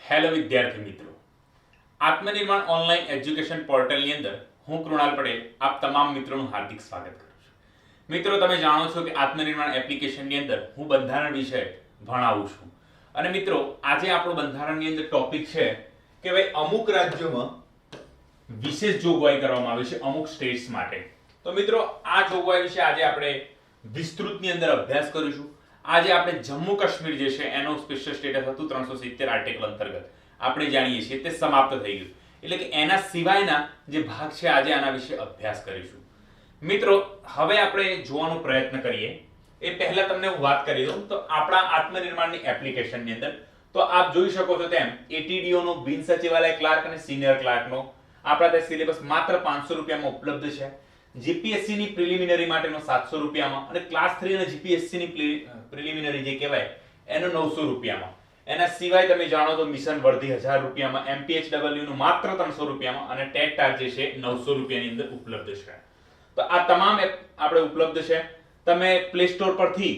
Hello વિદ્યાર્થી મિત્રો, આત્મનિર્માણ online education પોર્ટલની અંદર હું કૃણાલ પટેલ આપ તમામ મિત્રોનું હાર્દિક સ્વાગત કરું છું. મિત્રો, તમે જાણો છો કે આત્મનિર્માણ એપ્લિકેશનની અંદર હું બંધારણ વિષય ભણાવું છું. અને મિત્રો, આજે આપણો બંધારણની અંદર ટોપિક છે કે ભાઈ અમુક રાજ્યોમાં વિશેષ જોગવાઈ કરવામાં આવી છે અમુક સ્ટેટ્સ માટે. તો મિત્રો, આ જોગવાઈ વિશે આજે આપણે વિસ્તૃતની અંદર અભ્યાસ કરીશું. આજે આપણે જમ્મુ કાશ્મીર જે છે એનો સ્પેશિયલ સ્ટેટસ હતું 370 આર્ટિકલ અંતર્ગત આપણે જાણીએ છીએ તે સમાપ્ત થઈ ગયું, એટલે કે એના સિવાયના જે ભાગ છે આજે આના વિશે અભ્યાસ કરીશું. મિત્રો, હવે આપણે જોવાનો પ્રયત્ન કરીએ એ પહેલા તમને હું વાત કરી દઉં તો આપણા આત્મનિર્માણની એપ્લિકેશનની અંદર તો આપ જોઈ શકો છો તેમ એટીડીઓ નો બિન સચિવાલય ક્લાર્ક અને સિનિયર ક્લાર્કનો આપણા તે સિલેબસ માત્ર 500 રૂપિયામાં ઉપલબ્ધ છે. જીપીએસસી ની પ્રિલિમિનરી માટેનો 700 રૂપિયામાં અને ક્લાસ 3 અને જીપીએસસી ની પ્રિલિમિનરી જે કહેવાય એનો 900 રૂપિયામાં. એના સિવાય તમે જાણો તો મિશન વર્ધી 1000 રૂપિયામાં, એમપીએચડબલ્યુ નું માત્ર 300 રૂપિયામાં અને ટેટ ટાર જે છે 900 રૂપિયાની અંદર ઉપલબ્ધ છે. તો આ તમામ એપ આપણે ઉપલબ્ધ છે. તમે પ્લે સ્ટોર પરથી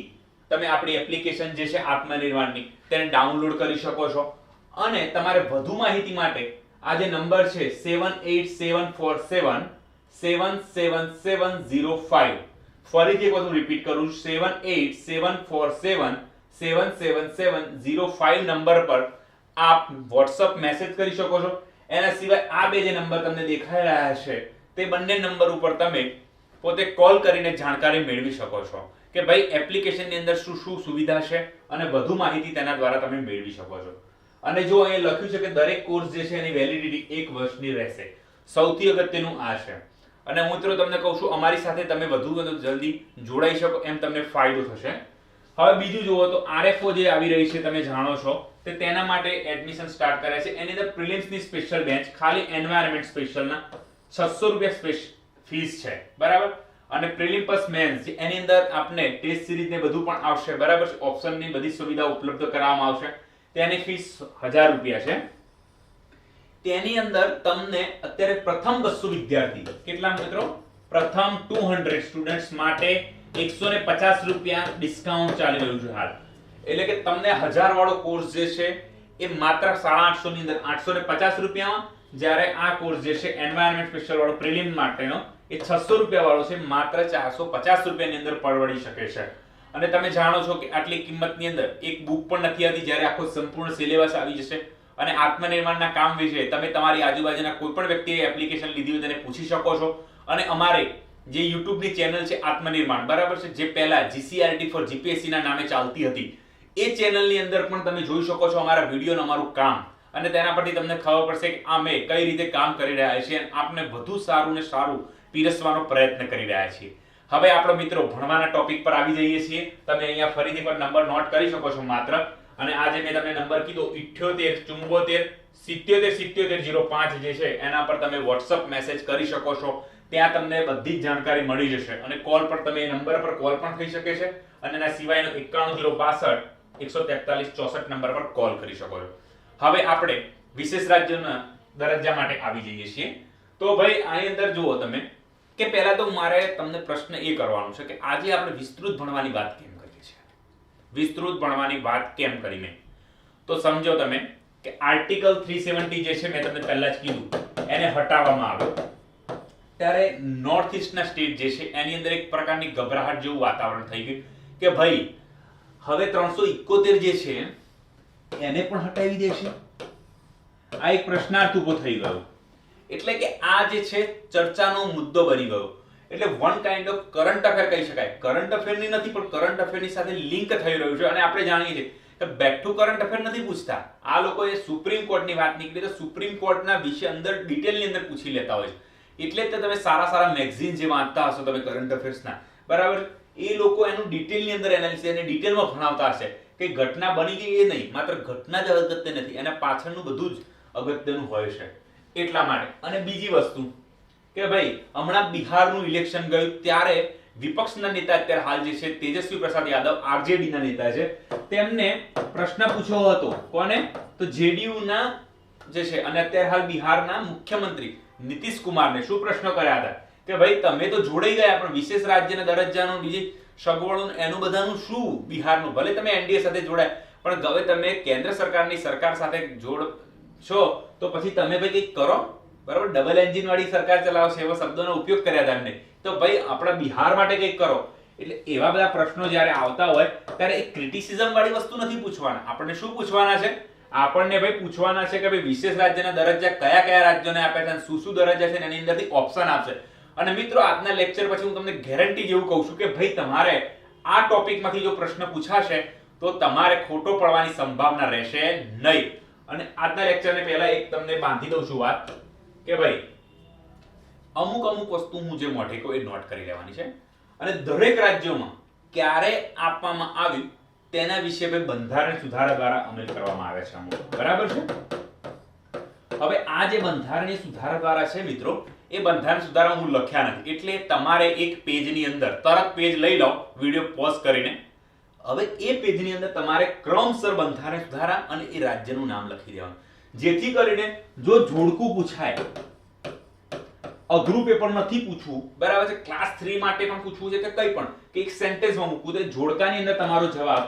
તમે આપણી એપ્લિકેશન જે છે આત્મનિર્માણની તેને ડાઉનલોડ કરી શકો છો. અને તમારે વધુ માહિતી માટે આ જે નંબર છે 78747 77705, ફરીથી એક વખત રિપીટ કરું 78747 77705 નંબર પર આપ WhatsApp મેસેજ કરી શકો છો. એના સિવાય આ બે જે નંબર તમને દેખાઈ રહ્યા છે તે બંને નંબર ઉપર તમે પોતે કોલ કરીને જાણકારી મેળવી શકો છો કે ભાઈ એપ્લિકેશનની અંદર શું શું સુવિધા છે અને વધુ માહિતી તેના દ્વારા તમે મેળવી શકો છો. અને જો અહીં લખ્યું છે કે દરેક કોર્સ જે છે એની વેલિડિટી 1 વર્ષની રહેશે. સૌથી અગત્યનું આ છે. અને હું મિત્રો તમને કહું છું અમારી સાથે તમે વધુ જલ્દી જોડાઈ શકો એમ તમને ફાયદો થશે. હવે બીજું જુઓ તો આરએફઓ જે આવી રહી છે તમે જાણો છો તે તેના માટે એડમિશન સ્ટાર્ટ કરે છે. એની અંદર પ્રિલિમ્સ ની સ્પેશિયલ બેન્ચ ખાલી એન્વાયરમેન્ટ સ્પેશિયલ ના 600 રૂપિયા ફીસ છે, બરાબર. અને પ્રિલિમ પ્લસ મેન્સ એની અંદર આપને ટેસ્ટ સિરીઝ ને બધું પણ આવશે, બરાબર. ઓપ્શન ની બધી સુવિધા ઉપલબ્ધ કરાવવામાં આવશે. તેની ફીસ 1000 રૂપિયા છે. તેની અંદર તમને અત્યારે પ્રથમ 200 વિદ્યાર્થી, કેટલા મિત્રો? પ્રથમ 200 સ્ટુડન્ટ્સ માટે 150 રૂપિયા ડિસ્કાઉન્ટ ચાલી રહ્યું છે હાલ. એટલે કે તમને 1000 વાળો કોર્સ જે છે એ માત્ર 850 ની અંદર 850 રૂપિયામાં, જ્યારે આ કોર્સ જે છે એન્વાયરમેન્ટ સ્પેશિયલ વાળો પ્રિલિમ માટેનો એ 600 રૂપિયા વાળો છે માત્ર 450 રૂપિયાની અંદર પરવડી શકે છે. અને તમે જાણો છો કે આટલી કિંમતની અંદર એક બુક પણ નથી આવતી, જ્યારે આખો સંપૂર્ણ સિલેબસ આવી જશે. અને આત્મનિર્માણના કામ વિશે તમે તમારી આજુબાજુના કોઈ પણ વ્યક્તિએ એપ્લિકેશન લીધી હોય તેને પૂછી શકો છો. અને અમારે જે YouTube ની ચેનલ છે આત્મનિર્માણ, બરાબર છે, જે પહેલા GCRT ફોર જીપીએસસી ના નામે ચાલતી હતી, એ ચેનલની અંદર પણ તમે જોઈ શકો છો અમારા વિડીયો અમારું કામ. અને તેના પરથી તમને ખબર પડશે કે અમે કઈ રીતે કામ કરી રહ્યા છીએ અને આપને વધુ સારું ને સારું પીરસવાનો પ્રયત્ન કરી રહ્યા છીએ. હવે આપણો મિત્રો ભણવાના ટોપિક પર આવી જઈએ છીએ. તમે અહીંયા ફરીથી પણ નંબર નોટ કરી શકો છો માત્ર. અને આજે મેં તમને નંબર કીધો 78 74 77 7705 જે છે એના પર તમે WhatsApp મેસેજ કરી શકો છો. ત્યાં તમને બધી જ જાણકારી મળી જશે. અને કોલ પર તમે એ નંબર પર કોલ પણ થઈ શકે છે. અને એના સિવાયનો 91062 143 64 નંબર પર કોલ કરી શકો છો. હવે આપણે વિશેષ રાજ્યના દરજ્જા માટે આવી જઈએ છીએ. તો ભાઈ આની અંદર જુઓ તમે કે પહેલા તો મારે તમને પ્રશ્ન એ કરવાનો છે કે આજે આપણે વિસ્તૃત ભણવાની વાત કેમ કરીએ છીએ? વિસ્તૃત ભણવાની વાત કેમ કરી મેં? તો સમજો તમે કે આર્ટિકલ 370 જે છે મેં તમને પહેલા જ કીધું એને હટાવવામાં આવ્યો ત્યારે નોર્થ ઈસ્ટના સ્ટેટ જે છે એની અંદર એક પ્રકારની ગભરાહટ જેવું વાતાવરણ થઈ ગયું કે ભાઈ હવે 371 જે છે એને પણ હટાવી દેશે. આ એક પ્રશ્નાર્થ ઉભો થઈ ગયો. એટલે કે આ જે છે ચર્ચાનો મુદ્દો બની ગયો. એટલે one kind of current affair કહી શકાય. કરંટ અફેરની નથી પણ કરંટ અફેરની સાથે લિંક થઈ રહ્યું છે. અને આપણે જાણીએ છીએ કે બેક ટુ કરંટ અફેર નથી પૂછતા. આ લોકોએ સુપ્રીમ કોર્ટની વાત નીકળી તો સુપ્રીમ કોર્ટના વિશે અંદર ડિટેલની અંદર પૂછી લેતા હોય છે. એટલે જ તમે સારા સારા મેગઝીન જે વાંચતા હશો તમે કરંટ અફેર્સના, બરાબર, એ લોકો એનું ડિટેલની અંદર એનાલિસિસ અને ડિટેલમાં ભણાવતા હશે કે ઘટના બની ગઈ એ નહીં, માત્ર ઘટના જ અગત્ય નથી, એના પાછળનું બધું જ અગત્યનું હોય છે. એટલા માટે. અને બીજી વસ્તુ કે ભાઈ હમણાં બિહારનું ઇલેક્શન ગયું ત્યારે વિપક્ષના નેતા અત્યારે હાલ જે છે તેજસ્વી પ્રસાદ યાદવ આરજેડી ના નેતા છે, તેમને પ્રશ્ન પૂછ્યો હતો. કોને? તો જેડીયુ ના જે છે અને અત્યારે હાલ બિહારના મુખ્યમંત્રી નીતિશ કુમારને શું પ્રશ્ન કર્યા હતા કે ભાઈ તમે તો જોડાઈ ગયા પણ વિશેષ રાજ્યના દરજ્જાનો બીજી સગવડો એનું બધાનું શું બિહારનું, ભલે તમે એનડીએ સાથે જોડાય પણ હવે તમે કેન્દ્ર સરકારની સરકાર સાથે જોડ છો તો પછી તમે ભાઈ કંઈક કરો, બરાબર. ડબલ એન્જિન વાળી સરકાર ચલાવશે એવો શબ્દોનો ઉપયોગ કર્યા હતા એમને, તો ભાઈ આપણા બિહાર માટે કંઈક કરો. એટલે એવા બધા પ્રશ્નો જ્યારે આવતા હોય ત્યારે એક ક્રિટિસિઝમ વાળી વસ્તુ નથી પૂછવાના. આપણને શું પૂછવાના છે? આપણને ભાઈ પૂછવાના છે કે ભાઈ વિશેષ રાજ્યના દરજ્જા કયા કયા રાજ્યોને આપે છે, શું શું દરજ્જા છે એની અંદરથી ઓપ્શન આપશે. અને મિત્રો આજના લેક્ચર પછી હું તમને ગેરંટી જેવું કહું છું કે ભાઈ તમારે આ ટોપિકમાંથી જો પ્રશ્ન પૂછાશે તો તમારે ખોટો પડવાની સંભાવના રહેશે નહીં. અને આજના લેક્ચરને પહેલા એક તમને બાંધી દઉં છું વાત કે ભાઈ અમુક વસ્તુ હું જે મોઢે કહું એ નોટ કરી લેવાની છે. અને દરેક રાજ્યોમાં ક્યારે આપવામાં આવ્યું તેના વિશે ભાઈ બંધારણ સુધારા દ્વારા અમલ કરવામાં આવે છે અમુક, બરાબર છે. હવે આ જે બંધારણીય સુધારા દ્વારા છે મિત્રો, એ બંધારણ સુધારા હું લખ્યા નથી, એટલે તમારે એક પેજની અંદર તરત પેજ લઈ લો વિડિયો પોઝ કરીને. હવે એ પેજની અંદર તમારે ક્રમસર બંધારણ સુધારા અને એ રાજ્યનું નામ લખી દેવાનું, જેથી કરીને જો જોડકું પૂછાય, અઘરું પેપર નથી પૂછવું, બરાબર છે, ક્લાસ 3 માટે પણ પૂછવું છે કે કંઈ પણ, કે એક સેન્ટેન્સમાં મૂકવું તો જોડકાની અંદર તમારો જવાબ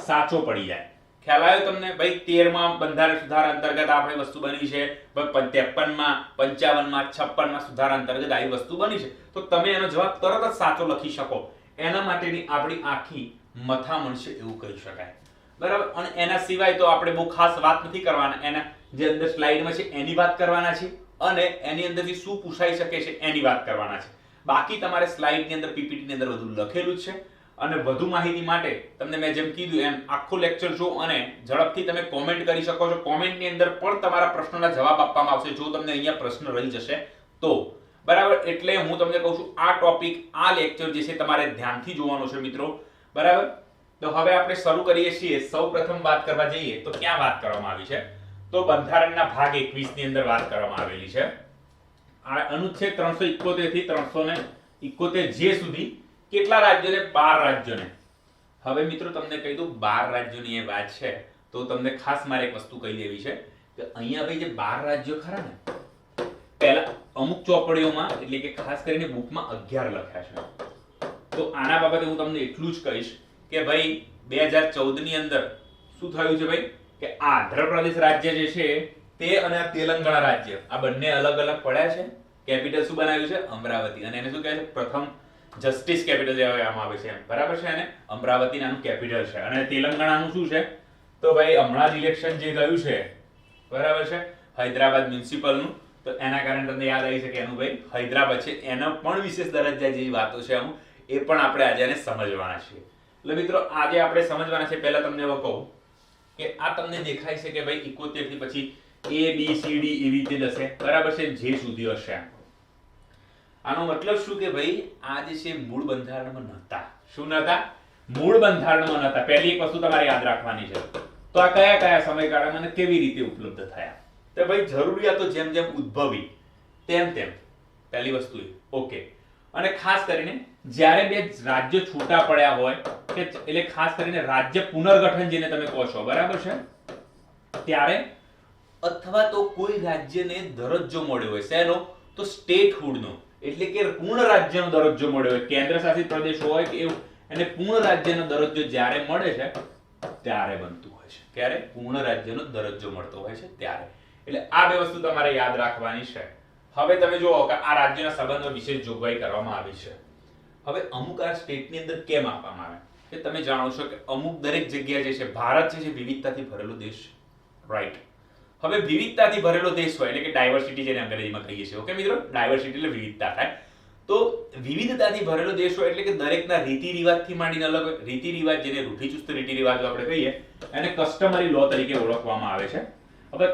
સાચો પડી જાય. ખ્યાલ આવ્યો તમને? ભાઈ 13માં બંધારણ સુધારા અંતર્ગત આપણે વસ્તુ બની છે, 53માં 55માં 56માં સુધારા અંતર્ગત આવી વસ્તુ બની છે, તો તમે એનો જવાબ તરત જ સાચો લખી શકો. એના માટેની આપણી આખી મથામણ છે એવું કહી શકાય, બરાબર. અને એના સિવાય તો આપણે બહુ ખાસ વાત નથી કરવાના, એના જે અંદર સ્લાઇડમાં છે એની વાત કરવાના છે અને એની અંદરથી શું પૂછાઈ શકે છે એની વાત કરવાના છે. બાકી તમારે સ્લાઇડની અંદર પીપીટીની અંદર બધું લખેલું જ છે. અને વધુ માહિતી માટે તમને મેં જેમ કીધું એમ આખો લેક્ચર જો અને ઝડપથી તમે કોમેન્ટ કરી શકો છો. કોમેન્ટની અંદર પણ તમારા પ્રશ્નોના જવાબ આપવામાં આવશે જો તમને અહીંયા પ્રશ્ન રહી જશે તો, બરાબર. એટલે હું તમને કહું છું આ ટોપિક, આ લેક્ચર જે છે તમારે ધ્યાનથી જોવાનો છે મિત્રો, બરાબર. તો હવે આપણે શરૂ કરીએ છીએ. સૌપ્રથમ વાત કરવા જઈએ તો ક્યાં વાત કરવામાં આવી છે? તો બંધારણના ભાગ 21 ની અંદર વાત કરવામાં આવેલી છે. આ અનુચ્છેદ 371 થી 371 જે સુધી કેટલા રાજ્યોને? 12 રાજ્યોને. હવે મિત્રો તમને કહી દઉં 12 રાજ્યોની એ વાત છે તો તમને ખાસ મારે એક વસ્તુ કહી દેવી છે કે અહીંયા ભાઈ જે 12 રાજ્યો ખરા ને, પહેલા અમુક ચોપડીઓમાં એટલે કે ખાસ કરીને બુકમાં 11 લખ્યા છે. તો આના બાબતે હું તમને એટલું જ કહીશ કે ભાઈ 2014 ની અંદર શું થયું છે ભાઈ કે આંધ્રપ્રદેશ રાજ્ય જે છે તે અને તેલંગાણા રાજ્ય આ બંને અલગ અલગ પડ્યા છે. કેપિટલ શું બનાવ્યું છે? અમરાવતી. અને એને શું કહે છે? પ્રથમ જસ્ટિસ કેપિટલ કહેવામાં આવે છે, બરાબર છે. અને અમરાવતી નાનું કેપિટલ છે. અને તેલંગાણાનું શું છે? તો ભાઈ હમણાં જ ઇલેક્શન જે ગયું છે, બરાબર છે, હૈદરાબાદ મ્યુનિસિપલનું, તો એના કારણે તમને યાદ આવી છે કે એનું ભાઈ હૈદરાબાદ છે, એનો પણ વિશેષ દરજ્જા જેવી વાતો છે અમુક, એ પણ આપણે આજે એને સમજવાના છીએ. એટલે મિત્રો આજે આપણે સમજવાના છે. પહેલા તમને હવે કહું કે આ તમને દેખાય છે કે ભાઈ 71 થી પછી A B C D એવી રીતે જશે, બરાબર છે, જે સુધી હશે. આનો મતલબ શું કે ભાઈ આ જે છે મૂળ બંધારણમાં નહોતા. શું નહોતા? મૂળ બંધારણમાં નહોતા. પહેલી એક વસ્તુ તમારે યાદ રાખવાની છે. તો આ કયા કયા સમયગાળામાં અને કેવી રીતે ઉપલબ્ધ થયા? તો ભાઈ જરૂરિયાતો જેમ જેમ ઉદ્ભવી તેમ તેમ, પહેલી વસ્તુ ઓકે. અને ખાસ કરીને જ્યારે બે રાજ્યો છૂટા પડ્યા હોય કે એટલે ખાસ કરીને રાજ્ય પુનર્ગઠન જેને તમે કહો છો, બરાબર છે, ત્યારે અથવા તો કોઈ રાજ્યને દરજ્જો મળ્યો હોય, શેનો? તો સ્ટેટહુડનો, એટલે કે પૂર્ણ રાજ્યનો દરજ્જો મળ્યો હોય, કેન્દ્ર શાસિત પ્રદેશ હોય કે એવું, અને પૂર્ણ રાજ્યનો દરજ્જો જ્યારે મળે છે ત્યારે બનતું હોય છે. ક્યારે? પૂર્ણ રાજ્યનો દરજ્જો મળતો હોય છે ત્યારે. એટલે આ બે વસ્તુ તમારે યાદ રાખવાની છે. હવે તમે જુઓ કે આ રાજ્યના સંબંધો વિશેષ જોગવાઈ કરવામાં આવી છે. હવે અમુક આ સ્ટેટની અંદર કેમ આપવામાં આવે કે તમે જાણો છો કે અમુક દરેક જગ્યા જે છે, ભારત જે છે વિવિધતાથી ભરેલો દેશ, રાઈટ. હવે વિવિધતાથી ભરેલો દેશ હોય એટલે કે ડાયવર્સિટી જેને અંગ્રેજીમાં કહીએ છીએ, ઓકે મિત્રો, ડાયવર્સિટી એટલે વિવિધતા થાય. તો વિવિધતાથી ભરેલો દેશ હોય એટલે કે દરેકના રીતિ રિવાજથી માંડીને અલગ હોય. રીતિ રિવાજ જેને રૂઢિચુસ્ત રીતિ રિવાજો આપણે કહીએ એને કસ્ટમરી લો તરીકે ઓળખવામાં આવે છે. હવે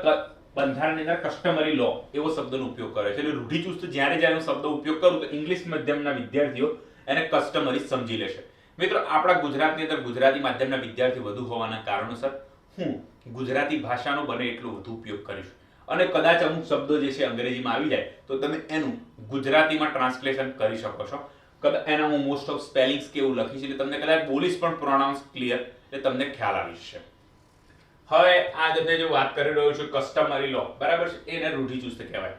બંધારણની અંદર કસ્ટમરી લો એવો શબ્દનો ઉપયોગ કરે છે. એટલે રૂઢિચુસ્ત જ્યારે જ્યારે હું શબ્દ ઉપયોગ કરું તો ઇંગ્લિશ માધ્યમના વિદ્યાર્થીઓ એને કસ્ટમરી સમજી લેશે. મિત્રો આપણા ગુજરાતની અંદર ગુજરાતી માધ્યમના વિદ્યાર્થી વધુ હોવાના કારણોસર હું ગુજરાતી ભાષાનો બને એટલો વધુ ઉપયોગ કરીશ. અને કદાચ અમુક શબ્દો જે છે અંગ્રેજીમાં આવી જાય તો તમે એનું ગુજરાતીમાં ટ્રાન્સલેશન કરી શકો છો. કદાચ એના હું મોસ્ટ ઓફ સ્પેલિંગ્સ કેવું લખીશ એટલે તમને કદાચ બોલીશ પણ પ્રોનાઉન્સ ક્લિયર એટલે તમને ખ્યાલ આવી જશે. હવે આ જે જો વાત કરી રહ્યો છું કસ્ટમરી લો, બરાબર છે, એને રૂઢિચુસ્ત કહેવાય.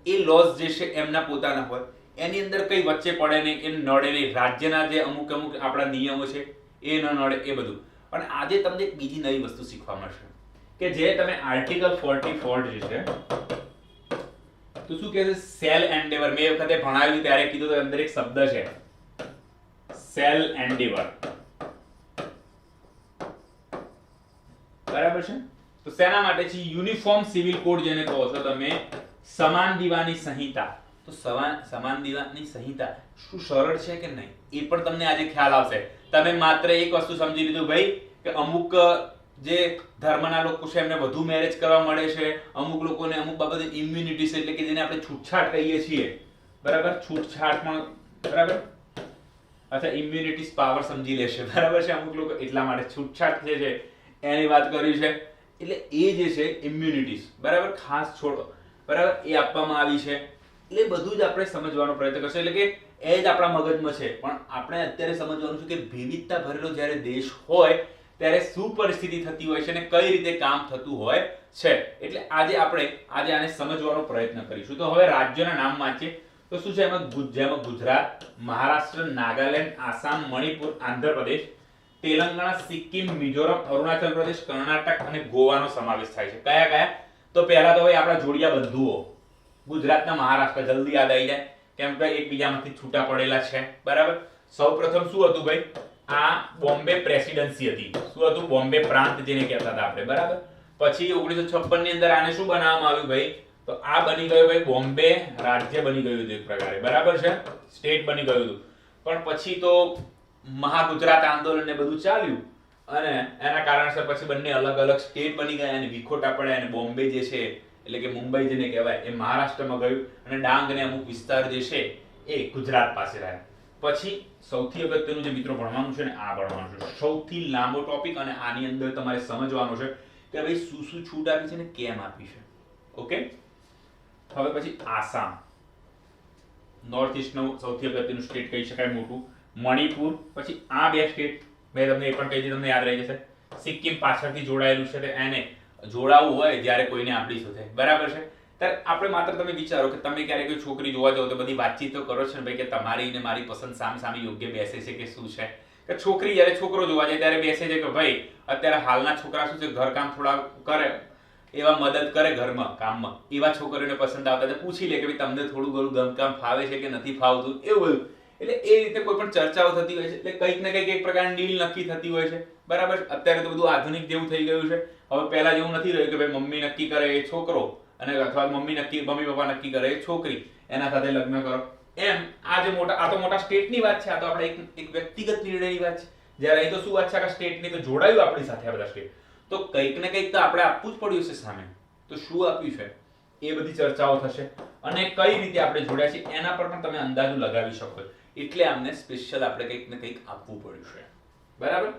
એ લોઝ જે છે એમના પોતાના હોય, એની અંદર કઈ વચ્ચે પડે નહીં, એ નડે નહીં, રાજ્યના જે અમુક અમુક આપણા નિયમો છે એ ન નડે, એ બધું. પણ આજે તમને એક બીજી નવી વસ્તુ શીખવા મળશે કે જે તમે આર્ટિકલ 44 જે છે તો શું કહે છે, સેલ એન્ડેવર. મેં એ વખતે ભણાવ્યું ત્યારે કીધું તો અંદર એક શબ્દ છે સેલ એન્ડેવર, બરાબર છે. તો શેના માટે છે? યુનિફોર્મ સિવિલ કોડ જેને કહો છો તમે, સમાન દીવાની સંહિતા. તો સમાન દીવાની સંહિતા શું સરળ છે કે નહીં એ પણ તમને આજે ખ્યાલ આવશે. તમે માત્ર એક વસ્તુ સમજી લીધું ભાઈ કે અમુક જે ધર્મના લોકો છે એમને વધુ મેરેજ કરવા મળે છે, અમુક લોકોને અમુક બાબતે ઇમ્યુનિટી છે, એટલે કે જેને આપણે છૂટછાટ કહીએ છીએ, બરાબર. છૂટછાટ પણ બરાબર, અચ્છા ઇમ્યુનિટી પાવર સમજી લેશે, બરાબર છે. અમુક લોકો એટલા માટે છૂટછાટ જે છે એની વાત કરી છે. એટલે એ જે છે ઇમ્યુનિટી, બરાબર, ખાસ છોડો, બરાબર, એ આપવામાં આવી છે. એટલે બધું જ આપણે સમજવાનો પ્રયત્ન કરશે. એટલે કે એ જ આપણા મગજમાં છે, પણ આપણે અત્યારે સમજવાનું છે કે વિવિધતા ભરેલો જ્યારે દેશ હોય ત્યારે શું પરિસ્થિતિ થતી હોય છે અને કઈ રીતે કામ થતું હોય છે. એટલે આજે આપણે આને સમજવાનો પ્રયત્ન કરીશું. તો હવે રાજ્યોના નામ વાંચીએ તો શું છે એમાં ગુજરાત, મહારાષ્ટ્ર, નાગાલેન્ડ, આસામ, મણિપુર, આંધ્રપ્રદેશ, તેલંગાણા, સિક્કિમ, મિઝોરમ, અરુણાચલ પ્રદેશ, કર્ણાટક અને ગોવાનો સમાવેશ થાય છે. કયા કયા? તો પહેલા તો ભાઈ આપણા જોડિયા બંધુઓ ગુજરાતના, મહારાષ્ટ્ર, જલ્દી યાદ આવી જાય કેમ કે એકબીજામાંથી છૂટા પડેલા છે, બરાબર. સૌપ્રથમ શું હતું ભાઈ? આ બોમ્બે પ્રેસિડેન્સી હતી. શું હતું? બોમ્બે પ્રાંત જેને કહેતા હતા આપણે, બરાબર. પછી 1956 ની અંદર આને શું બનાવવામાં આવ્યું ભાઈ? તો આ બની ગયું ભાઈ બોમ્બે રાજ્ય બની ગયું હતું એક પ્રકારે, બરાબર છે, સ્ટેટ બની ગયું હતું. પણ પછી તો મહાગુજરાત આંદોલન ને બધું ચાલ્યું અને એના કારણસર પછી બંને અલગ અલગ સ્ટેટ બની ગયા અને વિખોટા પડ્યા અને બોમ્બે જે છે એટલે કે મુંબઈ જેને કહેવાય એ મહારાષ્ટ્રમાં ગયું અને ડાંગ ને અમુક વિસ્તાર જે છે એ ગુજરાત પાસે રહ્યા. પછી સૌથી અગત્યનું જે મિત્રો ભણવાનું છે ને આ ભણવાનું છે, સૌથી લાંબો ટોપિક, અને આની અંદર તમારે સમજવાનું છે કે ભાઈ શું શું છૂટ આપી છે ને કેમ આપી છે. ઓકે, હવે પછી આસામ, નોર્થ ઈસ્ટ નું સૌથી અગત્યનું સ્ટેટ કહી શકાય મોટું. મણિપુર, પછી આ બે સ્ટેટ મેં તમને એ પણ કહી દીધું, તમને યાદ રહી જશે. સિક્કિમ પાછળથી જોડાયેલું છે, એને જોડાવું હોય જ્યારે કોઈને આપણી સાથે, બરાબર છે. ત્યારે આપણે માત્ર તમે વિચારો કે તમે ક્યારે કોઈ છોકરી જોવા જાઓ તો બધી વાતચીત તો કરો છો ને ભાઈ કે તમારી ને મારી પસંદ સામે સામે યોગ્ય બેસે છે કે શું છે. કે છોકરી જ્યારે છોકરો જોવા જાય ત્યારે બેસે છે કે ભાઈ અત્યારે હાલના છોકરા શું છે ઘરકામ થોડા કરે, એવા મદદ કરે ઘરમાં કામમાં, એવા છોકરીઓને પસંદ આવતા તો પૂછી લે કે ભાઈ તમને થોડું ઘણું ગમકામ ફાવે છે કે નથી ફાવતું, એવું બધું. એટલે એ રીતે કોઈ પણ ચર્ચાઓ થતી હોય છે, એટલે કંઈક ને કંઈક એક પ્રકારની ડીલ નક્કી થતી હોય છે, બરાબર. અત્યારે તો બધું આધુનિક જેવું થઈ ગયું છે. હવે પહેલા જેવું નથી રહ્યું કે ભાઈ મમ્મી નક્કી કરે એ છોકરો અને અથવા મમ્મી પપ્પા નક્કી કરે એ છોકરી, એના સાથે લગ્ન કરો એમ. આ તો મોટા સ્ટેટની વાત છે, આ તો આપણે એક વ્યક્તિગત નિર્ણયની વાત છે. જ્યારે અહીં તો શું વાત છે કે સ્ટેટની તો જોડાયું આપણી સાથે આ બધા સ્ટેટ, તો કંઈક ને કંઈક તો આપણે આપવું જ પડ્યું છે સામે. તો શું આપ્યું છે એ બધી ચર્ચાઓ થશે અને કઈ રીતે આપણે જોડ્યા છે એના પર પણ તમે અંદાજો લગાવી શકો. એટલે આમને સ્પેશિયલ આપણે કંઈક ને કંઈક આપવું પડ્યું છે, બરાબર.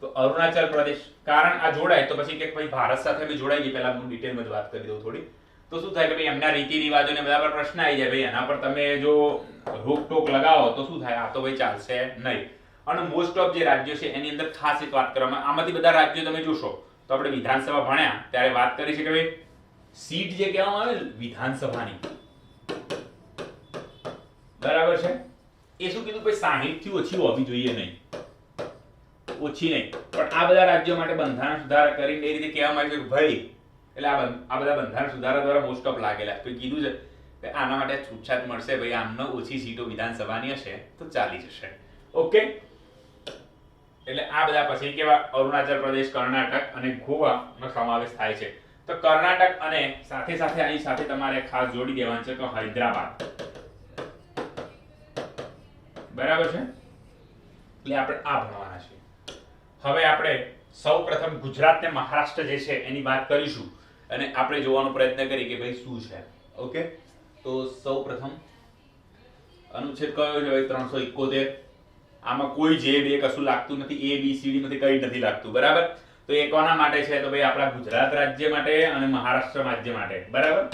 તો અરુણાચલ પ્રદેશ, કારણ આ જોડાય તો પછી કે ભાઈ ભારત સાથે અમે જોડાઈ ગઈ, પહેલા હું ડિટેલમાં જ વાત કરી દઉં થોડી. તો શું થાય કે ભાઈ એમના રીતિ રિવાજોને બધા પર પ્રશ્ન આવી જાય, ભાઈ એના પર તમે જો રોકટોક લગાવો તો શું થાય? આ તો ભાઈ ચાલશે નહીં. અને મોસ્ટ ઓફ જે રાજ્યો છે એની અંદર ખાસ એક વાત કરવામાં, આમાંથી બધા રાજ્યો તમે જોશો તો આપણે વિધાનસભા ભણ્યા ત્યારે વાત કરી છે કે ભાઈ સીટ જે કહેવામાં આવે વિધાનસભાની, બરાબર છે, એ શું કીધું ભાઈ 60 થી ઓછી હોવી જોઈએ નહીં, ઓછી નહીં. પણ આ બધા રાજ્યો માટે બંધારણ સુધારા કરીને એ રીતે કહેવામાં આવ્યું કે ભાઈ એટલે આ બધા બંધારણ સુધારા દ્વારા મોસ્ટ ઓફ લાગેલા તો કીધું છે કે આના માટે છૂટછાટ મળશે, ભાઈ આમનો ઓછી સીટો વિધાનસભાની હશે તો ચાલી જશે. ઓકે, એટલે આ બધા પછી કેવા અરુણાચલ પ્રદેશ, કર્ણાટક અને ગોવાનો સમાવેશ થાય છે. તો કર્ણાટક અને સાથે સાથે આની સાથે તમારે ખાસ જોડી દેવાનું છે તો હૈદરાબાદ, બરાબર છે. એટલે આપણે આ ભણવાના છે. હવે આપણે સૌપ્રથમ ગુજરાત ને મહારાષ્ટ્ર જે છે એની વાત કરીશું અને આપણે જોવાનો પ્રયત્ન કરીએ કે ભાઈ શું છે. ઓકે, તો સૌપ્રથમ અનુચ્છેદ કયો છે ભાઈ? 371. આમાં કોઈ જે બે કશું લાગતું નથી, એ બી સી ડી માંથી કઈ નથી લાગતું, બરાબર. તો એ કોના માટે છે? તો ભાઈ આપણા ગુજરાત રાજ્ય માટે અને મહારાષ્ટ્ર રાજ્ય માટે, બરાબર.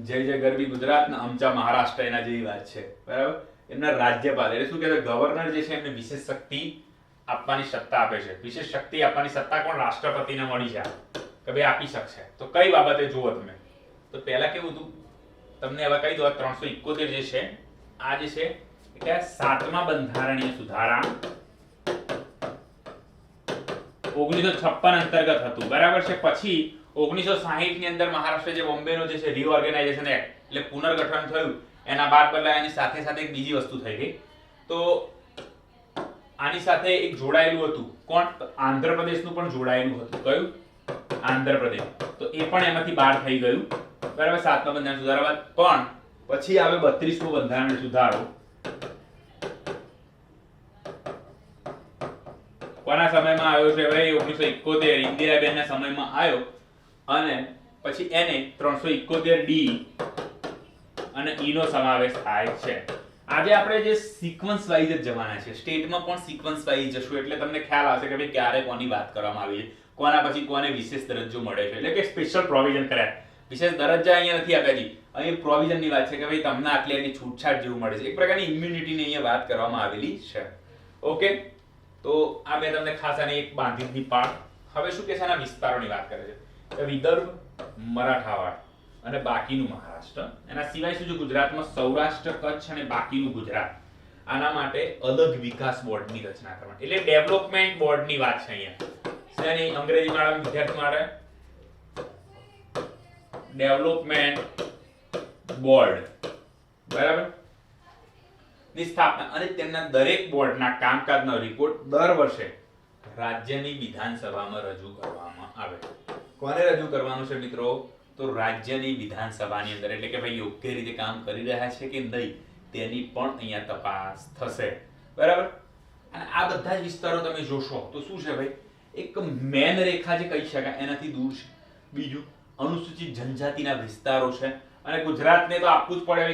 જય જય ગરવી ગુજરાત ને અમચા મહારાષ્ટ્ર, એના જેવી વાત છે, બરાબર. એમના રાજ્યપાલ એટલે શું કહેવાય ગવર્નર જે છે એમને વિશેષ શક્તિ આપવાની સત્તા આપે છે. વિશેષ શક્તિ આપવાની સત્તા કોણ? રાષ્ટ્રપતિને મળી છે કે ભાઈ આપી શકશે. તો કઈ બાબતે જુઓ તમે, તો પહેલા કેવું હતું તમને હવે કહી દો, 371 જે છે આ જે છે એટલે 7મા બંધારણીય સુધારા 1956 અંતર્ગત હતું, બરાબર છે. પછી 1960 ની અંદર મહારાષ્ટ્ર જે બોમ્બેનો જે છે રીઓર્ગેનાઇઝેશન એક્ટ એટલે પુનર્ગઠન થયું, એના બાદ બદલાય. એની સાથે સાથે એક બીજી વસ્તુ થઈ ગઈ. તો આની સાથે એક જોડાયેલું હતું કોણ? આંધ્રપ્રદેશનું પણ જોડાયેલું હતું. કયું? આંધ્રપ્રદેશ. તો એ પણ એમાંથી બહાર થઈ ગયું, બરાબર. 7મા બંધારણ સુધારા બાદ પણ પછી આવે 32મો બંધારણ સુધારો. કોના સમયમાં આવ્યો છે ભાઈ? 1971 ઇન્દિરાબેનના સમયમાં આવ્યો. અને પછી એને 371 ડી અને ઈ નો સમાવેશ થાય છે. આજે આપણે જે સિક્વન્સ વાઇઝ જ જવાના છે, સ્ટેટમાં પણ સિક્વન્સ વાઇઝ જશું, એટલે તમને ખ્યાલ આવશે કે ભાઈ ક્યારે કોની વાત કરવામાં આવી છે, કોના પછી કોને વિશેષ દરજ્જો મળે છે, એટલે કે સ્પેશિયલ પ્રોવિઝન કર્યા. વિશેષ દરજ્જા અહીંયા નથી આપ્યા જી, અહીં પ્રોવિઝનની વાત છે કે ભાઈ તમને આટલી આટલી છૂટછાટ જેવું મળે છે. એક પ્રકારની ઇમ્યુનિટીની અહીંયા વાત કરવામાં આવેલી છે. ઓકે, તો આ મેં તમને ખાસ આની એક બાંધીની પાઠ. હવે શું કે છે, આના વિસ્તારોની વાત કરે છે. વિદર્ભ, મરાઠાવાડ અને બાકીનું મહારાષ્ટ્ર. એના સિવાય શું છે, ગુજરાતમાં સૌરાષ્ટ્ર, કચ્છ અને બાકીનું ગુજરાત. આના માટે અલગ વિકાસ બોર્ડની રચના કરવાની, એટલે ડેવલપમેન્ટ બોર્ડની વાત છે અહીંયા. શેની? અંગ્રેજી માળા વિદ્યાર્થી માટે ડેવલપમેન્ટ બોર્ડ, બરાબર, ની સ્થાપના. અને તેમના દરેક બોર્ડના કામકાજનો રિપોર્ટ દર વર્ષે રાજ્યની વિધાનસભામાં રજૂ કરવામાં આવે. કોને રજૂ કરવાનું છે મિત્રો? તો રાજ્યની વિધાનસભાની અંદર. એટલે કે ભાઈ યોગ્ય રીતે કામ કરી રહ્યા છે કે નહીં તેની પણ અહીંયા તપાસ થશે, બરાબર. અને આ બધા જ વિસ્તારો તમે જોશો તો શું છે ભાઈ, એક મેન રેખા જે કહી શકાય એનાથી દૂર છે. બીજું અનુસૂચિત જનજાતિના વિસ્તારો છે. અને ગુજરાતને તો આપવું જ પડે,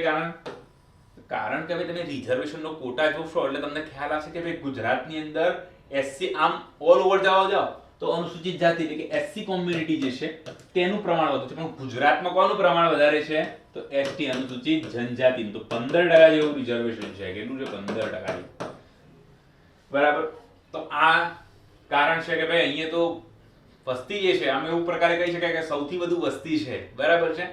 કારણ કે ભાઈ તમે રિઝર્વેશનનો કોટા જોશો એટલે તમને ખ્યાલ આવશે કે ભાઈ ગુજરાતની અંદર એસસી, આમ ઓલ ઓવર જાઓ તો અનુસૂચિત જાતિ એટલે કે એસસી કોમ્યુનિટી જે છે તેનું પ્રમાણ વધુ છે, પણ ગુજરાતમાં કોનું પ્રમાણ વધારે છે? તો એસટી, અનુસૂચિત જનજાતિનું. તો 15% જેવું રિઝર્વેશન છે. કેટલું છે? 15%, બરાબર. તો આ કારણ છે કે ભાઈ અહીંયા તો વસ્તી જે છે, આમ એવું પ્રકારે કહી શકાય કે સૌથી વધુ વસ્તી છે, બરાબર છે.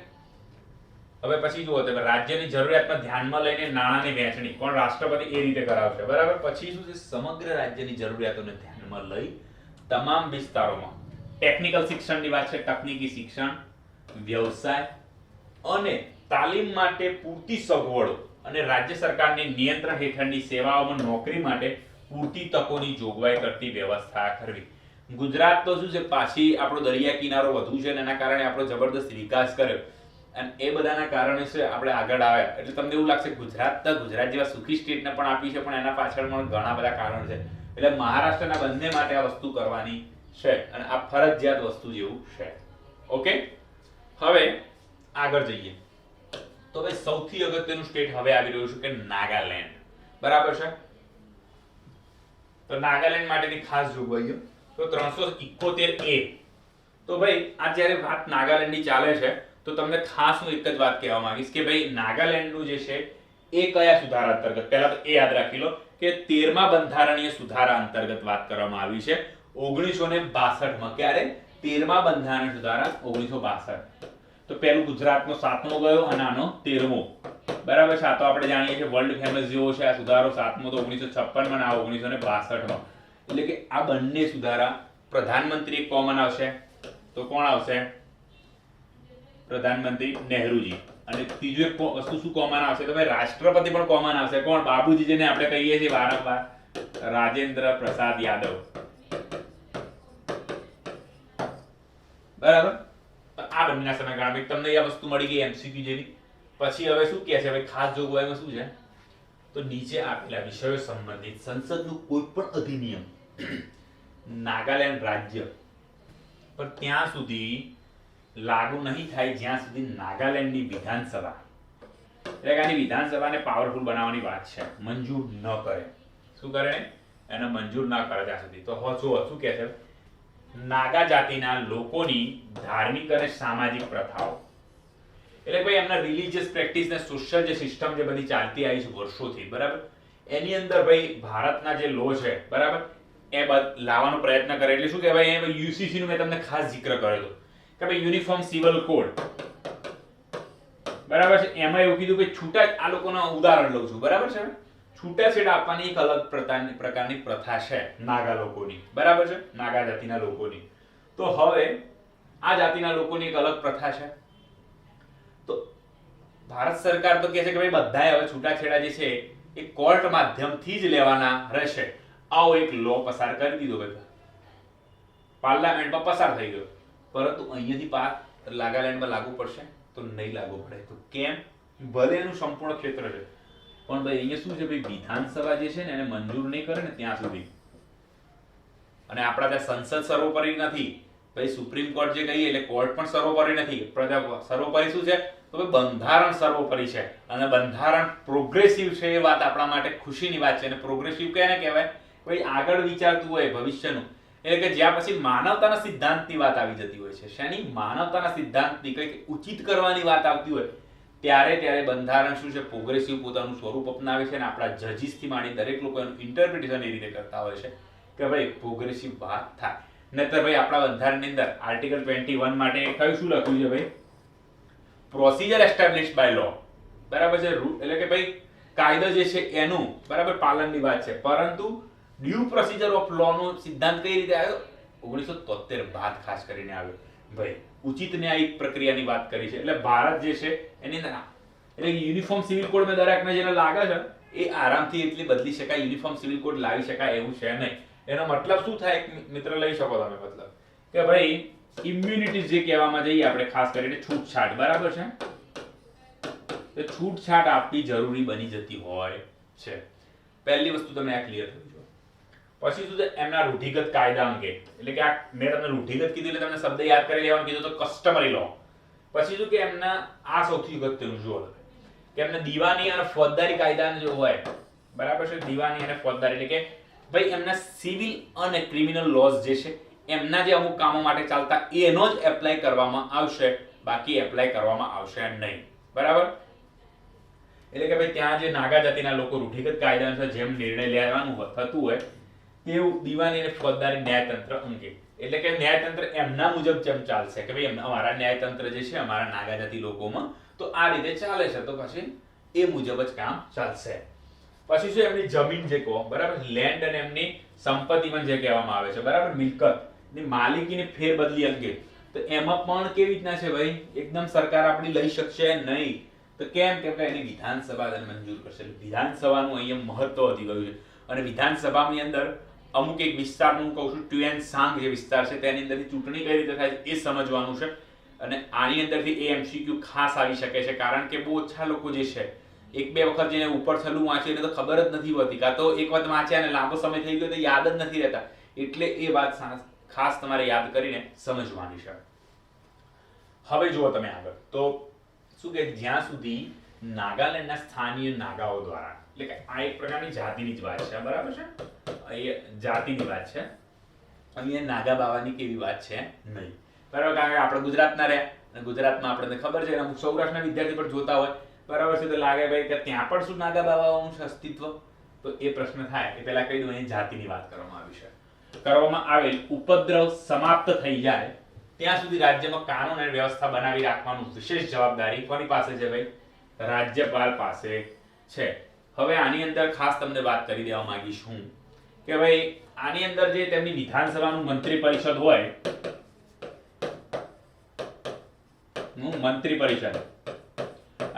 હવે પછી જુઓ તમે રાજ્યની જરૂરિયાતમાં ધ્યાનમાં લઈને નાણાંની વહેંચણી કોણ? રાષ્ટ્રપતિ એ રીતે કરાવશે, બરાબર. પછી શું છે, સમગ્ર રાજ્યની જરૂરિયાતોને ધ્યાનમાં લઈ તમામ વિસ્તારોમાં ટેકનિકલ શિક્ષણની વાત છે, તકનીકી શિક્ષણ, વ્યવસાય અને તાલીમ માટે પૂરતી સગવડો અને રાજ્ય સરકારની નિયંત્રણ હેઠળની સેવાઓમાં નોકરી માટે પૂરતી તકોની જોગવાઈ કરતી વ્યવસ્થા કરવી. ગુજરાત તો શું છે, પાછી આપણો દરિયા કિનારો વધુ છે અને એના કારણે આપણો જબરદસ્ત વિકાસ કર્યો, અને એ બધાના કારણે છે આપણે આગળ આવ્યા. એટલે તમને એવું લાગશે ગુજરાત જેવા સુખી સ્ટેટને પણ આપી છે, પણ એના પાછળ પણ ઘણા બધા કારણો છે. એટલે મહારાષ્ટ્રના બંને માટે આ વસ્તુ કરવાની છે અને આ ફરજિયાત વસ્તુ જેવું છે. ઓકે, હવે આગળ જઈએ તો ભાઈ સૌથી અગત્યનું સ્ટેટ હવે આવી રહ્યું છે કે નાગાલેન્ડ, બરાબર છે. તો નાગાલેન્ડ માટેની ખાસ જોગવાઈઓ તો 371A. તો ભાઈ આ જ્યારે વાત નાગાલેન્ડની ચાલે છે તો તમને ખાસ હું એક જ વાત કહેવા માંગીશ કે ભાઈ નાગાલેન્ડનું જે છે એ કયા સુધારા અંતર્ગત, પહેલા તો એ યાદ રાખી લો કે 13મા બંધારણીય સુધારા અંતર્ગત વાત કરવામાં આવી છે 1962માં. ક્યારે? 13મા બંધારણ સુધારા 1962. તો પહેલું ગુજરાતનો 7મો ગયો અને આનો 13મો, બરાબર છે. આ તો આપણે જાણીએ છીએ વર્લ્ડ ફેમસ જેવો છે આ સુધારો. 7મો તો 1956માં અને આ 1962માં. એટલે કે આ બંને સુધારા પ્રધાનમંત્રી કોમન આવશે, તો કોણ આવશે? પ્રધાનમંત્રી નહેરુજી. અને ત્રીજું એક વસ્તુ શું કોમન આવશે? તો ભાઈ રાષ્ટ્રપતિ પણ કોમન આવશે. કોણ? બાબુજી, જેને આપણે કહીએ છીએ વારંવાર, રાજેન્દ્ર પ્રસાદ યાદવ, બરાબર. આ બંનેના સમયગાળા તમને આ વસ્તુ મળી ગઈ એમસીક્યુ જેવી. પછી હવે શું કહે છે ભાઈ ખાસ જોગવાઈમાં શું છે? તો નીચે આપેલા વિષયો સંબંધિત સંસદનું કોઈ પણ અધિનિયમ નાગાલેન્ડ રાજ્ય પર ત્યાં સુધી લાગુ નહીં થાય જ્યાં સુધી નાગાલેન્ડની વિધાનસભા, એટલે કે આની વિધાનસભાને પાવરફુલ બનાવવાની વાત છે, મંજૂર ન કરે. શું કરે? એને મંજૂર ન કરે ત્યાં સુધી. તો શું કહે છે? નાગા જાતિના લોકોની ધાર્મિક અને સામાજિક પ્રથાઓ, એટલે ભાઈ એમના રિલીજીયસ પ્રેક્ટિસ ને સોશિયલ જે સિસ્ટમ જે બધી ચાલતી આવી છે વર્ષોથી, બરાબર, એની અંદર ભાઈ ભારતના જે લો છે, બરાબર, એ લાવવાનો પ્રયત્ન કરે. એટલે શું કહેવાય? યુસીસી નું મેં તમને ખાસ જિક્ર કર્યો હતો કે ભાઈ યુનિફોર્મ સિવિલ કોડ, બરાબર છે. એમાં એવું કીધું કે છૂટા આ લોકોના ઉદાહરણ લઉં છું, બરાબર છે. છૂટાછેડા આપવાની એક અલગ પ્રકારની પ્રથા છે નાગા લોકોની, બરાબર છે, નાગા જાતિના લોકોની. તો હવે આ જાતિના લોકોની એક અલગ પ્રથા છે. તો ભારત સરકાર તો કહે છે કે ભાઈ બધાએ હવે છૂટાછેડા જે છે એ કોર્ટ માધ્યમથી જ લેવાના રહેશે. આવો એક લો પસાર કરી દીધો ભાઈ, પાર્લામેન્ટમાં પસાર થઈ ગયો. પરંતુ અહીંયાથી નાગાલેન્ડમાં લાગુ પડશે તો નહીં લાગુ પડે. તો કેમ? ભલે એનું સંપૂર્ણ ક્ષેત્ર છે, પણ ભાઈ અહીંયા શું છે ભાઈ, વિધાનસભા જે છે ને એને મંજૂર નહીં કરે ને ત્યાં સુધી, અને આપણા ત્યાં સંસદ સર્વોપરી નથી ભાઈ, સુપ્રીમ કોર્ટ જે કહીએ એટલે કોર્ટ પણ સર્વોપરી નથી. સર્વોપરી શું છે તો ભાઈ બંધારણ સર્વોપરી છે, અને બંધારણ પ્રોગ્રેસિવ છે. એ વાત આપણા માટે ખુશીની વાત છે. અને પ્રોગ્રેસિવ કેને કહેવાય? ભાઈ આગળ વિચારતું હોય ભવિષ્યનું, એટલે કે જ્યાં પછી માનવતાના સિદ્ધાંતની વાત આવી જતી હોય છે. શેની? માનવતાના સિદ્ધાંતની, કંઈક ઉચિત કરવાની વાત આવતી હોય ત્યારે બંધારણ શું છે, પ્રોગ્રેસિવ પોતાનું સ્વરૂપ અપનાવે છે. અને આપણા જજીસથી માંડી દરેક લોકો એનું ઇન્ટરપ્રિટેશન એ રીતે કરતા હોય છે કે ભાઈ પ્રોગ્રેસિવ વાત થાય. નહીતર ભાઈ આપણા બંધારણની અંદર આર્ટિકલ 21 માટે કયું શું લખ્યું છે ભાઈ? પ્રોસિજર એસ્ટાબ્લિશ્ડ બાય લો, બરાબર છે. એટલે કે ભાઈ કાયદો જે છે એનું બરાબર પાલનની વાત છે. પરંતુ ડ્યુ પ્રોસિજર ઓફ લો નો સિદ્ધાંત કઈ રીતે આવ્યો? 1973 બાદ ખાસ કરીને આવ્યો ભાઈ. ઉચિત ન્યાયિક પ્રક્રિયાની વાત કરી છે. એટલે ભારત જે છે એની અંદર એટલે યુનિફોર્મ સિવિલ કોડ માં દરેકને જેને લાગે છે એ આરામથી એટલી બદલી શકાય, યુનિફોર્મ સિવિલ કોડ લાવી શકાય એવું છે નહીં. એનો મતલબ શું થાય? મિત્ર લઈ શકો તમે મતલબ કે ભાઈ ઇમ્યુનિટી જે કહેવામાં જઈએ આપણે ખાસ કરીને છૂટછાટ, બરાબર છે. તો છૂટછાટ આપવી જરૂરી બની જતી હોય છે. પહેલી વસ્તુ તમને આ ક્લિયર થઈ ગયો. પછી શું છે એમના રૂઢિગત કાયદા અંગે, એટલે કે આ મેં તમને રૂઢિગત કીધું એટલે તમને શબ્દ યાદ કરી લેવાનું કીધું તો કસ્ટમરી લો. પછી શું કે એમના આ સૌથી અગત્યનું જુઓ કે એમને દીવાની અને ફોજદારી કાયદાને જો હોય, બરાબર છે, દીવાની અને ફોજદારી એટલે કે ભાઈ એમના સિવિલ અને ક્રિમિનલ લોઝ જે છે એમના જે અમુક કામો માટે ચાલતા એનો જ એપ્લાય કરવામાં આવશે, બાકી એપ્લાય કરવામાં આવશે નહીં, બરાબર. એટલે કે ભાઈ ત્યાં જે નાગા જાતિના લોકો રૂઢિગત કાયદા અનુસાર જેમ નિર્ણય લેવાનું થતું હોય તેવું દીવાની અને ફોજદારી ન્યાયતંત્ર અંગે, એટલે કે ન્યાયતંત્ર એમના મુજબ જેમ ચાલશે કે ભાઈ અમારા ન્યાયતંત્ર જે છે અમારા નાગા જાતિ લોકોમાં તો આ રીતે ચાલે છે, તો પછી એ મુજબ જ કામ ચાલશે. પછી શું એમની જમીન જે કહો, બરાબર, લેન્ડ અને એમની સંપત્તિમાં જે કહેવામાં આવે છે, બરાબર, મિલકત ની માલિકીની ફેરબદલી અંગે, તો એમાં પણ કેવી રીતના છે ભાઈ, એકદમ સરકાર આપણી લઈ શકશે નહીં. તો કેમ? કેમ કે એની વિધાનસભા મંજૂર કરશે. વિધાનસભાનું અહીંયા મહત્વ વધી ગયું છે. અને વિધાનસભાની અંદર અમુક એક વિસ્તારનું કહું છું, ટ્યુએન સાંગ જે વિસ્તાર છે તેની અંદરથી ચૂંટણી કઈ રીતે થાય છે એ સમજવાનું છે. અને આની અંદરથી એ એમસીક્યુ ખાસ આવી શકે છે, કારણ કે બહુ ઓછા લોકો જે છે એક બે વખત જેને ઉપર છેલ્લું વાંચ્યું એને તો ખબર જ નથી હોતી, કાં તો એક વખત વાંચ્યા અને લાંબો સમય થઈ ગયો તો યાદ જ નથી રહેતા. એટલે એ વાત ખાસ તમારે યાદ કરીને સમજવાની છે. હવે જુઓ તમે આગળ, તો શું કે જ્યાં સુધી નાગાલેન્ડના સ્થાનીય નાગાઓ દ્વારા, એટલે કે આ એક પ્રકારની જાતિની જ વાત છે, બરાબર છે, એ જાતિની વાત છે. અહીંયા નાગા બાવાની કેવી વાત છે નહીં, બરાબર. કારણ કે આપણે ગુજરાતના રહ્યા અને ગુજરાતમાં આપણને ખબર છે અમુક સૌરાષ્ટ્રના વિદ્યાર્થી પણ જોતા હોય, બરાબર છે, તો લાગે ભાઈ કે ત્યાં પણ શું નાગા બાવાઓનું છે અસ્તિત્વ? તો એ પ્રશ્ન થાય એ પહેલા કહી દઉં અહીં જાતિની વાત કરવામાં આવી છે. કરવામાં આવેલ ઉપદ્રવ સમાપ્ત થઈ જાય ત્યાં સુધી રાજ્યમાં કાનૂન અને વ્યવસ્થા બનાવી રાખવાનું વિશેષ જવાબદારી કોની પાસે છે ભાઈ? રાજ્યપાલ પાસે છે. હવે આની અંદર ખાસ તમને વાત કરી દેવા માંગીશ હું કે ભાઈ આની અંદર જે તેમની વિધાનસભાનું મંત્રી પરિષદ હોય, મંત્રી પરિષદ,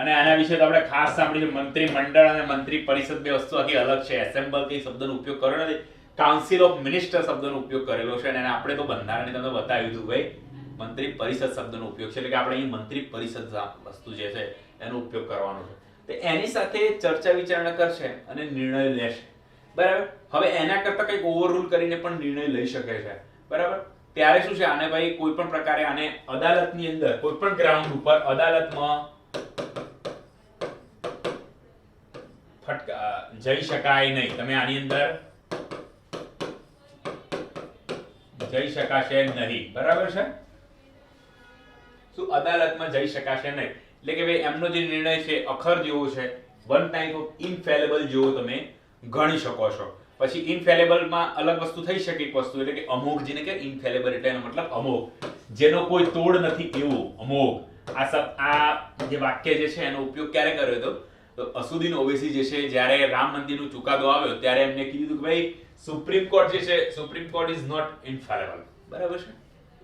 અને આના વિશે તો આપણે ખાસ સાંભળ્યું છે. મંત્રી મંડળ અને મંત્રી પરિષદ બે વસ્તુ આખી અલગ છે. એસેમ્બલ કઈ શબ્દનો ઉપયોગ કર્યો નથી, કાઉન્સિલ ઓફ મિનિસ્ટર શબ્દનો ઉપયોગ કરેલો છે. અને આપણે તો બંધારણને તમને બતાવ્યું હતું ભાઈ મંત્રી પરિષદ શબ્દનો ઉપયોગ છે, એટલે કે આપણે અહીં મંત્રી પરિષદ વસ્તુ જે છે એનો ઉપયોગ કરવાનો છે. તો એની સાથે ચર્ચા વિચારણા કરશે અને નિર્ણય લેશે, બરાબર. હવે એના કરતા કંઈક ઓવરરૂલ કરીને પણ નિર્ણય લઈ શકે છે, બરાબર. ત્યારે શું છે આને ભાઈ કોઈ પણ પ્રકારે આને અદાલતની અંદર કોઈ પણ ગ્રાઉન્ડ ઉપર અદાલતમાં જઈ શકાય નહીં. તમે આની અંદર જઈ શકાશે નહીં, બરાબર છે. શું અદાલતમાં જઈ શકાશે નહીં, એટલે કે ભાઈ એમનો જે નિર્ણય છે અખર જેવો છે, વન ટાઈપ ઓફ ઇનફેલેબલ જેવો તમે ગણી શકો છો. પછી ઇનફેલેબલમાં અલગ વસ્તુ થઈ શકે, એક વસ્તુ એટલે કે અમોઘ, જેને કે ઇનફેલેબલ એટલે એનો મતલબ અમોઘ, જેનો કોઈ તોડ નથી એવું અમોઘ. આ જે વાક્ય જે છે એનો ઉપયોગ ક્યારે કર્યો હતો તો અસુદ્દીન ઓવૈસી જે છે જ્યારે રામ મંદિરનો ચુકાદો આવ્યો ત્યારે એમને કીધું કે ભાઈ સુપ્રીમ કોર્ટ જે છે સુપ્રીમ કોર્ટ ઇઝ નોટ ઇન્ફાલેબલ, બરાબર છે,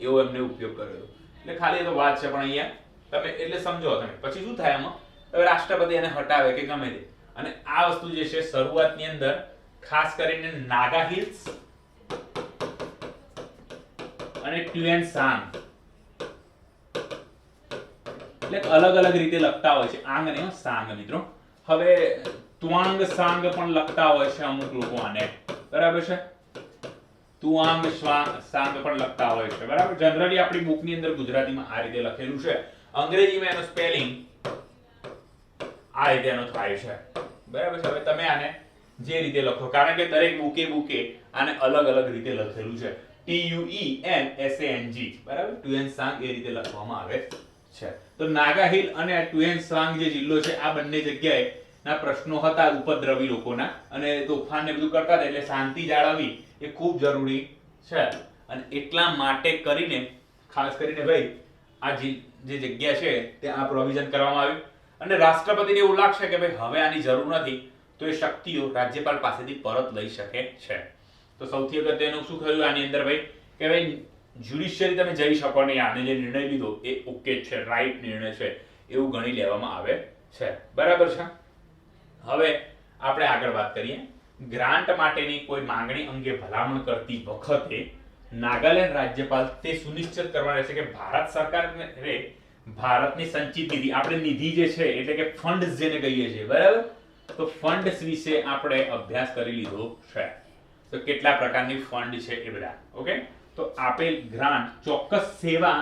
એવો એમને ઉપયોગ કર્યો હતો. એટલે ખાલી એ તો વાત છે, પણ અહીંયા તમે એટલે સમજો તમે પછી શું થાય આમાં, હવે રાષ્ટ્રપતિ એને હટાવે કે ગમે તે, અને આ વસ્તુ જે છે શરૂઆતની અંદર ખાસ કરીને નાગા હિલ્સ અને ટ્યુએન સાંગ એટલે અલગ અલગ રીતે લખતા હોય છે, આંગ ને સાંગ મિત્રો. હવે તુઆંગ સાંગ પણ લખતા હોય છે અમુક લોકો આને, બરાબર છે, તુઆંગ સાંગ પણ લખતા હોય છે, બરાબર. જનરલી આપણી બુકની અંદર ગુજરાતીમાં આ રીતે લખેલું છે, અંગ્રેજીમાં એનો સ્પેલિંગ આ રીતે એનો થાય છે, બરાબર છે. હવે તમે આને જે રીતે લખો, કારણ કે દરેક બુકે આને અલગ અલગ રીતે લખેલું છે, TUENSANG, બરાબર, ટ્યુએન સાંગ એ રીતે લખવામાં આવે છે. તો નાગા હિલ અને ટ્યુએન સાંગ જે જિલ્લો છે આ બંને જગ્યાએ ના પ્રશ્નો હતા ઉપદ્રવી લોકોના, અને તોફાન ને બધું કરતા હતા, એટલે શાંતિ જાળવવી એ ખૂબ જરૂરી છે. અને એટલા માટે કરીને ખાસ કરીને ભાઈ આ જે જગ્યા છે તે આ પ્રોવિઝન કરવામાં આવ્યું, અને રાષ્ટ્રપતિને એવું લાગશે કે ભાઈ હવે આની જરૂર નથી તો એ શક્તિઓ રાજ્યપાલ પાસેથી પરત લઈ શકે છે. તો સૌથી અગત્યનું શું થયું આની અંદર ભાઈ કે ભાઈ જ્યુડિશિયરી તમે જઈ શકો નહીં, આને જે નિર્ણય લીધો એ ઓકે છે, રાઈટ નિર્ણય છે એવું ગણી લેવામાં આવે છે, બરાબર છે. હવે આપણે આગળ વાત કરીએ, ગ્રાન્ટ માટેની કોઈ માંગણી અંગે ભલામણ કરતી વખતે નાગાલેન્ડ રાજ્યપાલ તે સુનિશ્ચિત કરવા રહેશે કે ભારત સરકારને ભારતની સંચિત નિધિ, આપણે નિધિ જે છે એટલે કે ફંડ્સ જેને કહીએ છીએ, બરાબર, તો ફંડ્સ વિશે આપણે અભ્યાસ કરી લીધો છે. તો કેટલા પ્રકારની ફંડ છે એ બધા, ઓકે. તો આપેલ ગ્રાન્ટ ચોક્કસ સેવા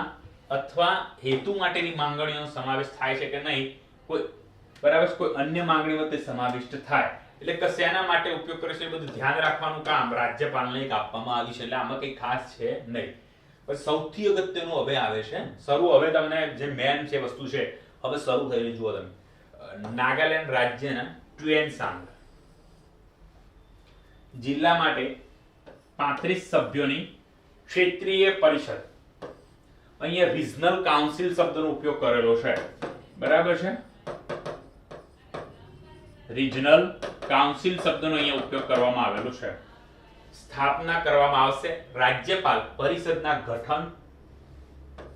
અથવા હેતુ માટેની માંગણીઓનો સમાવેશ થાય છે કે નહીં, કોઈ બરાબર કોઈ અન્ય માંગણીઓ તે સમાવિષ્ટ થાય, એટલે કે શેના માટે ઉપયોગ કરે છે એ બધું ધ્યાન રાખવાનું કામ રાજ્યપાલને એક આપવામાં આવ્યું છે, એટલે આમાં કંઈ ખાસ છે નહીં. પણ સૌથી અગત્યનું હવે આવે છે હવે તમને જે મેન છે વસ્તુ છે હવે શરૂ થઈ રહી, જુઓ તમે, નાગાલેન્ડ રાજ્યના ટ્યુએન સાંગ જિલ્લા માટે 35 સભ્યોની ક્ષેત્રીય પરિષદ, અહીંયા રિજનલ કાઉન્સિલ શબ્દનો ઉપયોગ કરેલો છે, બરાબર છે, રિજનલ કાઉન્સિલ શબ્દનો અહીંયા ઉપયોગ કરવામાં આવેલો છે. સ્થાપના કરવામાં આવશે રાજ્યપાલ પરિષદના ગઠન.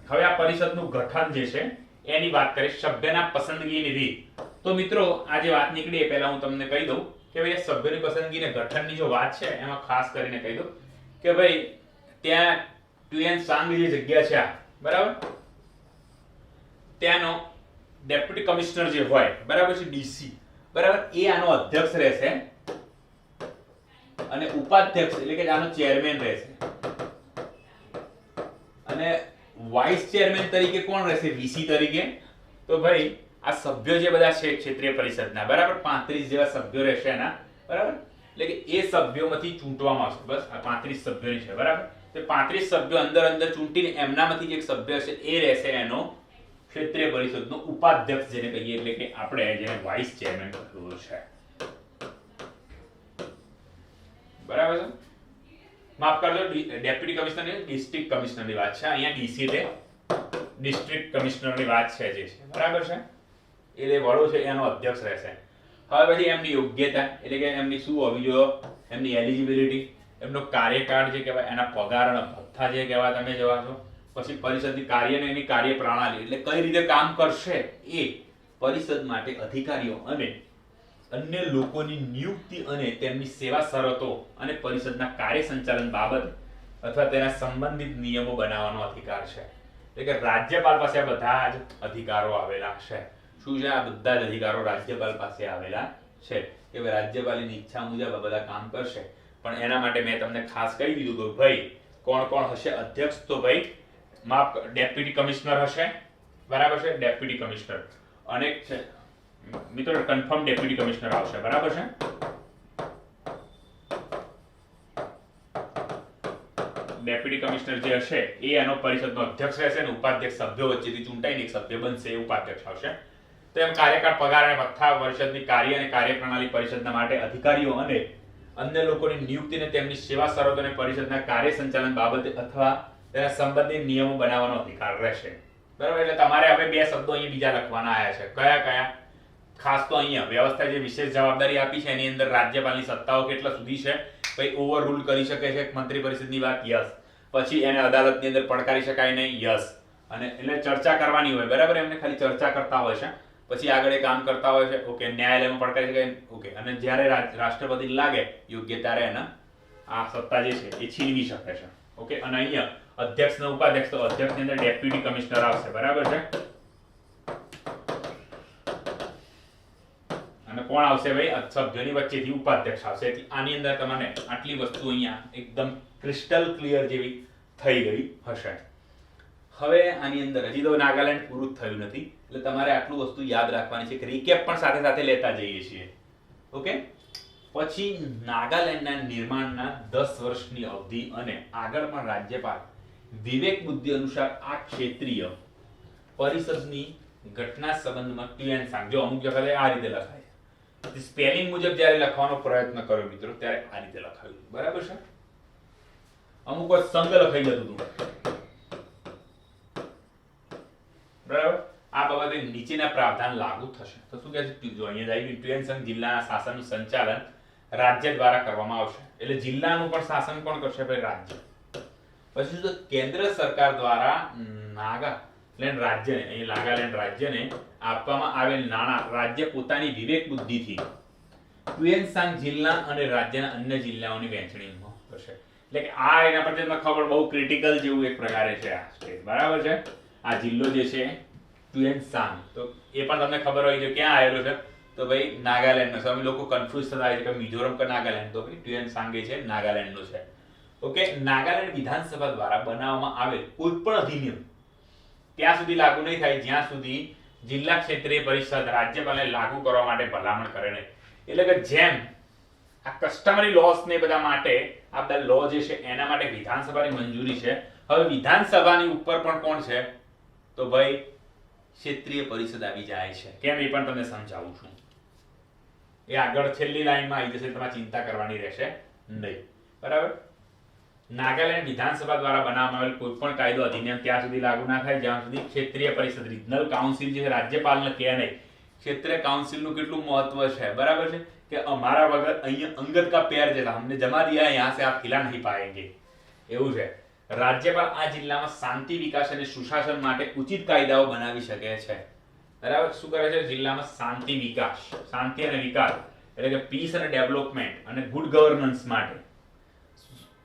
હવે આ પરિષદનું ગઠન જે છે એની વાત કરીએ, સભ્યના પસંદગીની રીત. તો મિત્રો આ જે વાત નીકળી એ પહેલા હું તમને કહી દઉં કે ભાઈ સભ્યની પસંદગી ને ગઠનની જો વાત છે એમાં ખાસ કરીને કહી દઉં કે ભાઈ ત્યાં ટ્યુએન સાંગ જે જગ્યા છે આ, બરાબર, ત્યાંનો ડેપ્યુટી કમિશનર જે હોય, બરાબર છે, ડીસી, બરાબર, એ આનો અધ્યક્ષ રહેશે અને ઉપાધ્યક્ષ એટલે કે આનો ચેરમેન રહેશે, અને વાઇસ ચેરમેન તરીકે કોણ રહેશે, વીસી તરીકે. તો ભાઈ આ સભ્યો જે બધા છે ક્ષેત્રીય પરિષદના, બરાબર, 35 જેવા સભ્યો રહેશે એના, બરાબર, એટલે કે એ સભ્યોમાંથી ચૂંટવામાં આવશે, બસ આ 35 સભ્યોની છે, બરાબર. તો 35 સભ્યો અંદર ચૂંટીને એમનામાંથી એક સભ્ય છે એ રહેશે એનો ક્ષેત્રીય પરિષદનો ઉપાધ્યક્ષ જેને કહીએ, એટલે કે આપણે જેને વાઇસ ચેરમેન કહેવું છે, બરાબર છે. માફ કરજો, ડેપ્યુટી કમિશનર ને ડિસ્ટ્રિક્ટ કમિશનરની વાત છે, અહીંયા ડીસી એટલે ડિસ્ટ્રિક્ટ કમિશનરની વાત છે જે છે, બરાબર છે, એટલે વડો છે એનો અધ્યક્ષ રહેશે. હવે પછી એમની યોગ્યતા એટલે કે એમની શું હોવી જોઈએ, એમની એલિજિબિલિટી, એમનો કાર્યકાળ જે કહેવાય, એના પગાર અને ભથ્થા જે કહેવાય તમે જોવા છો, પછી પરિષદની કાર્ય અને એની કાર્ય પ્રણાલી એટલે કઈ રીતે કામ કરશે એ પરિષદ માટે અધિકારીઓ અને અન્ય લોકોની નિયુક્તિ અને તેમની સેવા શરતો અને પરિષદના કાર્ય સંચાલન બાબત અથવા તેના સંબંધિત નિયમો બનાવવાનો અધિકાર છે. એટલે કે રાજ્યપાલ પાસે આ બધા જ અધિકારો આવેલા છે. શું છે? આ બધા જ અધિકારો રાજ્યપાલ પાસે આવેલા છે કે રાજ્યપાલની ઈચ્છા મુજબ આ બધા કામ કરશે. પણ એના માટે મેં તમને ખાસ કહી દીધું કે ભાઈ કોણ કોણ હશે અધ્યક્ષ, તો ભાઈ માફ ડેપ્યુટી કમિશનર હશે, બરાબર છે, ડેપ્યુટી કમિશનર અનેક છે મિત્રો, કન્ફર્મ ડેપ્યુટી કમિશનર આવશે, બરાબર છે. ડેપ્યુટી કમિશનર જે હશે એ એનો પરિષદનો અધ્યક્ષ રહેશે અને ઉપાધ્યક્ષ સભ્યો વચ્ચેથી ચૂંટાઈને એક સભ્ય બનશે, એ ઉપાધ્યક્ષ આવશે. તેમ કાર્યકાળ, પગાર અને ભથ્થા, પરિષદની કાર્ય અને કાર્યપ્રણાલી, પરિષદના માટે અધિકારીઓ અને અન્ય લોકોની નિયુક્તિને તેમની સેવા શરતો અને પરિષદના કાર્ય સંચાલન બાબતે અથવા તેના સંબંધિત નિયમો બનાવવાનો અધિકાર રહેશે. બરાબર. એટલે તમારે હવે બે શબ્દો અહીંયા બીજા લખવાના આયા છે. કયા કયા? ખાસ તો અહીંયા વ્યવસ્થા જે વિશેષ જવાબદારી આપી છે એની અંદર રાજ્યપાલની સત્તાઓ કેટલા સુધી છે? ભાઈ ઓવર રૂલ કરી શકે છે મંત્રી પરિષદની વાત, યસ. પછી એને અદાલતની અંદર પડકારી શકાય નહીં, યસ. અને એટલે ચર્ચા કરવાની હોય, બરાબર. એમને ખાલી ચર્ચા કરતા હોય છે, પછી આગળ એ કામ કરતા હોય છે, ઓકે. ન્યાયાલયમાં પડકારી શકાય, ઓકે. અને જ્યારે રાષ્ટ્રપતિને લાગે યોગ્ય ત્યારે એને આ સત્તા જે છે એ છીનવી શકે છે, ઓકે. અને અહીંયા અધ્યક્ષ ને ઉપાધ્યક્ષ, તો અધ્યક્ષની અંદર ડેપ્યુટી કમિશનર આવશે, બરાબર છે. અને કોણ આવશે ભાઈ? સભ્યોની વચ્ચેથી ઉપાધ્યક્ષ આવશે. એટલે આની અંદર તમને આટલી વસ્તુ અહીંયા એકદમ ક્રિસ્ટલ ક્લિયર જેવી થઈ ગઈ હશે. હવે આની અંદર હજી તો નાગાલેન્ડ પૂરું થયું નથી, એટલે તમારે આટલું વસ્તુ યાદ રાખવાની છે કે રિકેપ પણ સાથે સાથે લેતા જઈએ છીએ, ઓકે. પછી નાગાલેન્ડના નિર્માણના 10 વર્ષની અવધિ અને આગળ પણ રાજ્યપાલ વિવેક બુદ્ધિ અનુસાર આ ક્ષેત્રીય પરિષદની ઘટના સંબંધમાં ટ્યુએન જો અમુક જગ્યાએ આ રીતે લખાય છે. સ્પેલિંગ મુજબ જ્યારે લખવાનો પ્રયત્ન કર્યો મિત્રો ત્યારે આ રીતે લખાયું, બરાબર છે. અમુક વાર સંઘ લખાઈ જતું હતું, બરાબર. આ બાબતે નીચેના પ્રાવધાન લાગુ થશે. તો શું કહે છે? જો અહીંયા જાય ટ્યુએન સંઘ જિલ્લાના શાસનનું સંચાલન રાજ્ય દ્વારા કરવામાં આવશે. એટલે જિલ્લાનું પણ શાસન કોણ કરશે? ભાઈ રાજ્ય. પછી તો કેન્દ્ર સરકાર દ્વારા નાગાલેન્ડ રાજ્યને, અહીં નાગાલેન્ડ રાજ્યને આપવામાં આવેલ નાણાં રાજ્ય પોતાની વિવેક બુદ્ધિથી ટ્યુએનસાંગ જિલ્લા અને રાજ્યના અન્ય જિલ્લાઓની વહેંચણીમાં કરશે. એટલે કે આ એના પર તમને ખબર બહુ ક્રિટિકલ જેવું એક પ્રકારે છે આ સ્ટેટ, બરાબર છે. આ જિલ્લો જે છે ટ્યુએનસાંગ, તો એ પણ તમને ખબર હોય છે ક્યાં આવેલો છે? તો ભાઈ નાગાલેન્ડનો. સૌ લોકો કન્ફ્યુઝ થતા હોય છે કે મિઝોરમ કે નાગાલેન્ડ, તો ભાઈ ટ્યુએનસાંગ એ છે નાગાલેન્ડનો છે, ઓકે. નાગાલેન્ડ વિધાનસભા દ્વારા બનાવવામાં આવેલ કોઈ પણ અધિનિયમ ત્યાં સુધી લાગુ નહીં થાય જ્યાં સુધી જિલ્લા ક્ષેત્રીય પરિષદ રાજ્યપાલને લાગુ કરવા માટે ભલામણ કરે નહીં. એટલે કે જેમ આ કસ્ટમરી લોસ ને બધા માટે આ બધા લો જે છે એના માટે વિધાનસભાની મંજૂરી છે. હવે વિધાનસભાની ઉપર પણ કોણ છે? તો ભાઈ ક્ષેત્રીય પરિષદ આવી જાય છે. કેમ એ પણ તમને સમજાવું છું. એ આગળ છેલ્લી લાઈનમાં આવી જશે, તમારે ચિંતા કરવાની રહેશે નહીં, બરાબર. નાગાલેન્ડ વિધાનસભા દ્વારા બનાવવામાં આવેલ કોઈ પણ કાયદો અધિનિયમ ત્યાં સુધી લાગુ ના થાય જ્યાં સુધી ક્ષેત્રીય પરિષદ રિજનલ કાઉન્સિલ જે રાજ્યપાલને કહે નહીં. ક્ષેત્રીય કાઉન્સિલનું કેટલું મહત્વ છે, બરાબર છે. કે અમારા વગર અહીંયા અંગત કા પેર જેલા हमने जमा दिया है यहाँ से आप खिला नहीं पाएंगे, એવું છે. રાજ્યપાલ આ જિલ્લામાં શાંતિ, વિકાસ અને સુશાસન માટે ઉચિત કાયદાઓ બનાવી શકે છે, બરાબર. શું કરે છે? જિલ્લામાં શાંતિ, વિકાસ, શાંતિ અને વિકાસ એટલે કે પીસ અને ડેવલપમેન્ટ અને ગુડ ગવર્નન્સ માટે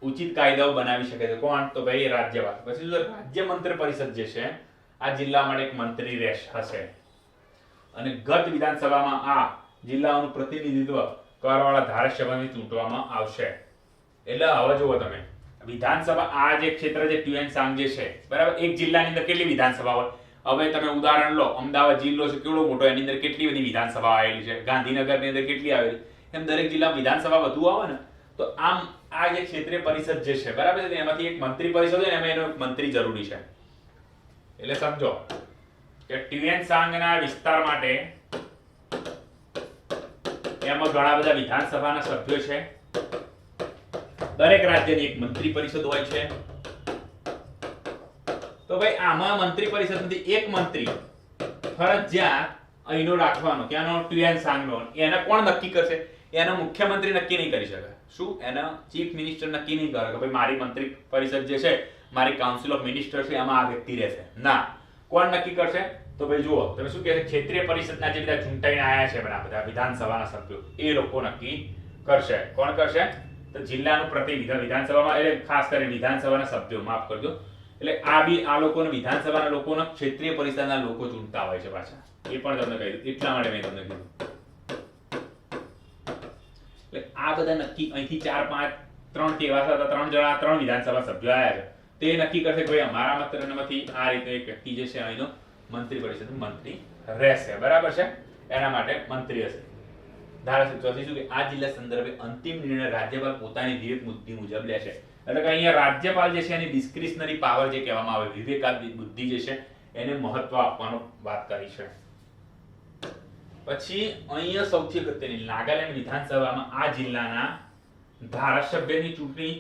ઉચિત કાયદાઓ બનાવી શકે છે. કોણ? તો ભાઈ રાજ્યપાલ. પછી રાજ્ય મંત્રી પરિષદ જે છે આ જિલ્લા માટે એક મંત્રી હશે અને ગત વિધાનસભામાં આ જિલ્લાઓનું પ્રતિનિધિત્વ કરવાવાળા ધારાસભામાંથી ચૂંટવામાં આવશે. એટલે હવે જુઓ તમે વિધાનસભા આ જે ક્ષેત્ર જે ટ્યુએનસાંગ જે છે, બરાબર. એક જિલ્લાની અંદર કેટલી વિધાનસભા હોય? હવે તમે ઉદાહરણ લો, અમદાવાદ જિલ્લો છે કેવડો મોટો, એની અંદર કેટલી બધી વિધાનસભા આવેલી છે. ગાંધીનગરની અંદર કેટલી આવેલી, એમ દરેક જિલ્લામાં વિધાનસભા વધુ આવે ને. તો આમ આ જે ક્ષેત્રીય પરિષદ જે છે, બરાબર છે, એમાંથી એક મંત્રી પરિષદ હોય ને એમાં એનો મંત્રી જરૂરી છે. એટલે સમજો કે ટ્યુએનસાંગના વિસ્તાર માટે એમાં ઘણા બધા વિધાનસભાના સભ્યો છે. દરેક રાજ્યની એક મંત્રી પરિષદ હોય છે. તો ભાઈ આમાં મંત્રી પરિષદમાંથી એક મંત્રી ફરજિયાત અહીંનો રાખવાનો, ક્યાંનો? ટ્યુએનસાંગનો. એને કોણ નક્કી કરશે? એનો મુખ્યમંત્રી નક્કી નહીં કરી શકે. શું? એના ચીફ મિનિસ્ટર નક્કી નહીં કરે કે ભાઈ મારી મંત્રી પરિષદ જે છે, મારી કાઉન્સિલ ઓફ મિનિસ્ટર છે, એમાં આ વ્યક્તિ રહેશે. ના. કોણ નક્કી કરશે? તો ભાઈ જુઓ તમે શું કહે છે, ક્ષેત્રીય પરિષદના જે બધા ચૂંટાઈને આવ્યા છે બધા વિધાનસભાના સભ્યો એ લોકો નક્કી કરશે. કોણ કરશે? તો જિલ્લાનું પ્રતિનિધિત્વ વિધાનસભામાં, એટલે ખાસ કરીને વિધાનસભાના સભ્યો, માફ કરજો. એટલે આ લોકોને વિધાનસભાના લોકોને ક્ષેત્રીય પરિષદના લોકો ચૂંટતા હોય છે પાછા. એ પણ તમને કહી દીધું, એટલા માટે મેં તમને કીધું. એટલે આ બધા નક્કી અહીંથી 4, 5, 3 કેવા હતા, 3 જણા, 3 વિધાનસભા સભ્યો આવ્યા છે. તે નક્કી કરશે કે ભાઈ અમારા મતમાંથી આ રીતે એક વ્યક્તિ જે છે અહીંનો મંત્રી પરિષદ મંત્રી રહેશે, બરાબર છે. એના માટે મંત્રી હશે. ધારાસભ્ય શું કે આ જિલ્લા સંદર્ભે અંતિમ નિર્ણય રાજ્યપાલ પોતાની વિવેક બુદ્ધિ મુજબ લેશે. એટલે કે અહીંયા રાજ્યપાલ જે છે એની ડિસ્ક્રિશનરી પાવર જે કહેવામાં આવે, વિવેક બુદ્ધિ જે છે એને મહત્વ આપવાનો વાત કરી છે. પછી અહીંયા સૌથી અગત્યની નાગાલેન્ડ વિધાનસભામાં આ જિલ્લાના ધારાસભ્યની ચૂંટણી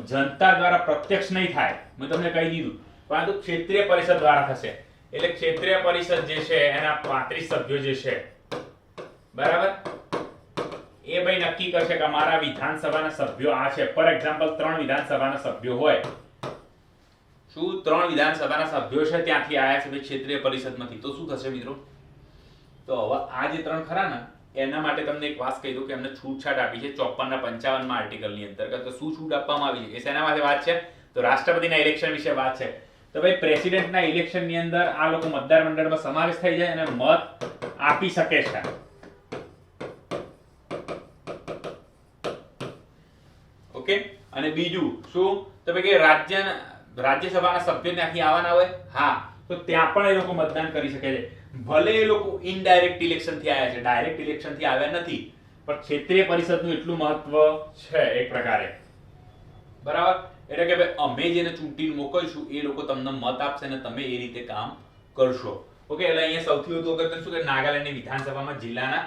જનતા દ્વારા પ્રત્યક્ષ નહીં થાય, મેં તમને કહી દીધું, પરંતુ ક્ષેત્રીય પરિષદ દ્વારા થશે. એટલે ક્ષેત્રીય પરિષદ જે છે એના 35 સભ્યો જે છે, બરાબર, એ ભાઈ નક્કી કરશે કે અમારા વિધાનસભાના સભ્યો આ છે. ફોર એક્ઝામ્પલ 3 વિધાનસભાના સભ્યો હોય, શું 3 વિધાનસભાના સભ્યો છે ત્યાંથી આયા છે ભાઈ ક્ષેત્રીય પરિષદમાંથી, તો શું થશે મિત્રો? તો હવે આ જે 3 ખરા ને એના માટે તમને એક વાત કહી દઉં કે એમને છૂટછાટ આપી છે 54 ના 55 માં આર્ટિકલની અંતર્ગત. તો શું છૂટ આપવામાં આવી છે એ શેના માટે વાત છે? તો રાષ્ટ્રપતિના ઇલેક્શન વિશે વાત છે. તો ભાઈ પ્રેસિડેન્ટના ઇલેક્શનની અંદર આ લોકો મતદાર મંડળમાં સમાવેશ થઈ જાય અને મત આપી શકે છે. ઓકે, અને બીજું શું? તો ભાઈ કે રાજ્યસભાના સભ્યો ત્યાંથી આવવાના હોય, હા, તો ત્યાં પણ એ લોકો મતદાન કરી શકે છે. ભલે એ લોકો ઇનડાયરેક્ટ ઇલેક્શન થી આવ્યા છે, ડાયરેક્ટ ઇલેક્શન થી આવ્યા નથી, પણ ક્ષેત્રીય પરિષદનું એટલું મહત્વ છે એક પ્રકારે, બરાબર. એટલે કે ભાઈ અમે જેને ચૂંટીને મોકલશું એ લોકો તમને મત આપશે અને તમે એ રીતે કામ કરશો. ઓકે, એટલે અહીંયા સૌથી વધુ અગત્યનું શું કે નાગાલેન્ડની વિધાનસભામાં જિલ્લાના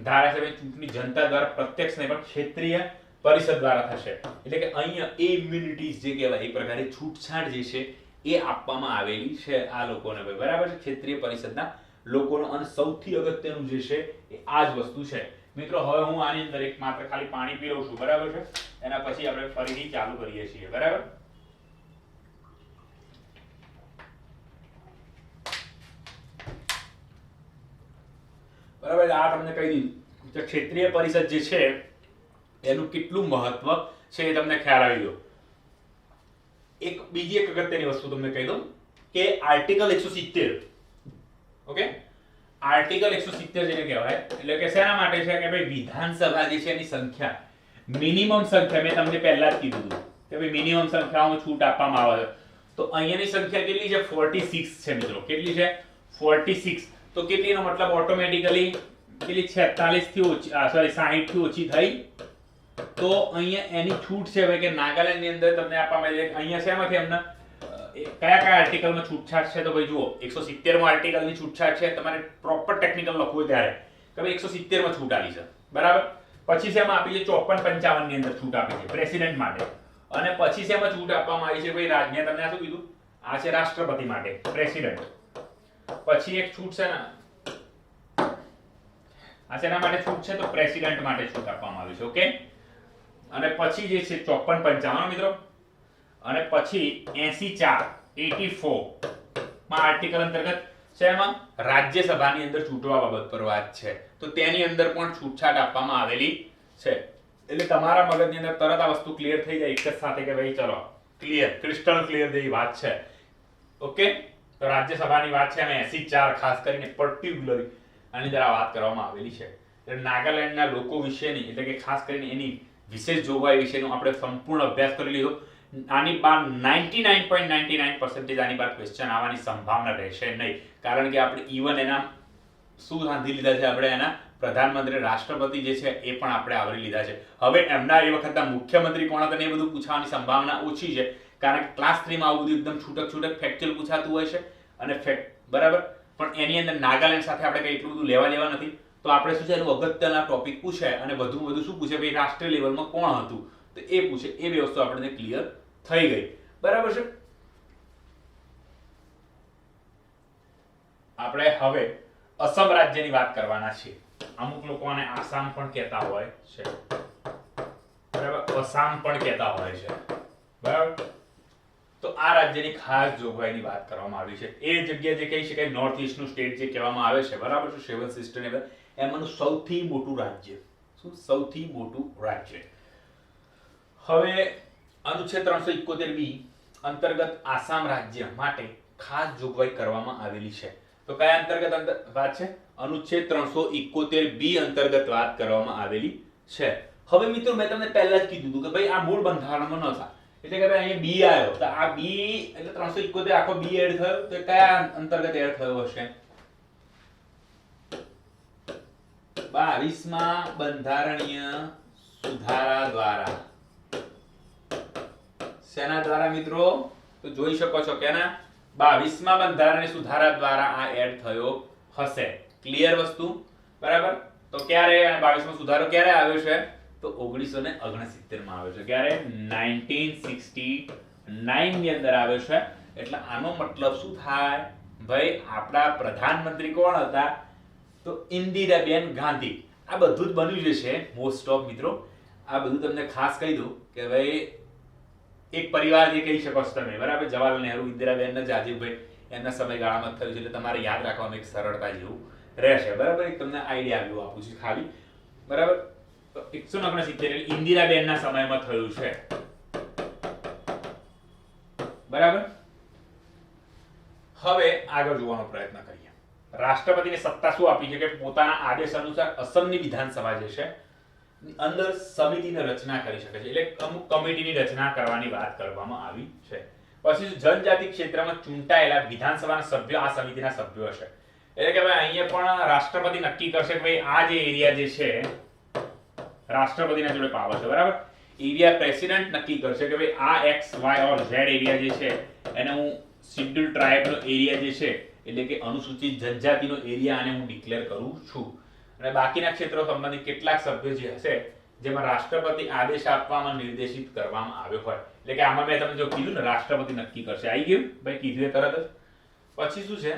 ધારાસભ્ય ચૂંટણી જનતા દ્વારા પ્રત્યક્ષ નહીં પણ ક્ષેત્રીય પરિષદ દ્વારા થશે. એટલે કે અહીંયા એ ઇમ્યુનિટીઝ જે કહેવાય એક પ્રકારે છૂટછાટ જે છે એ આપવામાં આવેલી છે આ લોકોને, ભાઈ, બરાબર છે, ક્ષેત્રીય પરિષદના લોકોનો. અને સૌથી અગત્યનું જે છે એ આ જ વસ્તુ છે મિત્રો. હવે હું આની અંદર એક માત્ર ખાલી પાણી પી લઉં છું, બરાબર છે, એના પછી આપણે ફરીથી ચાલુ કરીએ છીએ, બરાબર. બરાબર, આ તમને કહી દીધું કે ક્ષેત્રીય પરિષદ જે છે એનું કેટલું મહત્વ છે એ તમને ખ્યાલ આવી ગયો. એક બીજી એક અગત્યની વસ્તુ તમને કહી દઉં કે આર્ટિકલ 170, ઓકે, આર્ટિકલ 170 જેને કહેવાય એટલે કે શેના માટે છે કે ભાઈ વિધાનસભા જે છે એની સંખ્યા, મિનિમમ સંખ્યા મેં તમને પહેલા જ કીધું હતું કે ભાઈ મિનિમમ સંખ્યામાં છૂટ આપવામાં આવે છે. તો અહીંયાની સંખ્યા કેટલી છે? 46 છે મિત્રો. કેટલી છે? 46. તો કેટલીનો મતલબ ઓટોમેટિકલી કેટલી? 46 થી ઓછી, સોરી 60 થી ઓછી થઈ. તો અહીંયા એની છૂટ છે ભાઈ કે નાગાલેન્ડની અંદર તમને આપવામાં આવે છે. અહીંયા શેમાંથી અમને કયા કયા આર્ટિકલમાં છૂટછાટ છે? તો ભાઈ જુઓ 170 માં આર્ટિકલની છૂટછાટ છે. તમારે પ્રોપર ટેકનિકલ લખવું હોય ત્યારે કે ભાઈ 170 માં છૂટ આપી છે, બરાબર. પછી શેમાં આપી છે? 54 55 ની અંદર છૂટ આપી છે પ્રેસિડેન્ટ માટે. અને પછી શેમાં છૂટ આપવામાં આવી છે ભાઈ? રાજ્ય તમને આ શું કીધું? આ છે રાષ્ટ્રપતિ માટે, પ્રેસિડેન્ટ. પછી એક છૂટ છે ને આ શેના માટે છૂટ છે? તો પ્રેસિડેન્ટ માટે છૂટ આપવામાં આવી છે. ઓકે, અને પછી જે છે 54 55 મિત્રો, અને પછી 84 84 માં આર્ટિકલ અંતર્ગત શેમાં? રાજ્યસભાની અંદર ચૂંટવા બાબત પર વાત છે. તો તેની અંદર પણ છૂટછાટ આપવામાં આવેલી છે. એટલે તમારા મગજની અંદર તરત આ વસ્તુ ક્લિયર થઈ જાય એક જ સાથે કે ભાઈ ચલો ક્લિયર, ક્રિસ્ટલ ક્લિયર જેવી વાત છે. ઓકે, તો રાજ્યસભાની વાત છે અને 84 ખાસ કરીને પર્ટિક્યુલરલી આની અંદર આ વાત કરવામાં આવેલી છે. એટલે નાગાલેન્ડના લોકો વિશેની એટલે કે ખાસ કરીને એની વિશેષ જોગવાઈ વિશેનો આપણે સંપૂર્ણ અભ્યાસ કરી લીધો. આની બાર 99.99% આની બાર ક્વેશ્ચન આવવાની સંભાવના રહેશે નહીં, કારણ કે આપણે ઇવન એના શું સાંધી લીધા છે? આપણે એના પ્રધાનમંત્રી, રાષ્ટ્રપતિ જે છે એ પણ આપણે આવરી લીધા છે. હવે એમના એ વખતના મુખ્યમંત્રી કોણ હતા એ બધું પૂછવાની સંભાવના ઓછી છે, કારણ કે ક્લાસ 3 માં આવું બધું એકદમ છૂટક છૂટક ફેક્ચ્યુઅલ પૂછાતું હોય છે અને બરાબર. પણ એની અંદર નાગાલેન્ડ સાથે આપણે કઈ એટલું બધું લેવા દેવા નથી. તો આપણે શું છે એનું અગત્યના ટોપિક પૂછે અને વધુ શું પૂછે ભાઈ રાષ્ટ્રીય લેવલમાં કોણ હતું તો એ પૂછે. એ બે વસ્તુ આપણને ક્લિયર થઈ ગઈ, બરાબર છે. આપણે હવે અસમ રાજ્યની વાત કરવાના છીએ. અમુક લોકો આને આસામ પણ કહેતા હોય છે, બરાબર, અસામ પણ કહેતા હોય છે, બરાબર. તો આ રાજ્યની ખાસ જોગવાઈની વાત કરવામાં આવી છે. એ જગ્યા જે કહી શકાય નોર્થ ઈસ્ટ નું સ્ટેટ જે કહેવામાં આવે છે, બરાબર છે, 7 સિસ્ટર એમાંનું સૌથી મોટું રાજ્ય. શું? સૌથી મોટું રાજ્ય. હવે અનુચ્છેદ 371B અંતર્ગત આસામ રાજ્ય માટે ખાસ જોગવાઈ કરવામાં આવેલી છે. તો કયા અંતર્ગત વાત છે? અનુચ્છેદ 371B અંતર્ગત વાત કરવામાં આવેલી છે. હવે મિત્રો મેં તમને પહેલા જ કીધું હતું કે ભાઈ આ મૂળ બંધારણમાં ન થાય, એટલે કે ભાઈ અહીંયા બી આવ્યો તો આ બી એટલે 371 આખો બી એડ થયો તો કયા અંતર્ગત એડ થયો હશે? 22માં બંધારણીય સુધારા દ્વારા. શેના દ્વારા મિત્રો? તો જોઈ શકો છો કે ના 22માં બંધારણીય સુધારા દ્વારા આ એડ થયો હશે. ક્લિયર વસ્તુ, બરાબર. તો ક્યારે 22માં સુધારો ક્યારે આવ્યો છે? તો 1969 માં આવ્યો છે. ક્યારે? 1969 ની અંદર આવ્યો છે. એટલે આનો મતલબ શું થાય ભાઈ આપણા પ્રધાનમંત્રી કોણ હતા? તો ઇન્દિરાબેન ગાંધી. આ બધું જ બન્યું જે છે મોસ્ટ ઓફ મિત્રો, આ બધું તમને ખાસ કહી દઉં કે ભાઈ એક પરિવાર જે કહી શકો છો તમે, બરાબર? જવાહરલાલ નહેરુ, ઇન્દિરાબેન ને રાજીવભાઈ, એમના સમયગાળામાં થયું છે, એટલે તમારે યાદ રાખવામાં એક સરળતા જેવું રહેશે, બરાબર? એક તમને આઈડિયા આવ્યું આપું છું ખાલી, બરાબર? તો 169 એટલે ઇન્દિરાબેનના સમયમાં થયું છે, બરાબર? હવે આગળ જોવાનો પ્રયત્ન કરીએ. રાષ્ટ્રપતિને સત્તા શું આપી છે કે પોતાના આદેશ અનુસાર અસમની વિધાનસભા જે છે અંદર સમિતિની રચના કરી શકે છે, એટલે અમુક કમિટીની રચના કરવાની વાત કરવામાં આવી છે. પછી જનજાતિ ક્ષેત્રમાં ચૂંટાયેલા વિધાનસભાના સભ્યો આ સમિતિના સભ્યો હશે, એટલે કે ભાઈ અહીંયા પણ રાષ્ટ્રપતિ નક્કી કરશે કે ભાઈ આ જે એરિયા જે છે રાષ્ટ્રપતિના જોડે પાવર છે, બરાબર? એરિયા પ્રેસિડેન્ટ નક્કી કરશે કે ભાઈ આ એક્સ વાય ઓર ઝેડ એરિયા જે છે એને હું શિડ્યુલ ટ્રાઇબનો એરિયા જે છે, એટલે કે અનુસૂચિત જનજાતિનો એરિયા આને હું ડિક્લેર કરું છું. અને બાકીના ક્ષેત્રો સંબંધિત કેટલાક સભ્યો જે હશે જેમાં રાષ્ટ્રપતિ આદેશ આપવામાં નિર્દેશિત કરવામાં આવ્યો હોય, એટલે કે આમાં મેં તમને જો કીધું ને રાષ્ટ્રપતિ નક્કી કરશે, આવી ગયું ભાઈ, કીધું એ તરત જ. પછી શું છે?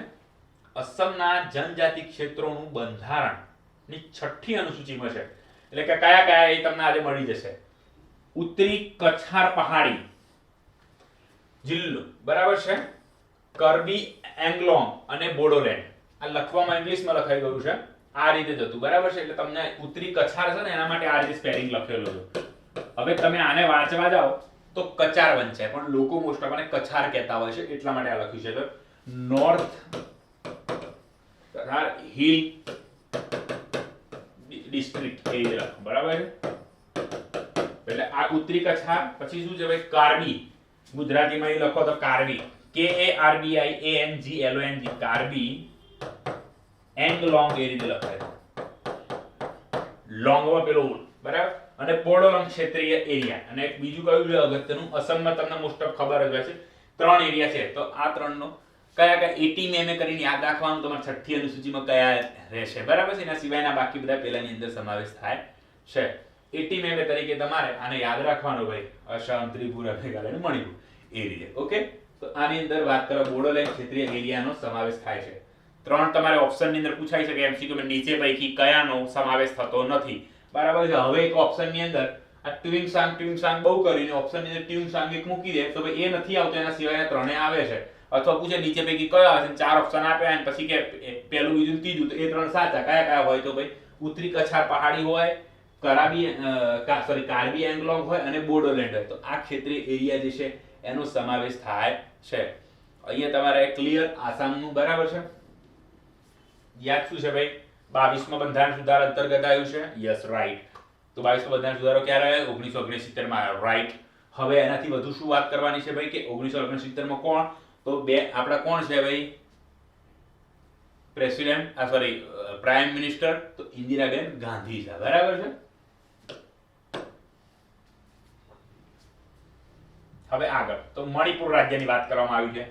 અસમના જનજાતિ ક્ષેત્રોનું બંધારણ ની 6ઠી અનુસૂચિમાં છે, એટલે કે કયા કયા એ તમને આજે મળી જશે. ઉત્તરી કછાર પહાડી જિલ્લો, બરાબર છે? કર્બી એંગલોંગ અને બોડોલેન્ડ. આ લખવામાં ઇંગ્લિશમાં લખાઈ ગયું છે, આ રીતે જ હતું, બરાબર છે? એટલે તમને ઉત્તરી કછાર છે ને એના માટે આ રીતે સ્પેલિંગ લખેલું છે. હવે તમે આને વાંચવા જાઓ તો કચાર વંચાય, પણ લોકો મોસ્ટ ઓફ આને કછાર કહેતા હોય છે, એટલા માટે આ લખ્યું છે. તો નોર્થ કછાર હિલ ડિસ્ટ્રિક્ટ એ લખો, બરાબર છે? એટલે આ ઉત્તરી કછાર. પછી શું છે ભાઈ? કાર્બી. ગુજરાતીમાં એ લખો તો કાર્બી, KARBIANGLONG, કાર્બી એંગલોંગ એ રીતે લખાય, લોંગમાં પેલો, બરાબર? અને બોડોલેન્ડ ક્ષેત્રીય એરિયા. અને બીજું કયું છે અગત્યનું? અસમમાં તમને મોસ્ટ ઓફ ખબર જ હોય છે 3 એરિયા છે, તો આ 3 નો કયા કયા 18 મેં કરીને યાદ રાખવાનું તમારે 6ઠી અનુસૂચિમાં કયા રહેશે, બરાબર છે? એના સિવાયના બાકી બધા પેલાની અંદર સમાવેશ થાય છે. 18 મેં તરીકે તમારે આને યાદ રાખવાનું ભાઈ, અસમ, ત્રિપુરા, મેઘાલય અને મણિપુર એ રીતે. ઓકે, તો આની અંદર વાત કરો બોડોલેન્ડ ક્ષેત્રીય એરિયાનો સમાવેશ થાય છે. 3 તમારે ઓપ્શનની અંદર પૂછાઈ શકે MCQ માં, નીચે પૈકી કયાનો સમાવેશ થતો નથી, બરાબર છે? હવે એક ઓપ્શનની અંદર આ ટ્વિંગસાંગ બહુ કરીને ઓપ્શનની અંદર ટ્વિંગસાંગ એક મૂકી દે તો ભાઈ એ નથી આવતો, એના સિવાયના 3 આવે છે. અથવા પૂછે નીચે પૈકી કયો આવે છે, 4 ઓપ્શન આપ્યા અને પછી કે પહેલું બીજું ત્રીજું, તો એ 3 સાચા. કયા કયા હોય? તો ભાઈ ઉત્તરી કછાર પહાડી હોય, કાર્બી એંગલોંગ હોય અને બોડોલેન્ડ હોય. તો આ ક્ષેત્રીય એરિયા જે છે એનો સમાવેશ થાય છે. અહીંયા તમારે ક્લિયર આસામનું, બરાબર છે? યાદ શું છે ભાઈ? 22મા બંધારણ સુધારા અંતર્ગત આવ્યું છે. Yes, right. તો 22મો બંધારણ સુધારો ક્યારે આવ્યો? 1969 માં આવ્યો, રાઈટ. હવે એનાથી વધુ શું વાત કરવાની છે ભાઈ કે 1969 માં કોણ? તો બે આપણા કોણ છે ભાઈ? પ્રેસિડેન્ટ, પ્રાઇમ મિનિસ્ટર તો ઇન્દિરાબેન ગાંધી છે, બરાબર છે? હવે આગળ તો મણિપુર રાજ્યની વાત કરવામાં આવી છે.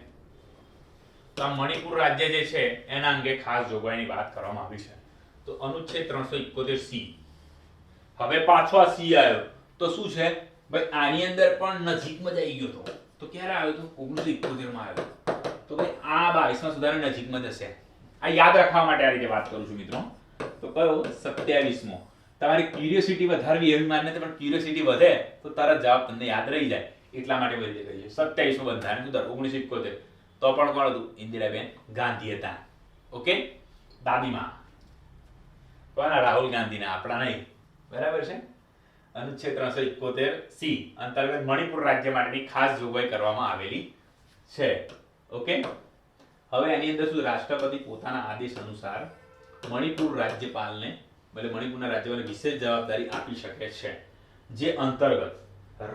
તો આ મણિપુર રાજ્ય જે છે એના અંગે ખાસ જોગવાઈની વાત કરવામાં આવી છે. તો અનુચ્છેદ 371C. હવે પાછો આ સી આવ્યો તો શું છે ભાઈ? આની અંદર પણ નજીકમાં જ આવી ગયો તો. તો ક્યારે આવ્યો તો? 1971 માં આવ્યો. તો ભાઈ આ 22મા સુધારા નજીકમાં જ હશે. આ યાદ રાખવા માટે આ રીતે વાત કરું છું મિત્રો. તો કયો? 27મો. તમારી ક્યુરિયોસિટી વધારવી એવી માન્યતા, પણ ક્યુરિયોસિટી વધે તો તરત જવાબ તમને યાદ રહી જાય, એટલા માટે બધી કહી છે. 27મો બંધારણ સુધારો 1971. તો પણ કોણ હતું? ઇન્દિરાબેન ગાંધી હતા. ઓકે, દાદીમાં. કોના? રાહુલ ગાંધીના, આપણા નહીં, બરાબર છે? અનુચ્છેદ 371C અંતર્ગત મણિપુર રાજ્ય માટેની ખાસ જોગવાઈ કરવામાં આવેલી છે. ઓકે, હવે એની અંદર શું? રાષ્ટ્રપતિ પોતાના આદેશ અનુસાર મણિપુર રાજ્યપાલને, એટલે મણિપુરના રાજ્યપાલને વિશેષ જવાબદારી આપી શકે છે, જે અંતર્ગત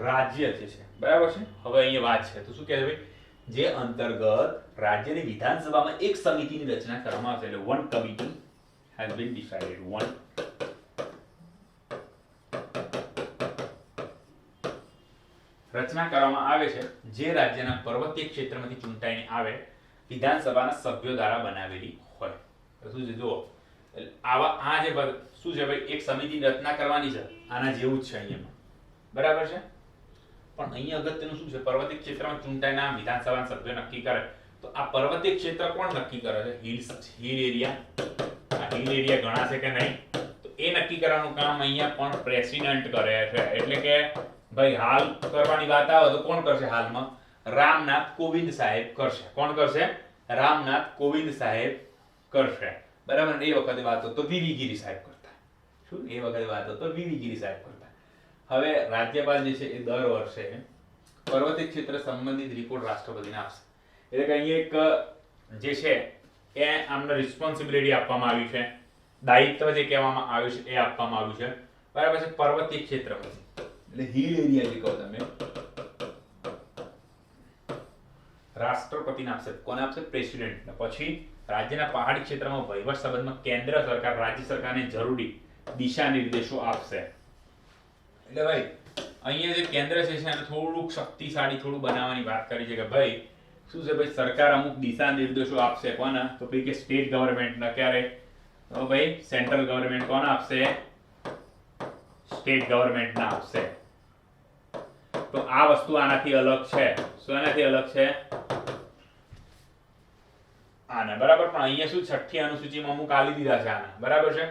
રાજ્ય જે છે, બરાબર છે? હવે અહીંયા વાત છે તો શું કહે છે ભાઈ? જે અંતર્ગત રાજ્યની વિધાનસભામાં એક સમિતિની રચના કરવામાં આવશે, એટલે one committee has been decided. રચના કરવામાં આવે છે જે રાજ્યના પર્વતીય ક્ષેત્રમાંથી ચૂંટાઈને આવે વિધાનસભાના સભ્યો દ્વારા બનાવેલી હોય. શું છે જુઓ, આવા આ જે શું છે ભાઈ? એક સમિતિની રચના કરવાની છે, આના જેવું જ છે અહીંયા, બરાબર છે? પણ અહીંયા અગત્યનું શું છે? પર્વતીય ક્ષેત્રમાં ચૂંટાયેલા વિધાનસભાના સભ્યો નક્કી કરે તો આ પર્વતીય ક્ષેત્ર કોણ નક્કી કરે છે? Hill area. આ હિલ એરિયા ગણાશે કે નહીં, તો એ નક્કી કરવાનું કામ અહીંયા પણ પ્રેસિડેન્ટ કરે છે. એટલે કે ભાઈ હાલ કરવાની વાત આવે તો કોણ કરશે? હાલમાં રામનાથ કોવિંદ સાહેબ કરશે. કોણ કરશે? રામનાથ કોવિંદ સાહેબ કરશે. બરાબર. એ વખતે વાત તો વીવી ગિરી સાહેબ કરતા. શું એ વખતે વાત તો વીવી ગિરી સાહેબ કરતા. હવે રાજ્યપાલ જે છે એ દર વર્ષે પર્વતીય ક્ષેત્ર સંબંધિત રિપોર્ટ રાષ્ટ્રપતિને આપશે. એટલે કે અહીંયા એક જે છે એ આમને રિસ્પોન્સિબિલિટી આપવામાં આવી છે, દાયિત્વ જે કહેવામાં આવ્યું છે એ આપવામાં આવ્યું છે. બરાબર છે. પર્વતીય ક્ષેત્ર એટલે હિલ એરિયા જે કહો તમે, રાષ્ટ્રપતિને આપશે. કોને આપશે? પ્રેસિડેન્ટ. પછી રાજ્યના પહાડી ક્ષેત્રમાં વહીવટ સંબંધમાં કેન્દ્ર સરકાર રાજ્ય સરકારને જરૂરી દિશા નિર્દેશો આપશે. એટલે ભાઈ અહીંયા જે કેન્દ્ર છે એને થોડુંક શક્તિશાળી થોડું બનાવવાની વાત કરી છે કે ભાઈ શું છે ભાઈ સરકાર અમુક દિશા નિર્દેશો આપશે. કોને? તો ભાઈ કે સ્ટેટ ગવર્મેન્ટના. ક્યારે? તો ભાઈ સેન્ટ્રલ ગવર્મેન્ટ કોને આપશે? સ્ટેટ ગવર્મેન્ટના આપશે. તો આ વસ્તુ આનાથી અલગ છે. શું આનાથી અલગ છે? આના. બરાબર. પણ અહીંયા શું છઠ્ઠી અનુસૂચિમાં અમુક આલી દીધા છે આના. બરાબર છે.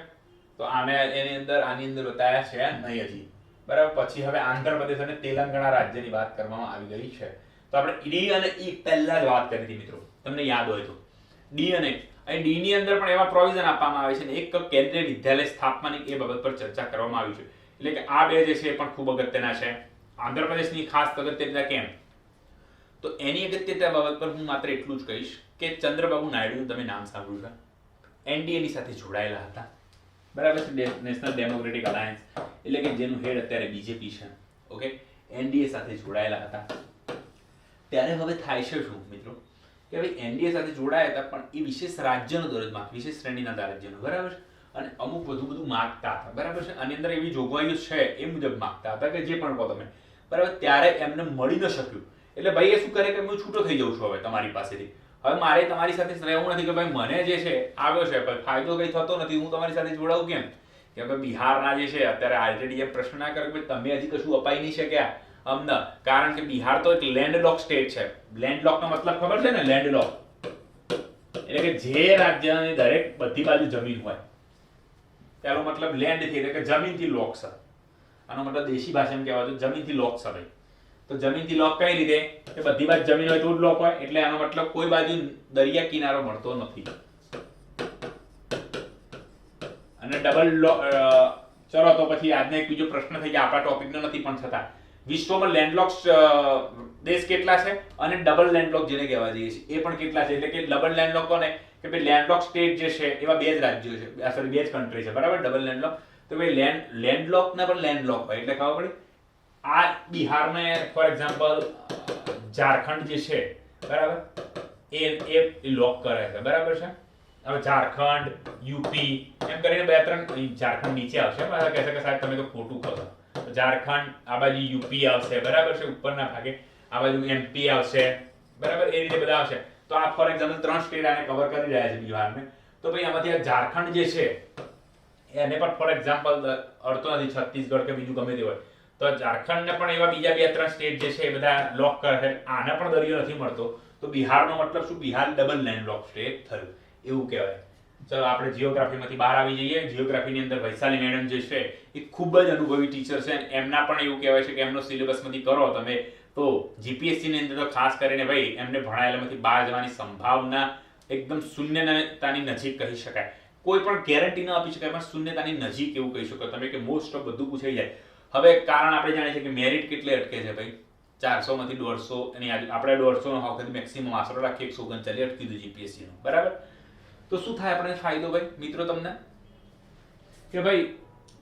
તો આને એની અંદર આની અંદર બતાયા છે નહીં હજી. બરાબર. પછી હવે આંધ્રપ્રદેશ અને તેલંગાણા રાજ્યની વાત કરવામાં આવી ગઈ છે. તો આપણે ડી અને ઈ પહેલા જ વાત કરી હતી મિત્રો, તમને યાદ હોય તો. ડી અને અહીં ડી ની અંદર પણ એવા પ્રોવિઝન આપવામાં આવે છે ને એક કેન્દ્રીય વિદ્યાલય સ્થાપવાની એ બાબત પર ચર્ચા કરવામાં આવી છે. એટલે કે આ બે જે છે એ પણ ખૂબ અગત્યના છે. આંધ્રપ્રદેશની ખાસ અગત્યતા કેમ? તો એની અગત્યતા બાબત પર હું માત્ર એટલું જ કહીશ કે ચંદ્રબાબુ નાયડુનું તમે નામ સાંભળ્યું છે. એનડીએ ની સાથે જોડાયેલા હતા. બરાબર છે. નેશનલ ડેમોક્રેટિક અલાયન્સ એટલે કે જેનું હેડ અત્યારે બીજેપી છે. ઓકે. એનડીએ સાથે જોડાયેલા હતા. ત્યારે હવે થાય છે શું મિત્રો કે ભાઈ એનડીએ સાથે જોડાયા હતા પણ એ વિશેષ રાજ્યનો દરજ્જો માંગ, વિશેષ શ્રેણીના રાજ્યનો. બરાબર. અને અમુક બધું માંગતા હતા. બરાબર છે. આની અંદર એવી જોગવાઈઓ છે એ મુજબ માંગતા હતા કે જે પણ કહો તમે. બરાબર. ત્યારે એમને મળી ન શક્યું. એટલે ભાઈ એ શું કરે કે હું છૂટો થઈ જાઉં છું હવે તમારી પાસેથી. હવે મારે તમારી સાથે રહેવું નથી કે ભાઈ મને જે છે આવ્યો છે પણ ફાયદો કઈ થતો નથી, હું તમારી સાથે જોડાવું કેમ? કે ભાઈ બિહારના જે છે અત્યારે આરજેડી એ પ્રશ્ન ના કરે કે તમે હજી કશું અપાઈ નહીં શક્યા અમને, કારણ કે બિહાર તો એક લેન્ડલોક સ્ટેટ છે. લેન્ડલોક નો મતલબ ખબર છે ને? લેન્ડલોક એટલે કે જે રાજ્યની દરેક બધી બાજુ જમીન હોય તેનો મતલબ લેન્ડ થી એટલે કે જમીનથી લોક છે. આનો મતલબ દેશી ભાષામાં કહેવા તો જમીનથી લોક છે ભાઈ. તો જમીનથી લોક કઈ રીતે? કે બધી બાજુ જમીન હોય તો જ લોક હોય. એટલે આનો મતલબ કોઈ બાજુ દરિયા કિનારો મળતો નથી. અને ડબલ ચલો તો પછી આજનો એક બીજો પ્રશ્ન થઈ ગયા, આપણા ટોપિકનો નથી પણ છતાં વિશ્વમાં લેન્ડલોક દેશ કેટલા છે અને ડબલ લેન્ડલોક જેને કહેવા જઈએ છીએ એ પણ કેટલા છે? એટલે કે ડબલ લેન્ડલોક કોને? કે ભાઈ લેન્ડલોક સ્ટેટ જે છે એવા બે જ રાજ્યો છે, સોરી બે જ કન્ટ્રી છે. બરાબર. ડબલ લેન્ડલોક તો ભાઈ લેન્ડલોક ને પણ લેન્ડલોક હોય એટલે ખબર પડી. આ બિહારને ફોર એક્ઝામ્પલ ઝારખંડ જે છે બરાબર એ લોક કરે છે. બરાબર છે. હવે ઝારખંડ, યુપી એમ કરીને બે ત્રણ, ઝારખંડ નીચે આવશે. કહેશે કે સાહેબ તમે તો ખોટું કહો. ઝારખંડ આ બાજુ યુપી આવશે. બરાબર છે. ઉપરના ભાગે આ બાજુ એમપી આવશે. બરાબર. એ રીતે બધા આવશે. તો આ ફોર એક્ઝામ્પલ 3 સ્ટેટ આને કવર કરી રહ્યા છે બિહારને. તો ભાઈ આમાંથી આ ઝારખંડ જે છે એને પણ ફોર એક્ઝામ્પલ અડતો નથી, છત્તીસગઢ કે બીજું ગમે તે હોય. તો ઝારખંડને પણ એવા બીજા 2-3 સ્ટેટ જે છે એ બધા લોક કરે છે. આને પણ દરિયો નથી મળતો. તો બિહારનો મતલબ શું? બિહાર ડબલ લેન્ડલોક સ્ટેટ થયું એવું કહેવાય. ચલો આપણે જીઓગ્રાફીમાંથી બહાર આવી જઈએ. જીઓગ્રાફીની અંદર વૈશાલી મેડમ જે છે એ ખૂબ જ અનુભવી ટીચર છે. એમના પણ એવું કહેવાય છે કે એમનો સિલેબસમાંથી કરો તમે તો જીપીએસસી ની અંદર તો ખાસ કરીને ભાઈ એમને ભણાયેલામાંથી બહાર જવાની સંભાવના એકદમ શૂન્યતાની નજીક કહી શકાય. કોઈ પણ ગેરંટી ન આપી શકાય પણ શૂન્યતાની નજીક એવું કહી શકો તમે કે મોસ્ટ ઓફ બધું પૂછાઈ જાય. હવે કારણ આપણે જાણીએ છીએ કે મેરિટ કેટલે અટકે છે ભાઈ? 400 માંથી 150 એની આપણે 150 નો વખત મેક્સિમમ આશરો રાખીએ 139 અટકી દીધું જીપીએસસી નું. બરાબર. તો શું થાય આપણે ફાયદો ભાઈ મિત્રો તમને કે ભાઈ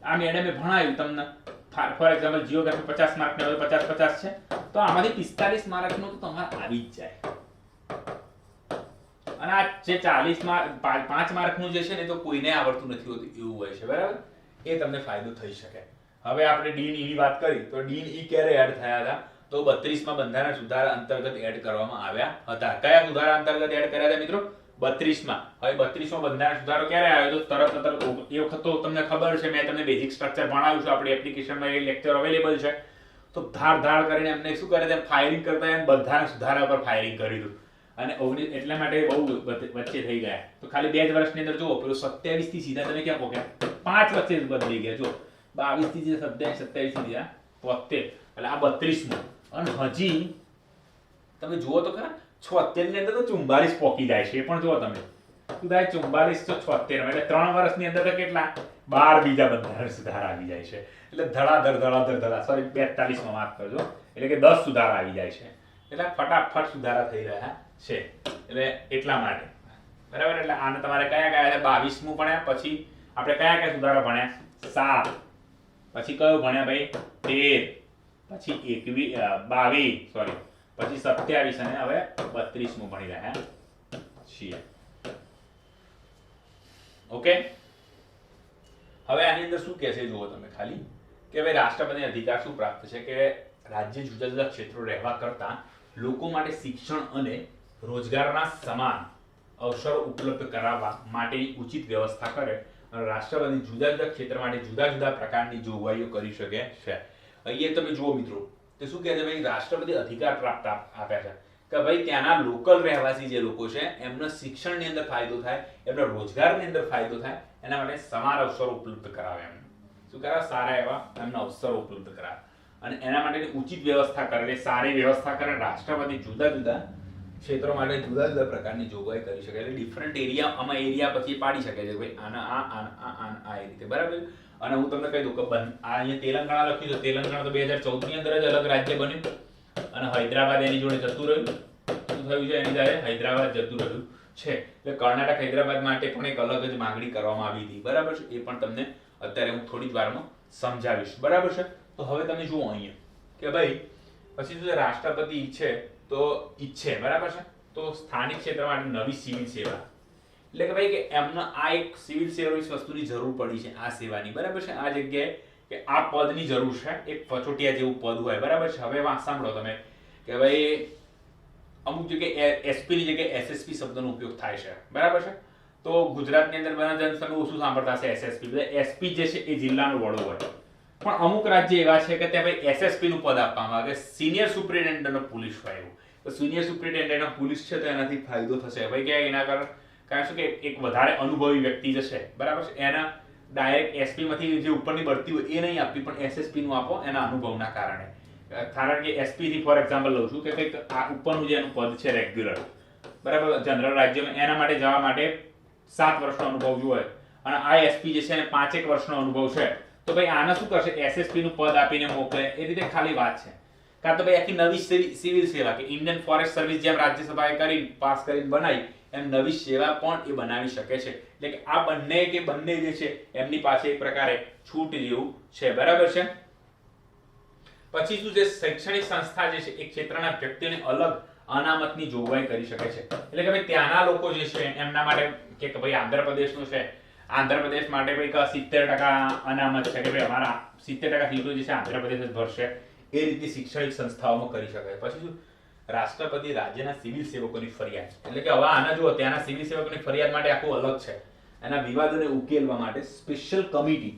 આ મેડમે ભણાવ્યું તમને ફોર એક્ઝામ્પલ જીઓગ્રાફી 50 માર્ક ને 50-50 છે તો આમાંથી 45 માર્ક નો તો તમારે આવી જ જાય. અને આ જે 40 માર્ક 5 માર્ક નું જે છે ને તો કોઈને આવડતું નથી હોતું એવું હોય છે. બરાબર. એ તમને ફાયદો થઈ શકે. હવે આપણે ડીન ઈ ની વાત કરી તો ડીન ઈ ક્યારે એડ થયા હતા? તો 32 માં બંધારણ સુધારા અંતર્ગત એડ કરવામાં આવ્યા હતા. કયા સુધારા અંતર્ગત એડ કર્યા હતા મિત્રો? 32 માં. હવે 32 માં બંધારણ સુધારો ક્યારે આવ્યો? તો તરત એ વખત તો તમને ખબર છે મેં તમને બેઝિક સ્ટ્રક્ચર ભણાવ્યું છે, આપણી એપ્લિકેશનમાં એ લેક્ચર અવેલેબલ છે. તો ધાર કરીને એમને શું કરે છે? ફાયરિંગ કરતા એમ બંધારણ સુધારા પર ફાયરિંગ કરી દીધું. અને 19 એટલા માટે બહુ વચ્ચે થઈ ગયા. તો ખાલી 2 જ વર્ષની અંદર જુઓ પેલું 27 થી સીધા તમે ક્યાં પહોંચ્યા? 5 વચ્ચે બદલી ગયા. જો 22 થી 27 27 થી સીધા 73, એટલે આ 32મું. અને હજી તમે જુઓ તો ખરા 76 ની અંદર તો 44 પોકી જાય છે. એ પણ જુઓ તમે શું થાય 44 તો 76, એટલે 3 વર્ષની અંદર તો કેટલા 12 બીજા બંધારણ સુધારા આવી જાય છે. એટલે ધડાધડ સોરી 42 માં માફ કરજો, એટલે કે 10 સુધારા આવી જાય છે. એટલે ફટાફટ સુધારા થઈ રહ્યા છે. એટલે એટલા માટે બરાબર. એટલે આને તમારે કયા કયા છે 22મું ભણ્યા, પછી આપણે કયા કયા સુધારા ભણ્યા 7, પછી કયો ભણ્યા ભાઈ 13, પછી 22 સોરી પછી 27 અને હવે 32મું ભણી રહ્યા છીએ. ઓકે, હવે આની અંદર શું કહે છે જુઓ તમે ખાલી કે ભાઈ રાષ્ટ્રપતિને અધિકાર શું પ્રાપ્ત છે કે રાજ્ય જુદા જુદા ક્ષેત્રો રહેવા કરતા લોકો માટે શિક્ષણ અને રોજગારના સમાન અવસરો ઉપલબ્ધ કરાવવા માટેની ઉચિત વ્યવસ્થા કરે અને રાષ્ટ્રપતિ જુદા જુદા ક્ષેત્ર માટે જુદા જુદા પ્રકારની જોગવાઈઓ કરી શકે છે. અહીંયા તમે જુઓ મિત્રો કે શું કહે છે ભાઈ રાષ્ટ્રપતિ અધિકાર પ્રાપ્ત આપ્યા છે કે ભાઈ ત્યાંના લોકલ રહેવાસી જે લોકો છે એમને શિક્ષણની અંદર ફાયદો થાય, એમના રોજગારની અંદર ફાયદો થાય, એના માટે સમાન અવસરો ઉપલબ્ધ કરાવે. એમ શું કરાવે? સારા એવા એમના અવસરો ઉપલબ્ધ કરાવે અને એના માટેની ઉચિત વ્યવસ્થા કરે, સારી વ્યવસ્થા કરે. રાષ્ટ્રપતિ જુદા જુદા ક્ષેત્રો માટે જુદા જુદા પ્રકારની જોગવાઈ કરી શકે. એટલે ડિફરન્ટ એરિયા આમાં એરિયા પછી પાડી શકે છે ભાઈ આના આ રીતે બરાબર. અને હું તમને કહી દઉં કે આ અહીંયા તેલંગાણા લખ્યું છે. તેલંગાણા તો 2014 ની અંદર જ અલગ રાજ્ય બન્યું અને હૈદરાબાદ એની જોડે જતું રહ્યું. શું થયું છે? એની જોડે હૈદરાબાદ જતું રહ્યું છે. એટલે કર્ણાટક હૈદરાબાદ માટે પણ એક અલગ જ માંગણી કરવામાં આવી હતી બરાબર છે. એ પણ તમને અત્યારે હું થોડી જ વારમાં સમજાવીશ બરાબર છે. તો હવે તમે જુઓ અહીંયા કે ભાઈ પછી શું છે રાષ્ટ્રપતિ ઈચ્છે બરાબર છે તો સ્થાનિક ક્ષેત્ર માટે નવી સિવિલ સેવા, એટલે કે ભાઈ કે એમને આ એક સિવિલ સર્વિસ વસ્તુની જરૂર પડી છે આ સેવાની બરાબર છે. આ જગ્યાએ કે આ પદની જરૂર છે, એક પછોટિયા જેવું પદ હોય બરાબર છે. હવે વાત સાંભળો તમે કે ભાઈ અમુક જગ્યાએ એસપી ની જગ્યાએ એસએસપી શબ્દનો ઉપયોગ થાય છે બરાબર છે. તો ગુજરાતની અંદર બધા તમે ઓછું સાંભળતા હશે એસએસપી. એટલે એસપી જે છે એ જિલ્લાનો વડો હોય, પણ અમુક રાજ્ય એવા છે કે ત્યાં ભાઈ એસએસપી નું પદ આપવામાં આવે, સિનિયર સુપ્રિન્ટેન્ડન્ટ ઓફ પોલીસ હોય એવું. તો સિનિયર સુપ્રિન્ટેન્ડન્ટ ઓફ પોલીસ છે તો એનાથી ફાયદો થશે ભાઈ કે એના કારણ શું કે એક વધારે અનુભવી વ્યક્તિ જે છે બરાબર છે એના ડાયરેક્ટ એસપી માંથી જે ઉપરની બઢતી હોય એ નહીં આપવી, પણ એસએસપી નું આપો એના અનુભવના કારણે. કારણ કે એસપી થી ફોર એક્ઝામ્પલ લઉં છું કે કંઈક આ ઉપરનું જે એનું પદ છે રેગ્યુલર બરાબર જનરલ રાજ્યમાં, એના માટે જવા માટે 7 વર્ષનો અનુભવ જોઈએ અને આ એસપી જે છે એને 5 વર્ષનો અનુભવ છે. તો ભાઈ આને શું કરશે? એસએસપી નું પદ આપીને મોકલે. એ રીતે ખાલી વાત છે. કાં તો ભાઈ આખી નવી સિવિલ સેવા કે ઇન્ડિયન ફોરેસ્ટ સર્વિસ જેમ રાજ્યસભાએ કરી પાસ કરીને બનાવી એમ નવી સેવા પણ એ બનાવી શકે છે. એટલે કે આ બંને જે છે એમની પાસે એક પ્રકારે છૂટ જેવું છે બરાબર છે. પછી શું છે શૈક્ષણિક સંસ્થા જે છે એ ક્ષેત્રના વ્યક્તિઓને અલગ અનામતની જોગવાઈ કરી શકે છે. એટલે કે ભાઈ ત્યાંના લોકો જે છે એમના માટે કે ભાઈ આંધ્રપ્રદેશનું છે, આંધ્રપ્રદેશ માટે ભાઈ 70% અનામત છે કે ભાઈ અમારા 70% સીટો જે છે આંધ્રપ્રદેશ જ ભરશે. એ રીતની શૈક્ષણિક સંસ્થાઓમાં કરી શકાય. પછી શું રાષ્ટ્રપતિ રાજ્યના સિવિલ સેવકોની ફરિયાદ, એટલે કે હવે આના જુઓ ત્યાંના સિવિલ સેવકોની ફરિયાદ માટે આખું અલગ છે. એના વિવાદોને ઉકેલવા માટે સ્પેશિયલ કમિટી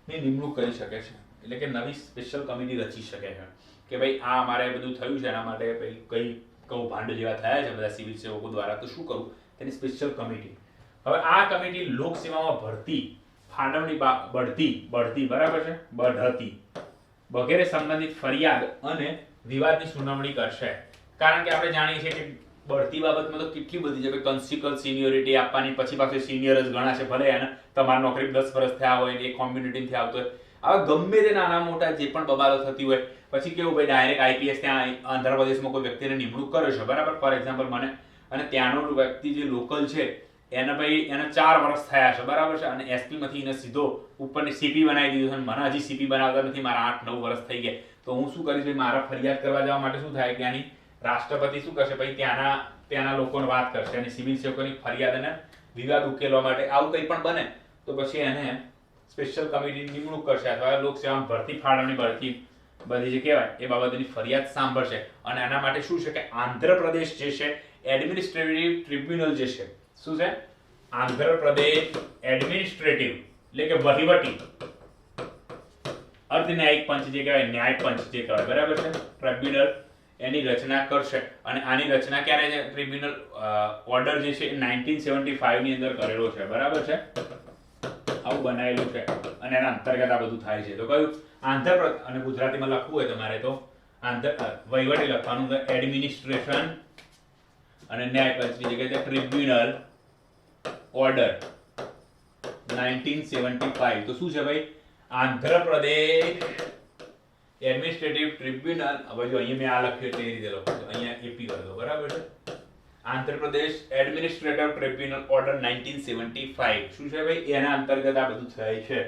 ની નિમણૂક કરી શકે છે. એટલે કે નવી સ્પેશિયલ કમિટી રચી શકે છે કે ભાઈ આ અમારે બધું થયું છે એના માટે ભાઈ કઈ કૌભાંડ જેવા થયા છે બધા સિવિલ સેવકો દ્વારા, તો શું કરવું તેની સ્પેશિયલ કમિટી. હવે આ કમિટી લોકસેવામાં ભરતી, ફાળવણી, બઢતી બરાબર છે, બઢતી વગેરે સંબંધિત ફરિયાદ અને વિવાદની સુનાવણી કરશે. કારણ કે આપણે જાણીએ છીએ કે બઢતી બાબતમાં તો કેટલી બધી છે, કન્સિક્વલ સિનિયોરિટી આપવાની, પછી પાછું સિનિયર જ ગણા છે ભલે એને તમારી નોકરી 10 વર્ષ થયા હોય એ કોમ્યુનિટીથી આવતો હોય. આવા ગમે તે નાના મોટા જે પણ બબાલો થતી હોય પછી કેવું ભાઈ ડાયરેક્ટ આઈપીએસ ત્યાં આંધ્રપ્રદેશમાં કોઈ વ્યક્તિને નિમણૂક કરે છે બરાબર ફોર એક્ઝામ્પલ મને, અને ત્યાંનો વ્યક્તિ જે લોકલ છે એને ભાઈ એને 4 વર્ષ થયા છે બરાબર છે અને એસપી માંથી એને સીધો ઉપરની સીપી બનાવી દીધું છે. મને હજી સીપી બનાવતા નથી, મારા 8-9 વર્ષ થઈ ગયા. તો હું શું કરીશ ભાઈ મારા ફરિયાદ કરવા જવા માટે શું થાય ત્યાંની રાષ્ટ્રપતિ શું કરશે ભાઈ ત્યાંના લોકોને વાત કરશે અને સિવિલ સેવકોની ફરિયાદ અને વિવાદ ઉકેલવા માટે આવું કંઈ પણ બને તો પછી એને સ્પેશિયલ કમિટીની નિમણૂક કરશે અથવા લોકસેવામાં ભરતી, ફાળવણી, બધી જે કહેવાય એ બાબતની ફરિયાદ સાંભળશે. અને આના માટે શું છે કે આંધ્રપ્રદેશ જે છે એડમિનિસ્ટ્રેટિવ ટ્રિબ્યુનલ જે છે શું છે આંધ્રપ્રદેશ એડમિનિસ્ટ્રેટિવ એટલે કે વહીવટી અર્ધ ન્યાયિક પંચ જે કહેવાય ન્યાય પંચ જે કહેવાય બરાબર છે ટ્રિબ્યુનલ, એની રચના કરશે અને આની રચના ક્યારે છે ટ્રિબ્યુનલ ઓર્ડર જે છે 1975 ની અંદર કરેલો છે બરાબર છે આવું બનાવેલું છે અને એના અંતર્ગત આ બધું થાય છે તો કયું આંધ્રપ્રદેશ અને ગુજરાતીમાં લખવું હોય તમારે તો વહીવટી લખવાનું તો એડમિનિસ્ટ્રેશન અને ન્યાયપંચની જગ્યાએ ટ્રિબ્યુનલ ઓર્ડર 1975 તો શું છે ભાઈ આંધ્રપ્રદેશ એડમિનિસ્ટ્રેટિવ ટ્રિબ્યુનલ હવે જો અહીંયા મેં આ લખ્યું તે રીતે લખું છું અહીંયા એપી કરી દો બરાબર છે આંધ્રપ્રદેશ એડમિનિસ્ટ્રેટિવ ટ્રિબ્યુનલ ઓર્ડર 1975 શું છે ભાઈ એના અંતર્ગત આ બધું થાય છે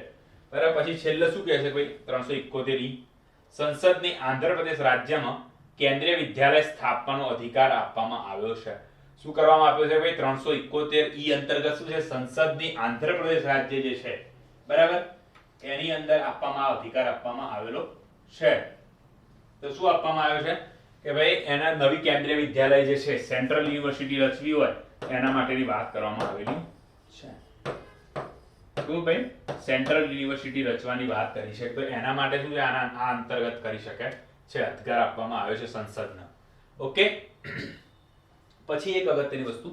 બરાબર પછી છેલ્લે શું કહે છે ભાઈ 371 સંસદની આંધ્રપ્રદેશ રાજ્યમાં કેન્દ્રીય વિદ્યાલય સ્થાપવાનો અધિકાર આપવામાં આવ્યો છે શું કરવામાં આવ્યો છે ભાઈ 371 અંતર્ગત શું છે સંસદની આંધ્રપ્રદેશ રાજ્ય જે છે બરાબર એની અંદર આપવામાં અધિકાર આપવામાં આવેલો છે તો શું આપવામાં આવ્યું છે કે ભાઈ એના નવી કેન્દ્રીય વિદ્યાલય જે છે સેન્ટ્રલ યુનિવર્સિટી રચવી હોય એના માટેની વાત કરવામાં આવેલી છે તો ભાઈ સેન્ટ્રલ યુનિવર્સિટી રચવાની વાત કરી છે તો એના માટે શું છે આ અંતર્ગત કરી શકે છે અધિકાર આપવામાં આવ્યો છે સંસદને ઓકે પછી એક અગત્યની વસ્તુ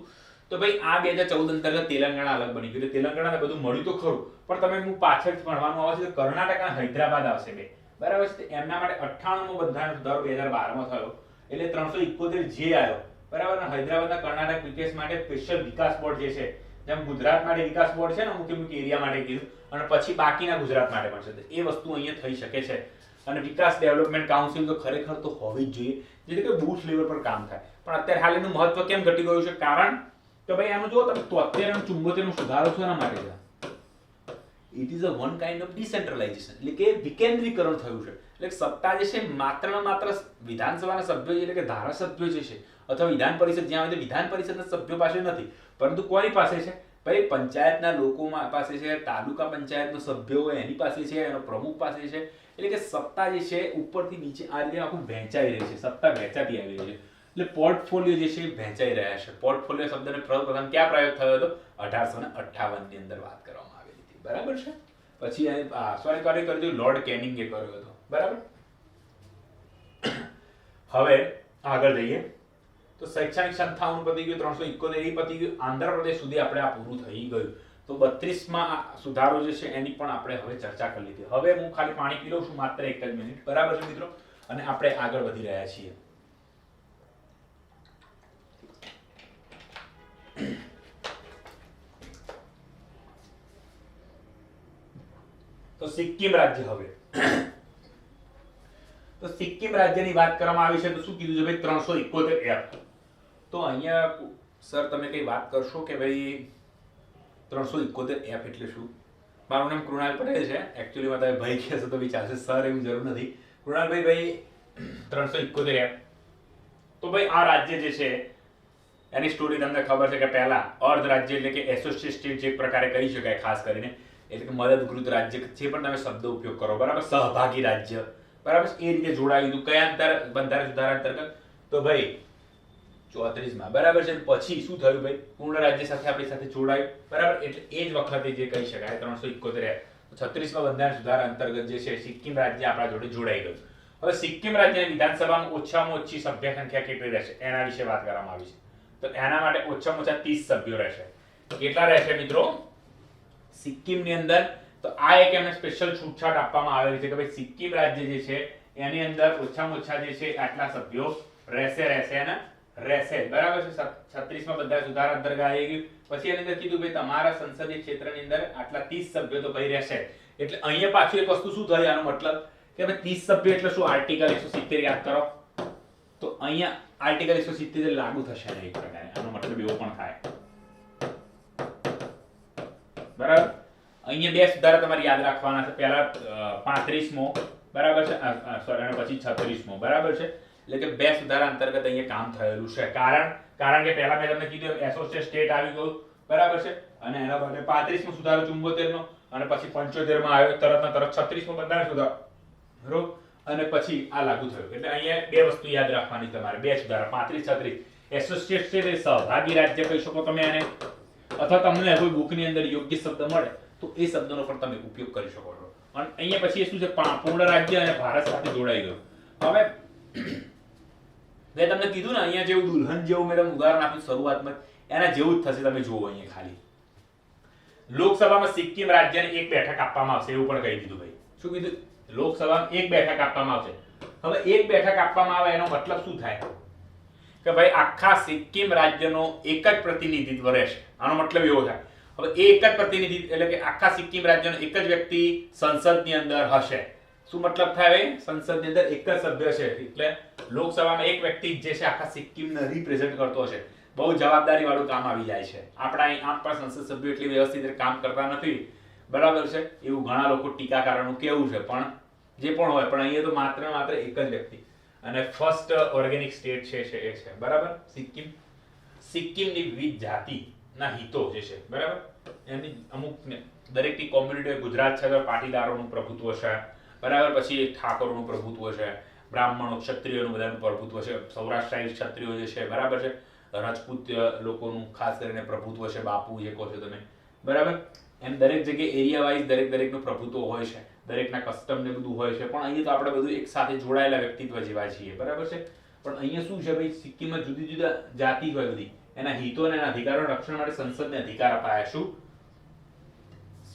તો ભાઈ આ 2014 અંતર્ગત તેલંગાણા અલગ બની ગયું તેલંગાણાને બધું મળ્યું તો ખરું પણ તમે હું પાછળ ભણવાનું આવશે તો કર્ણાટક અને હૈદરાબાદ આવશે બે બરાબર છે એમના માટે 98મો બંધારણ સુધારો 2012માં થયો એટલે 371 જે આવ્યો બરાબર અને હૈદરાબાદના કર્ણાટક વિકાસ માટે સ્પેશિયલ વિકાસ બોર્ડ જે છે જેમ ગુજરાત માટે વિકાસ બોર્ડ છે ને અમુક અમુક એરિયા માટે કીધું અને પછી બાકીના ગુજરાત માટે પણ છે એ વસ્તુ અહીંયા થઈ શકે છે અને વિકાસ ડેવલપમેન્ટ કાઉન્સિલ તો ખરેખર તો હોવી જ જોઈએ જેથી કે બૂથ લેવલ પર કામ થાય પણ અત્યારે હાલ એનું મહત્વ કેમ ઘટી ગયું છે કારણ કે ભાઈ આનું જો તમે 73 અને 74 નો સુધારો છે એના માટે છે it is a one kind of decentralisation એટલે કે વિકેન્દ્રીકરણ થયું છે એટલે સત્તા જે છે માત્ર ને માત્ર વિધાનસભાના સભ્યો એટલે કે ધારાસભ્યો જે છે અથવા વિધાન પરિષદ જ્યાં હોય વિધાન પરિષદના સભ્યો પાસે નથી પરંતુ કોની પાસે છે ભાઈ પંચાયતના લોકો પાસે છે તાલુકા પંચાયતનો સભ્યો હોય એની પાસે છે એનો પ્રમુખ પાસે છે એટલે કે સત્તા જે છે ઉપરથી નીચે આ રીતે આખું વહેંચાઈ રહી છે સત્તા વહેંચાતી આવી રહી છે એટલે પોર્ટફોલિયો જે છે વહેંચાઈ રહ્યા છે પોર્ટફોલિયો શબ્દને પ્રથમ ક્યાં પ્રયોગ થયો હતો 1858 ની અંદર વાત કરવામાં આવેલી હતી બરાબર છે પછી સોરી કાર્ય કર્યું લોર્ડ કેનિંગે કર્યો હતો બરાબર હવે આગળ જઈએ તો શૈક્ષણિક સંસ્થાઓનું પતી ગયું 371 પતી ગયું આંધ્રપ્રદેશ સુધી આપણે આ પૂરું થઈ ગયું તો 32માં સુધારો જે છે એની પણ આપણે હવે ચર્ચા કરી લીધી હવે હું ખાલી પાણી પી લઉં છું માત્ર એક જ મિનિટ બરાબર છે મિત્રો અને આપણે આગળ વધી રહ્યા છીએ તો સિક્કિમ રાજ્ય હવે તો સિક્કિમ રાજ્યની વાત કરવામાં આવી છે તો શું કીધું છે ભાઈ 371 એફ તો અહીંયા સર તમે કઈ વાત કરશો કે ભાઈ 371 એફ એટલે શું મારું નામ કૃણાલ પટેલ છે એકચ્યુઅલી માં તમે ભાઈ કહેશો તો વિચારશે સર એવું જરૂર નથી કૃણાલભાઈ ભાઈ 371 એફ તો ભાઈ આ રાજ્ય જે છે એની સ્ટોરી તમને ખબર છે કે પહેલા અર્ધ રાજ્ય એટલે કે એસોસિએટ સ્ટેટ જે પ્રકારે કહી શકાય ખાસ કરીને એટલે કે મદદકૃત રાજ્ય જે પણ તમે શબ્દ ઉપયોગ કરો બરાબર સહભાગી રાજ્ય બરાબર એ રીતે જોડાયું હતું કયા બંધારણ સુધારા અંતર્ગત તો ભાઈ 34 માં બરાબર છે પછી શું થયું ભાઈ પૂર્ણ રાજ્ય સાથે આપણી સાથે જોડાયું બરાબર એટલે એ જ વખતે જે કહી શકાય 371 36માં બંધારણ સુધારા અંતર્ગત જે છે સિક્કિમ રાજ્ય આપણા જોડે જોડાઈ ગયું હવે સિક્કિમ રાજ્યની વિધાનસભામાં ઓછામાં ઓછી સભ્ય સંખ્યા કેટલી રહેશે એના વિશે વાત કરવામાં આવી છે તો એના માટે ઓછામાં ઓછા 30 સભ્યો રહેશે કેટલા રહેશે મિત્રો સિક્કિમની અંદર તો આ એક એમને સ્પેશિયલ છૂટછાટ આપવામાં આવેલી છે કે ભાઈ સિક્કિમ રાજ્ય જે છે એની અંદર ઓછામાં ઓછા જે છે આટલા સભ્યો રહેશે અને રહેશે બરાબર છે 36માં બધા સુધારા અંતર્ગત આવી ગયું પછી એની અંદર કીધું ભાઈ તમારા સંસદીય ક્ષેત્રની અંદર આટલા 30 સભ્યો તો ભાઈ રહેશે એટલે અહીંયા પાછું એક વસ્તુ શું થઈ આનો મતલબ કે ભાઈ 30 સભ્યો એટલે શું આર્ટિકલ 170 યાદ કરો તો અહીંયા આર્ટિકલ 170 લાગુ થશે ને એક પ્રકારે આનો મતલબ એવો પણ થાય બરાબર અહીંયા બે સુધારા તમારે યાદ રાખવાના છે પહેલા 35મો બરાબર છે સોરી અને પછી 36મો બરાબર છે એટલે કે બે સુધારા અંતર્ગત અહીંયા કામ થયેલું છે કારણ કે પહેલા મેં તમને કીધું એસોસિએટ સ્ટેટ આવી ગયું બરાબર છે અને એના બાદ 35મો સુધારો 74 નો અને પછી 75 માં આવ્યો તરતના તરત 36મો બંધારણ સુધારો બરોબર અને પછી આ લાગુ થયું એટલે અહીંયા બે વસ્તુ યાદ રાખવાની તમારે બે સુધારા 35 36 એસોસિએટ સ્ટેટ એ સહભાગી રાજ્ય કહી શકો તમે આને અથવા તમને કોઈ બુકની અંદર યોગ્ય શબ્દ મળે તો એ શબ્દનો પણ તમે ઉપયોગ કરી શકો છો અને અહીંયા પછી એ શું છે પૂર્ણ રાજ્ય અને ભારત સાથે જોડાઈ ગયું હવે મેં તમને કીધું ને અહીંયા જેવું દુલ્હન જેવું મેં તમને ઉદાહરણ આપ્યું શરૂઆતમાં, એના જેવું જ થશે. તમે જુઓ અહીંયા ખાલી લોકસભામાં સિક્કિમ રાજ્યને 1 બેઠક આપવામાં આવશે એવું પણ કહી દીધું ભાઈ. શું કીધું? લોકસભામાં 1 બેઠક આપવામાં આવશે. હવે 1 બેઠક આપવામાં આવે એનો મતલબ શું થાય કે ભાઈ આખા સિક્કિમ રાજ્યનો એક જ પ્રતિનિધિત્વ રહેશે. આનો મતલબ એવો થાય. હવે એ એક જ પ્રતિનિધિત્વ એટલે કે આખા સિક્કિમ રાજ્યનો એક જ વ્યક્તિ સંસદની અંદર હશે. શું મતલબ થાય ભાઈ? સંસદની અંદર એક જ સભ્ય છે, એટલે લોકસભામાં એક વ્યક્તિ જે છે આખા સિક્કિમને રિપ્રેઝન્ટ કરતો હશે. બહુ જવાબદારી વાળું કામ આવી જાય છે. આપણા અહીં આમ પણ સંસદ સભ્યો એટલી વ્યવસ્થિત રીતે કામ કરતા નથી, બરાબર છે, એવું ઘણા લોકો ટીકાકારોનું કેવું છે. પણ જે પણ હોય, પણ અહીંયા તો માત્ર ને માત્ર એક જ વ્યક્તિ. અને ફર્સ્ટ ઓર્ગેનિક સ્ટેટ છે એ છે, બરાબર, સિક્કિમ. સિક્કિમની વિવિધ જાતિના હિતો જે છે, બરાબર, એની અમુક દરેકની કોમ્યુનિટી, ગુજરાત છે તો પાટીદારોનું પ્રભુત્વ છે, બરાબર, પછી ઠાકોરનું પ્રભુત્વ છે, બ્રાહ્મણો ક્ષત્રિયોનું બધાનું પ્રભુત્વ છે, સૌરાષ્ટ્રીય ક્ષત્રિયો જે છે, બરાબર છે, રાજપૂત લોકોનું ખાસ કરીને પ્રભુત્વ છે, બાપુ જે કહો છો તમે, બરાબર. એમ દરેક જગ્યાએ એરિયા વાઇઝ દરેકનું પ્રભુત્વ હોય છે, દરેકના કસ્ટમ ને બધું હોય છે. પણ અહીંયા તો આપણે બધું એક સાથે જોડાયેલા વ્યક્તિત્વ જેવા છીએ, બરાબર છે. પણ અહીંયા શું છે ભાઈ, સિક્કિમમાં જુદી જુદા જાતિ હોય બધી, એના હિતો અને એના અધિકારોના રક્ષણ માટે સંસદને અધિકાર અપાયા. શું?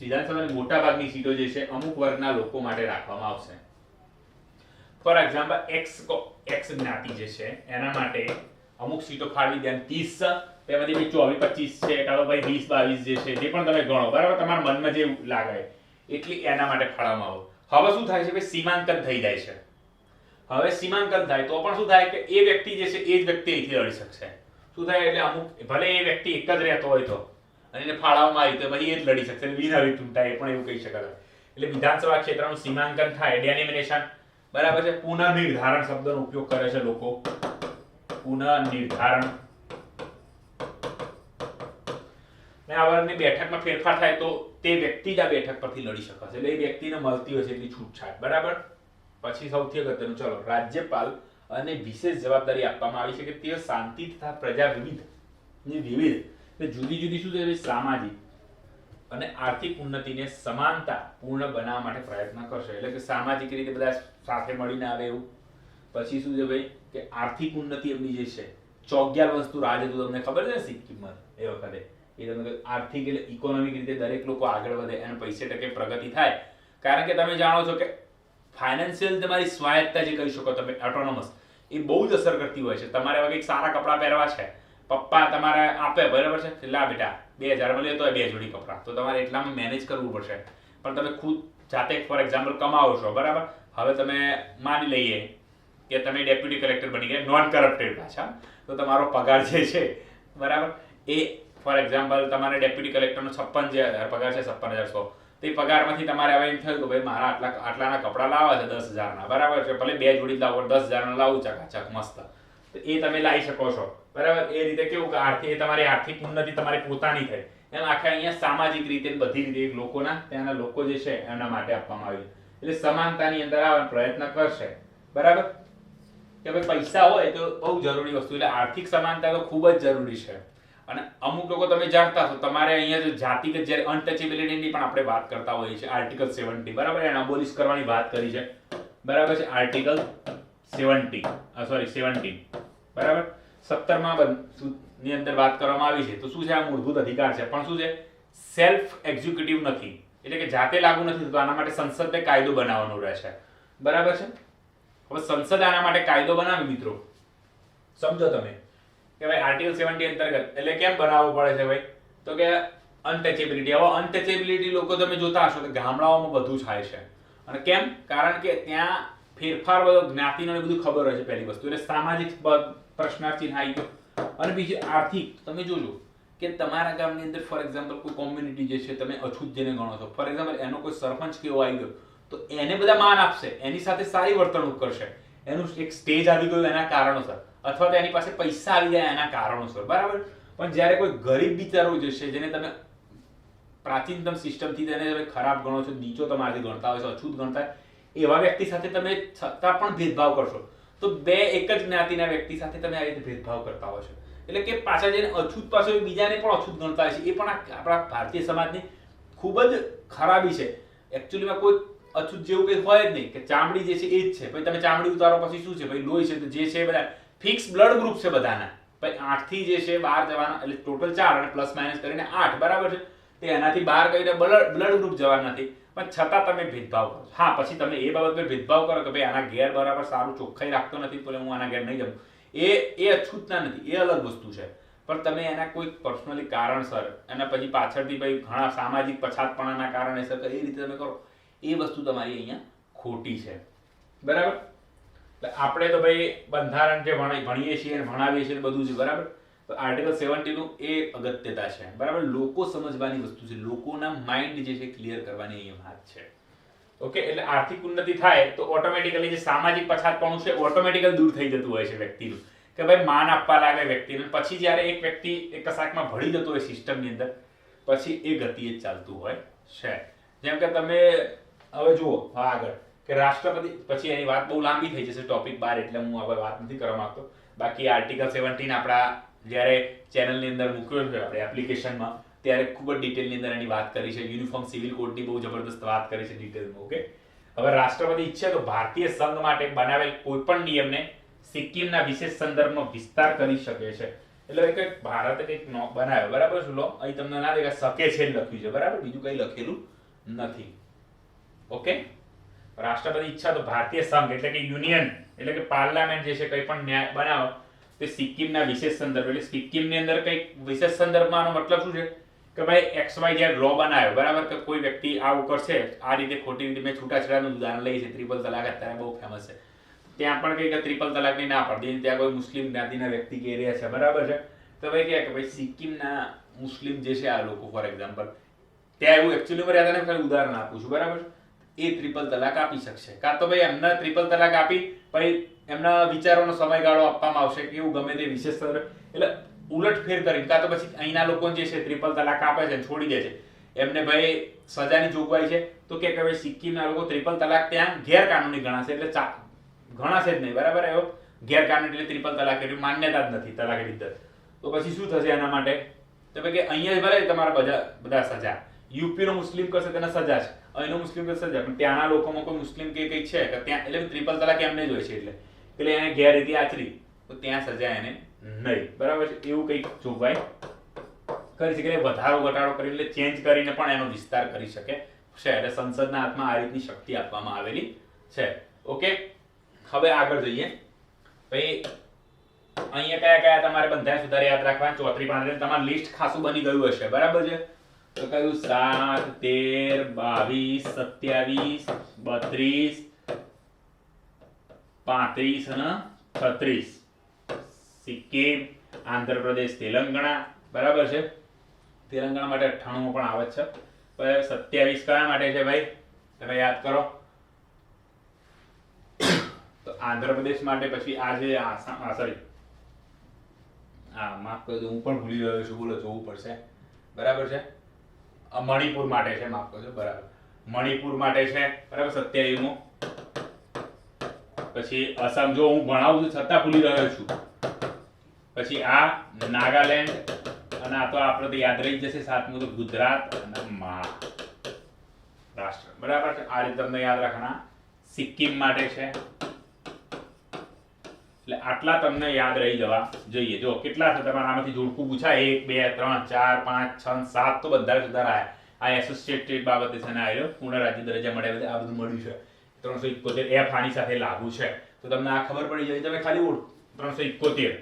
વિધાનસભાની મોટા ભાગની સીટો જે છે અમુક વર્ગના લોકો માટે રાખવામાં આવશે. ફોર એક્ઝામ્પલ એક્સ જ્ઞાતિ જે છે એના માટે અમુક સીટો ફાળવી દે. 30 તેમાંથી 24-25 છે, કાં તો ભાઈ 20-22 જે છે, જે પણ તમે ગણો, બરાબર, તમારા મનમાં જે લાગે એટલી એના માટે ફાળવવામાં આવે. હવે શું થાય છે ભાઈ, સીમાંકન થઈ જાય છે. હવે સીમાંકન થાય તો પણ શું થાય કે એ વ્યક્તિ જે છે એ જ વ્યક્તિ અહીંથી લડી શકશે. શું થાય એટલે અમુક ભલે એ વ્યક્તિ એક જ રહેતો હોય તો અને એને ફાળવવામાં આવી તો ભાઈ એ જ લડી શકશે, બિનહરીફ ચૂંટાય, એ પણ એવું કહી શકાય. એટલે વિધાનસભા ક્ષેત્રનું સીમાંકન થાય, ડેનિમિનેશન, બરાબર છે. પુનઃનિર્ધારણ શબ્દનો ઉપયોગ કરે છે લોકો. પુનઃનિર્ધારણ. આ વર્ગની બેઠકમાં ફેરફાર થાય તો તે વ્યક્તિ જ આ બેઠક પરથી લડી શકે છે. એટલે એ વ્યક્તિને મળતી હોય છે એટલી છૂટછાટ, બરાબર. પછી સૌથી અગત્યનું, ચલો, રાજ્યપાલ અને વિશેષ જવાબદારી આપવામાં આવી છે કે તેઓ શાંતિ તથા પ્રજા વિવિધ એટલે જુદી જુદી શું છે સામાજિક અને આર્થિક ઉન્નતિને સમાનતા પૂર્ણ બનાવવા માટે પ્રયત્ન કરશે. એટલે કે સામાજિક રીતે બધા સાથે મળીને આવે એવું. પછી શું છે ભાઈ કે આર્થિક ઉન્નતિ એમની જે છે, ચોગ્યાલ વસ્તુ રાજ હતું, તમને ખબર છે ને સિક્કિમમાં એ વખતે. એ તમે આર્થિક એટલે ઇકોનોમિક રીતે દરેક લોકો આગળ વધે અને પૈસે ટકે પ્રગતિ થાય. કારણ કે તમે જાણો છો કે ફાઇનાન્શિયલ તમારી સ્વાયત્તતા જે કહી શકો તમે, ઓટોનોમસ, એ બહુ જ અસર કરતી હોય છે. તમારે હવે કંઈક સારા કપડાં પહેરવા છે, પપ્પા તમારે આપે, બરાબર છે, એટલે આ બેટા 2000 માં લેતો હોય 2 જોડી કપડાં, તો તમારે એટલામાં મેનેજ કરવું પડશે. પણ તમે ખુદ જાતે ફોર એક્ઝામ્પલ કમાવો છો, બરાબર. હવે તમે માની લઈએ કે તમે ડેપ્યુટી કલેક્ટર બની ગયા, નોન કરપ્ટેડ પાછા, તો તમારો પગાર જે છે, બરાબર, એ ફોર એક્ઝામ્પલ તમારે ડેપ્યુટી કલેક્ટરનો 56,000 પગાર છે, 56,100. તે પગારમાંથી તમારે હવે એમ થયું કે ભાઈ મારા આટલાના કપડાં લાવવા છે 10,000ના, બરાબર છે, ભલે 2 જોડી લાવો, 10,000ના લાવું, ચકાચક મસ્ત, તો એ તમે લાવી શકો છો, બરાબર. એ રીતે કેવું કે આર્થિક, તમારી આર્થિક ઉન્નતિ તમારી પોતાની થઈ. એમ આખા અહીંયા સામાજિક રીતે બધી રીતે લોકોના, ત્યાંના લોકો જે છે એમના માટે આપવામાં આવ્યું. એટલે સમાનતાની અંદર આવવાનો પ્રયત્ન કરશે, બરાબર. કે ભાઈ પૈસા હોય તો બહુ જરૂરી વસ્તુ, એટલે આર્થિક સમાનતા તો ખૂબ જ જરૂરી છે. અને અમુક લોકો તમે જાણતા છો, તમારે અહીંયા જો જાતિગત જ્યારે અનટચેબિલિટીની પણ આપણે વાત કરતા હોઈએ છીએ, આર્ટિકલ 70, બરાબર, એને અબોલિશ કરવાની વાત કરી છે, બરાબર છે, આર્ટિકલ 17, બરાબર. 17માં ની અંદર વાત કરવામાં આવી છે. તો શું છે, આ મૂળભૂત અધિકાર છે, પણ શું છે, સેલ્ફ એક્ઝિક્યુટિવ નથી, એટલે કે જાતે લાગુ નથી થતું. આના માટે સંસદને કાયદો બનાવવાનો રહેશે, બરાબર છે. હવે સંસદ આના માટે કાયદો બનાવે મિત્રો, સમજો તમે કે ભાઈ આર્ટિકલ 70 અંતર્ગત, એટલે કેમ બનાવવું પડે છે ભાઈ, તો કે અનટચેબિલિટી. હવે અનટચેબિલિટી લોકો તમે જોતા હશો કે ગામડાઓમાં બધું થાય છે. અને કેમ? કારણ કે ત્યાં ફેરફાર બધો જ્ઞાતિનો બધું ખબર હોય છે, પહેલી વસ્તુ. એટલે સામાજિક પ્રશ્નાર્થ ચિહ્ન આવી ગયો. અને બીજી આર્થિક, તમે જોજો કે તમારા ગામની અંદર ફોર એક્ઝામ્પલ કોઈ કોમ્યુનિટી જે છે, તમે અછૂત જેને ગણો છો, ફોર એક્ઝામ્પલ એનો કોઈ સરપંચ કેવો આવી ગયો, તો એને બધા માન આપશે, એની સાથે સારી વર્તણૂક કરશે, એનું એક સ્ટેજ આવી ગયું એના કારણોસર, અથવા તો એની પાસે પૈસા આવી જાય એના કારણોસર, બરાબર. પણ જ્યારે કોઈ ગરીબ બિચારો જે છે, જેને તમે પ્રાચીનતમ સિસ્ટમથી તેને તમે ખરાબ ગણો છો, નીચો તમારાથી ગણતા હોય છો, અછૂત ગણતા, એવા વ્યક્તિ સાથે તમે છતાં પણ ભેદભાવ કરશો, તો બે એક જ જ્ઞાતિના વ્યક્તિ સાથે તમે આવી રીતે ભેદભાવ કરતા હોય છો. એટલે કે પાછા જઈને અછૂત પાછો બીજાને પણ અછૂત ગણતા હોય છે. એ પણ આપણા ભારતીય સમાજની ખૂબ જ ખરાબી છે. એકચ્યુઅલીમાં કોઈ અછૂત જેવું કંઈ હોય જ નહીં, કે ચામડી જે છે એ જ છે. ભાઈ તમે ચામડી ઉતારો પછી શું છે, ભાઈ લોહી છે, તો જે છે બધા ફિક્સ બ્લડ ગ્રુપ છે બધાના. ભાઈ 8 થી જે છે 12 જવાના, એટલે ટોટલ 4 અને પ્લસ માઇનસ કરીને 8, બરાબર છે. તે એનાથી 12 કહીને બ્લડ ગ્રુપ જવાના નથી, પણ છતાં તમે ભેદભાવ કરો. હા, પછી તમે એ બાબત પર ભેદભાવ કરો કે ભાઈ આના ઘેર બરાબર સારું ચોખ્ખાઈ રાખતો નથી, તો હું આના ઘેર નહીં જમું, એ અછૂતના નથી, એ અલગ વસ્તુ છે. પણ તમે એના કોઈ પર્સનલી કારણસર એના પછી પાછળથી ભાઈ ઘણા સામાજિક પછાતપણાના કારણે સર એ રીતે તમે કરો, એ વસ્તુ તમારી અહીંયા ખોટી છે, બરાબર. આપણે તો ભાઈ બંધારણ જે ભણીએ છીએ અને ભણાવીએ છીએ બધું છે, બરાબર. તો આર્ટિકલ 70 નું એ અગત્યતા છે, બરાબર. લોકો સમજવાની વસ્તુ છે, લોકોના માઇન્ડ જે છે ક્લિયર કરવાની અહીંયા વાત છે. ઓકે, એટલે આર્થિક ઉન્નતિ થાય તો ઓટોમેટિકલી જે સામાજિક પછાતપણું છે ઓટોમેટિકલી દૂર થઈ જતું હોય છે વ્યક્તિનું, કે ભાઈ માન આપવા લાગે વ્યક્તિને. પછી જ્યારે એક વ્યક્તિ એક કશાકમાં ભળી જતો હોય સિસ્ટમની અંદર, પછી એ ગતિએ જ ચાલતું હોય છે. જેમ કે તમે હવે જુઓ આગળ કે રાષ્ટ્રપતિ, પછી એની વાત બહુ લાંબી થઈ જશે ટોપિક 12, એટલે હું હવે વાત નથી કરવા માંગતો. બાકી આર્ટિકલ 17 આપણા જ્યારે ચેનલની અંદર મૂક્યો છે આપણે એપ્લિકેશનમાં, ત્યારે ખૂબ જ ડિટેલની અંદર એની વાત કરી છે. યુનિફોર્મ સિવિલ કોડની બહુ જબરદસ્ત વાત કરી છે ડિટેલમાં. ઓકે, હવે રાષ્ટ્રપતિ ઈચ્છે તો ભારતીય સંઘ માટે બનાવેલ કોઈ પણ નિયમને સિક્કિમના વિશેષ સંદર્ભનો વિસ્તાર કરી શકે છે. એટલે કે ભારતે કંઈક બનાવ્યો, બરાબર છે, લો અહીં તમને ના દેખાય શકે છે લખ્યું છે, બરાબર, બીજું કંઈ લખેલું નથી. ઓકે, રાષ્ટ્રપતિ ઈચ્છા તો ભારતીય સંઘ એટલે કે યુનિયન એટલે કે પાર્લામેન્ટ જે છે કંઈ પણ ન્યાય બનાવો તે સિક્કિમના વિશેષ સંદર્ભ, એટલે સિક્કિમની અંદર કંઈક વિશેષ સંદર્ભમાં મતલબ શું છે કે ભાઈ XYZ લો બનાવ્યો, બરાબર, કે કોઈ વ્યક્તિ આવું કરશે આ રીતે ખોટી રીતે, મેં છૂટાછેડાનું ઉદાહરણ લઈએ છે, ટ્રિપલ તલાક અત્યારે બહુ ફેમસ છે, ત્યાં પણ કંઈક ટ્રિપલ તલાકની ના પડતી, ત્યાં કોઈ મુસ્લિમ જ્ઞાતિના વ્યક્તિ કહી રહ્યા છે, બરાબર છે. તો ભાઈ કે ભાઈ સિક્કિમના મુસ્લિમ જે છે આ લોકો ફોર એક્ઝામ્પલ, ત્યાં એવું એકચ્યુઅલી રહ્યા હતા ને, ઉદાહરણ આપું છું, બરાબર, એ ટ્રિપલ તલાક આપી શકશે. કાં તો ભાઈ એમને ટ્રિપલ તલાક આપી ભાઈ એમના વિચારોનો સમયગાળો આપવામાં આવશે કે એવું ગમે તે વિશેષ, એટલે ઉલટફેર કરી, કાં તો પછી અહીંના લોકો જે છે ટ્રિપલ તલાક આપે છે છોડી દે છે, એમને ભાઈ સજાની જોગવાઈ છે, તો કે ભાઈ સિક્કિમના લોકો ટ્રિપલ તલાક ત્યાં ગેરકાનૂની ગણાશે, એટલે ગણાશે જ નહીં, બરાબર. એવો ગેરકાનૂની એટલે ટ્રિપલ તલાક એવી માન્યતા જ નથી તલાક રીતે. તો પછી શું થશે એના માટે, તો ભાઈ કે અહીંયા ભલે તમારા બધા સજા, યુપી નો મુસ્લિમ કરશે તેને સજા છે, અહીંનો મુસ્લિમ કરશે સજા, પણ ત્યાંના લોકોમાં કોઈ મુસ્લિમ કે કંઈક છે કે ત્યાં, એટલે ટ્રિપલ તલાક એમને જ હોય છે, એટલે એને ગેરરીતિ આચરી તો ત્યાં સજા એને નહીં, બરાબર છે. એવું કંઈક જોગવાઈ કરી શકે, વધારો ઘટાડો કરી એટલે ચેન્જ કરીને પણ એનો વિસ્તાર કરી શકે છે, એટલે સંસદના હાથમાં આ રીતની શક્તિ આપવામાં આવેલી છે. ઓકે, હવે આગળ જઈએ. ભાઈ અહીંયા કયા કયા તમારે બંધારણ સુધારા યાદ રાખવા, 34 35 તમારું લિસ્ટ ખાસું બની ગયું હશે, બરાબર છે. તો કયું 7 13 22 27 32 અને 36, સિક્કિમ, આંધ્રપ્રદેશ, તેલંગાણા, બરાબર છે. તેલંગાણા માટે 98 પણ આવે છે. પછી 27 કયા માટે છે ભાઈ, તમે યાદ કરો. તો આંધ્રપ્રદેશ માટે, પછી આ જે સોરી માફ કરજો હું પણ ભૂલી ગયો છું, બોલો જોવું પડશે, બરાબર છે. મણિપુર માટે છે, માફ કરજો, બરાબર, મણિપુર માટે છે, બરાબર, 27મો. પછી અસમ, જો હું ભણાવું છું છતાં ભૂલી રહ્યો છું. પછી આ નાગાલેન્ડ, અને આ તો આપણે તો યાદ રહી જશે 7મું, તો ગુજરાત અને મહારાષ્ટ્ર, બરાબર છે. આ રીતે તમને યાદ રાખવાના. સિક્કિમ માટે છે, એટલે આટલા તમને યાદ રહી જવા જોઈએ. જો કેટલા છે તમારા આમાંથી જોડકું પૂછાય, 1 2 3 4 5 6 7 તો બધા સુધારા આ એસોસિએટેડ બાબતે છે ને આવ્યો પૂર્ણ રાજ્ય દરજ્જા મળ્યા, આ બધું મળ્યું છે. 371 F આની સાથે લાગુ છે, તો તમને આ ખબર પડી જાય. તમે ખાલી 371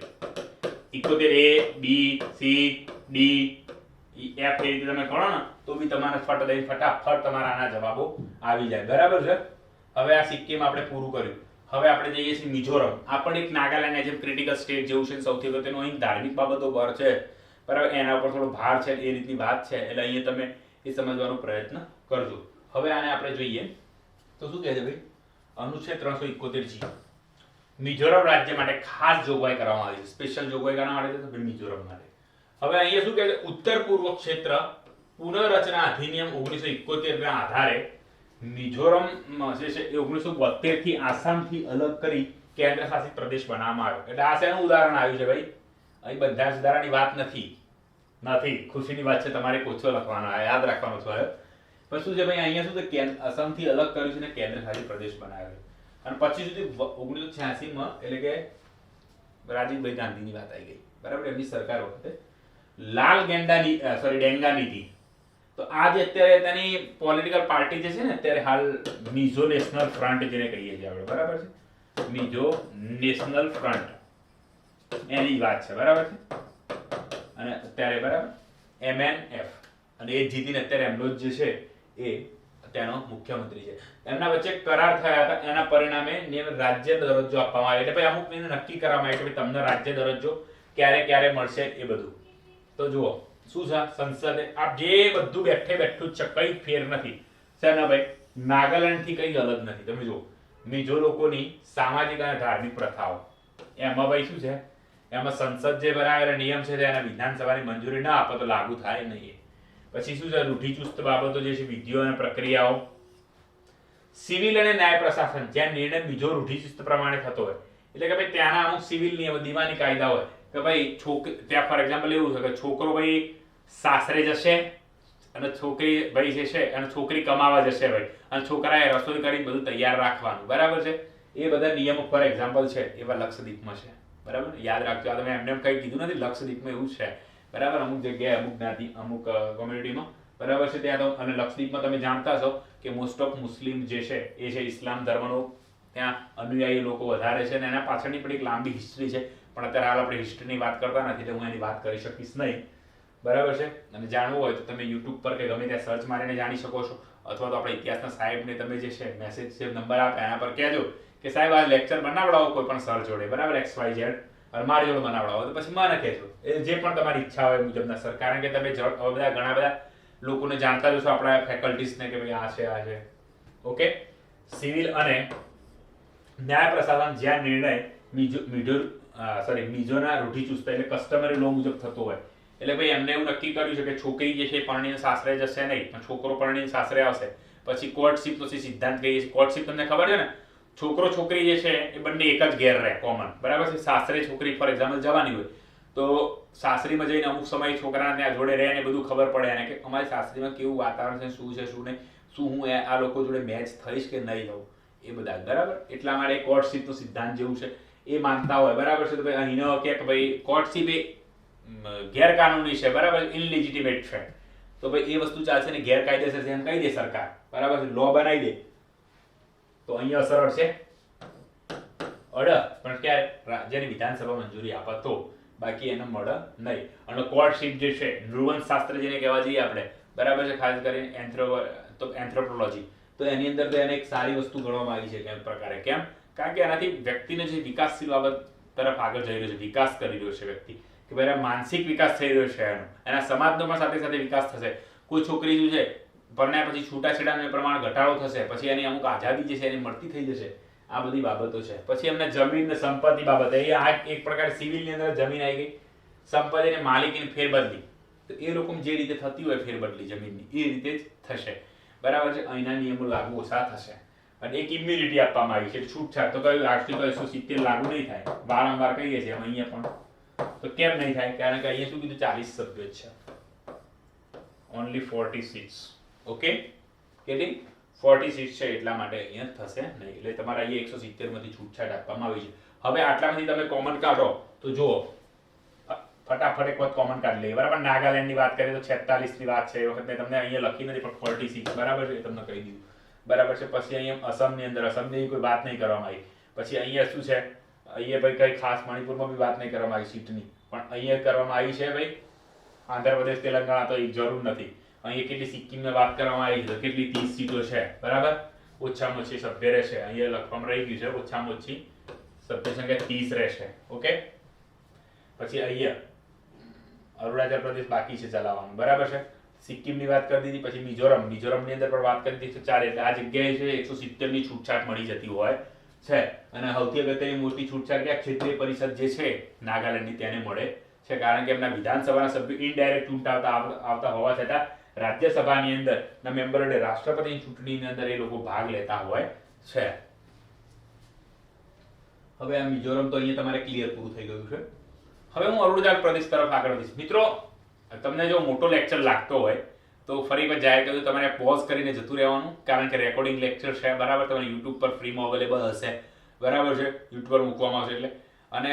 A B C D F એ રીતે તમે કરો ને તો બી તમારે ફટાફટ તમારા આના જવાબો આવી જાય, બરાબર છે. હવે આ સિક્કિમ આપણે પૂરું કર્યું. હવે આપણે જઈએ છીએ મિઝોરમ. આ પણ એક નાગાલેન્ડ જેમ ક્રિટિકલ સ્ટેટ જેવું છે, સૌથી અગત્યનું અહીં ધાર્મિક બાબતો પર છે, બરાબર, એના ઉપર થોડો ભાર છે, એ રીતની વાત છે, એટલે અહીંયા તમે એ સમજવાનો પ્રયત્ન કરજો. હવે આને આપણે જોઈએ તો શું કહે છે ભાઈ, અનુચ્છેદ 371G મિઝોરમ રાજ્ય માટે ખાસ જોગવાઈ કરવામાં આવી છે, સ્પેશિયલ જોગવાઈ કરવા માટે છે મિઝોરમ માટે. હવે અહીંયા શું કહે છે, ઉત્તર પૂર્વ ક્ષેત્ર પુનઃરચના અધિનિયમ 1971 ના આધારે મિઝોરમ જે છે એ 1972 થી આસામથી અલગ કરી કેન્દ્ર શાસિત પ્રદેશ બનાવવામાં આવ્યો. એટલે આ શેનું ઉદાહરણ આવ્યું છે ભાઈ, અહીં બંધારણ સુધારાની વાત નથી, ખુશીની વાત છે, તમારે કોચો લખવાનો, યાદ રાખવાનો છે. પણ શું છે ભાઈ, અહીંયા શું છે, આસામથી અલગ કર્યું છે ને કેન્દ્ર શાસિત પ્રદેશ બનાવ્યો. અને પછી સુધી 1986માં એટલે કે રાજીવભાઈ ગાંધીની વાત આવી ગઈ, બરાબર, એમની સરકાર વખતે લાલ ડેંગા નીતિ. તો આ જે અત્યારે તેની પોલિટિકલ પાર્ટી જે છે ને અત્યારે હાલ મિઝો નેશનલ ફ્રન્ટ જેને કહીએ છીએ આપણે, બરાબર છે, મિઝો નેશનલ ફ્રન્ટ એની વાત છે, બરાબર છે. અને અત્યારે બરાબર MNF, અને એ જીતીને અત્યારે એમનો જ જે છે એ ત્યાંનો મુખ્યમંત્રી છે. એમના વચ્ચે કરાર થયા હતા, એના પરિણામે રાજ્ય દરજ્જો આપવામાં આવ્યો. એટલે ભાઈ અમુક નક્કી કરવામાં આવ્યું કે તમને રાજ્ય દરજ્જો ક્યારે ક્યારે મળશે એ બધું. તો જુઓ શું છે, સંસદે આપ જે બધું બેઠું જ છે, કઈ ફેર નથી. શેના ભાઈ? નાગાલેન્ડ થી કઈ અલગ નથી. તમે જુઓ મિઝો લોકોની સામાજિક અને ધાર્મિક પ્રથાઓ, એમાં ભાઈ શું છે, એમાં સંસદ જે બનાવેલા નિયમ છે તેના વિધાનસભાની મંજૂરી ના આપે તો લાગુ થાય નહીં. પછી શું છે, રૂઢિચુસ્ત બાબતો જે છે, વિધિઓ અને પ્રક્રિયાઓ, સિવિલ અને ન્યાય પ્રશાસન, જ્યાં નિર્ણય મિઝો રૂઢિચુસ્ત પ્રમાણે થતો હોય. એટલે કે ભાઈ ત્યાંના અમુક સિવિલ નિયમ, દીવાની કાયદા હોય કે ભાઈ ત્યાં ફોર એક્ઝામ્પલ એવું છે કે છોકરો ભાઈ સાસરે જશે અને છોકરી ભાઈ જે છે અને છોકરી કમાવા જશે ભાઈ, અને છોકરાએ રસોઈ કરી બધું તૈયાર રાખવાનું, બરાબર છે. એ બધા નિયમો ફોર એક્ઝામ્પલ છે એવા લક્ષદ્વીપમાં છે, બરાબર. યાદ રાખજો, આ તમે એમને કઈ કીધું નથી, લક્ષદ્વીપમાં એવું છે, બરાબર. અમુક જગ્યાએ અમુક જ્ઞાતિ અમુક કોમ્યુનિટીમાં, બરાબર છે, ત્યાં તો. અને લક્ષદ્વીપમાં તમે જાણતા છો કે મોસ્ટ ઓફ મુસ્લિમ જે છે એ છે ઇસ્લામ ધર્મનો ત્યાં અનુયાયી લોકો વધારે છે, અને એના પાછળની પણ એક લાંબી હિસ્ટ્રી છે. પણ અત્યારે હાલ આપણે હિસ્ટ્રીની વાત કરતા નથી એટલે હું એની વાત કરી શકીશ નહીં, બરાબર છે. અને જાણવું હોય તો તમે યુટ્યુબ પર કે ગમે ત્યાં સર્ચ મારીને જાણી શકો છો, અથવા તો આપણે ઇતિહાસના સાહેબને તમે જે છે મેસેજ છે નંબર આપે એના પર કહેજો કે સાહેબ આ લેક્ચર બનાવડાવો કોઈ પણ સર જોડે, બરાબર, XYZ, અને મારી જોડે બનાવડાવો, તો પછી મને કહેજો એ જે પણ તમારી ઈચ્છા હોય મુજબના સર. કારણ કે તમે બધા ઘણા બધા લોકોને જાણતા જશો આપણા ફેકલ્ટીઝને કે ભાઈ આ છે. ઓકે. સિવિલ અને ન્યાય પ્રશાસન, જ્યાં નિર્ણય મિઝોના રૂઢિચુસ્ત એટલે કસ્ટમરી લો મુજબ થતો હોય. એટલે ભાઈ એમને એવું નક્કી કર્યું છે કે છોકરી જે છે પરણીને સાસરે જશે નહીં, પણ છોકરો પરણીને સાસરે આવશે. પછી કોર્ટશીપનો સિદ્ધાંત કહીએ છીએ. કોર્ટશીપ તમને ખબર છે ને, છોકરો છોકરી જે છે એ બંને એક જ ઘેર રહે, કોમન, બરાબર છે. સાસરે છોકરી ફોર એક્ઝામ્પલ જવાની હોય તો સાસરીમાં જઈને અમુક સમય છોકરાને ત્યાં જોડે રહે ને બધું ખબર પડે એને કે અમારી સાસરીમાં કેવું વાતાવરણ છે, શું છે શું નહીં, શું હું આ લોકો જોડે મેચ થઈશ કે નહીં થવું, એ બધા, બરાબર. એટલા માટે કોર્ટશીપનો સિદ્ધાંત જેવું છે એ માનતા હોય, બરાબર છે. તો ભાઈ અહીં કે ભાઈ કોર્ટશીપ એ ગેરકાનૂની છે, બરાબર, ઇનલિજિટિમેટ છે, તો ભાઈ એ વસ્તુ ચાલશે ને ગેરકાયદેસર છે એમ કહી દે સરકાર, બરાબર છે, લો બનાવી દે તો અહીંયા અસર અડશે, પણ ક્યારે? રાજ્યની વિધાનસભા મંજૂરી આપે તો, બાકી એને મળે નહીં. અને કોર્ટશીપ જે છે, નૃવંશ શાસ્ત્ર જેને કહેવા જઈએ આપણે, બરાબર છે, ખાસ કરીને એન્થ્રોપોલોજી, તો એની અંદર તો એને એક સારી વસ્તુ ગણવામાં આવી છે. કેમ પ્રકારે? કેમ? કારણ કે એનાથી વ્યક્તિને જે વિકાસશીલ બાબત તરફ આગળ જઈ રહ્યો છે, વિકાસ કરી રહ્યો છે વ્યક્તિ, કે ભાઈ માનસિક વિકાસ થઈ રહ્યો છે એના સમાજનો પણ સાથે સાથે વિકાસ થશે. કોઈ છોકરી શું છે પરણ્યા પછી છૂટાછેડાનું પ્રમાણ ઘટાડો થશે, પછી એની અમુક આઝાદી જે છે એની મળતી થઈ જશે. આ બધી બાબતો છે. પછી એમને જમીન ને સંપત્તિ બાબત, એ આ એક પ્રકારે સિવિલની અંદર જમીન આવી ગઈ, સંપત્તિ અને માલિકીની ફેરબદલી, તો એ લોકો જે રીતે થતી હોય ફેરબદલી જમીનની એ રીતે જ થશે, બરાબર છે. અહીંના નિયમો લાગુ ઓછા થશે. અને એક ઇમ્યુનિટી આપવામાં આવી છે, છૂટછાટ. તો કયું આર્ટિકલ 170 લાગુ નહીં થાય, વારંવાર કહીએ છીએ અહીંયા પણ. તો કેમ નહીં થાય? કારણ કે અહીંયા શું કીધું, 40 સભ્યો છે, ઓનલી 40 સીટ્સ. ઓકે, કેટલી? 40 સીટ છે, એટલા માટે અહીંયા થશે નહીં. એટલે તમારે અહીંયા 170 માંથી છૂટછાટ આપવામાં આવી છે. હવે આટલામાંથી તમે કોમન કાઢો તો જુઓ, ફટાફટ એક વખત કોમન કાઢી લઈએ, બરાબર. નાગાલેન્ડની વાત કરીએ તો 46 ની વાત છે, એ વખત મેં તમને અહીંયા લખી નથી પણ 46, બરાબર છે, એ તમને કહી દીધું, બરાબર છે. પછી અહીંયા અસમની અંદર, અસમની કોઈ વાત નહીં કરવામાં આવી. પછી અહીંયા શું છે, અહીંયા ભાઈ કઈ ખાસ મણિપુરમાં બી વાત નહીં કરવામાં આવી સીટની, પણ અહીંયા કરવામાં આવી છે ભાઈ. આંધ્રપ્રદેશ, તેલંગાણા તો એક જરૂર નથી. અહીંયા કેટલી સિક્કિમની વાત કરવામાં આવી છે, કેટલી 30 સીટો છે, બરાબર. ઓછામાં ઓછી સભ્ય રહેશે, અહીંયા લખવામાં રહી ગયું છે, ઓછામાં ઓછી સભ્ય સંખ્યા 30 રહેશે. ઓકે. પછી અહીંયા અરુણાચલ પ્રદેશ બાકી છે ચલાવવાનું, બરાબર છે. સિક્કિમની વાત કરી દીધી. પછી મિઝોરમની અંદર પણ વાત કરી દીધી 104. એટલે આ જગ્યાએ છે 170 ની છૂટછાટ મળી જતી હોય છે. અને સૌથી અગત્યની મોટી છૂટછાટ કે ક્ષેત્રીય પરિષદ જે છે નાગાલેન્ડની તેને મળે છે, કારણ કે એમના વિધાનસભાના સભ્યો ઇનડાયરેક્ટ ચૂંટાતા આવતા હોવા છતાં રાજ્યસભાની અંદર ના મેમ્બર અને રાષ્ટ્રપતિની ચૂંટણીની અંદર એ લોકો ભાગ લેતા હોય છે. હવે આ મિઝોરમ તો અહીંયા તમારે ક્લિયર પૂરું થઈ ગયું છે. હવે હું અરુણાચલ પ્રદેશ તરફ આગળ વધીશ. મિત્રો, તમને જો મોટો લેક્ચર લાગતો હોય તો ફરી એકવાર જાહેર કર્યું, તમારે પોઝ કરીને જતું રહેવાનું, કારણ કે રેકોર્ડિંગ લેક્ચર છે, બરાબર. તમને યુટ્યુબ પર ફ્રીમાં અવેલેબલ હશે, બરાબર છે, યુટ્યુબ પર મૂકવામાં આવશે એટલે. અને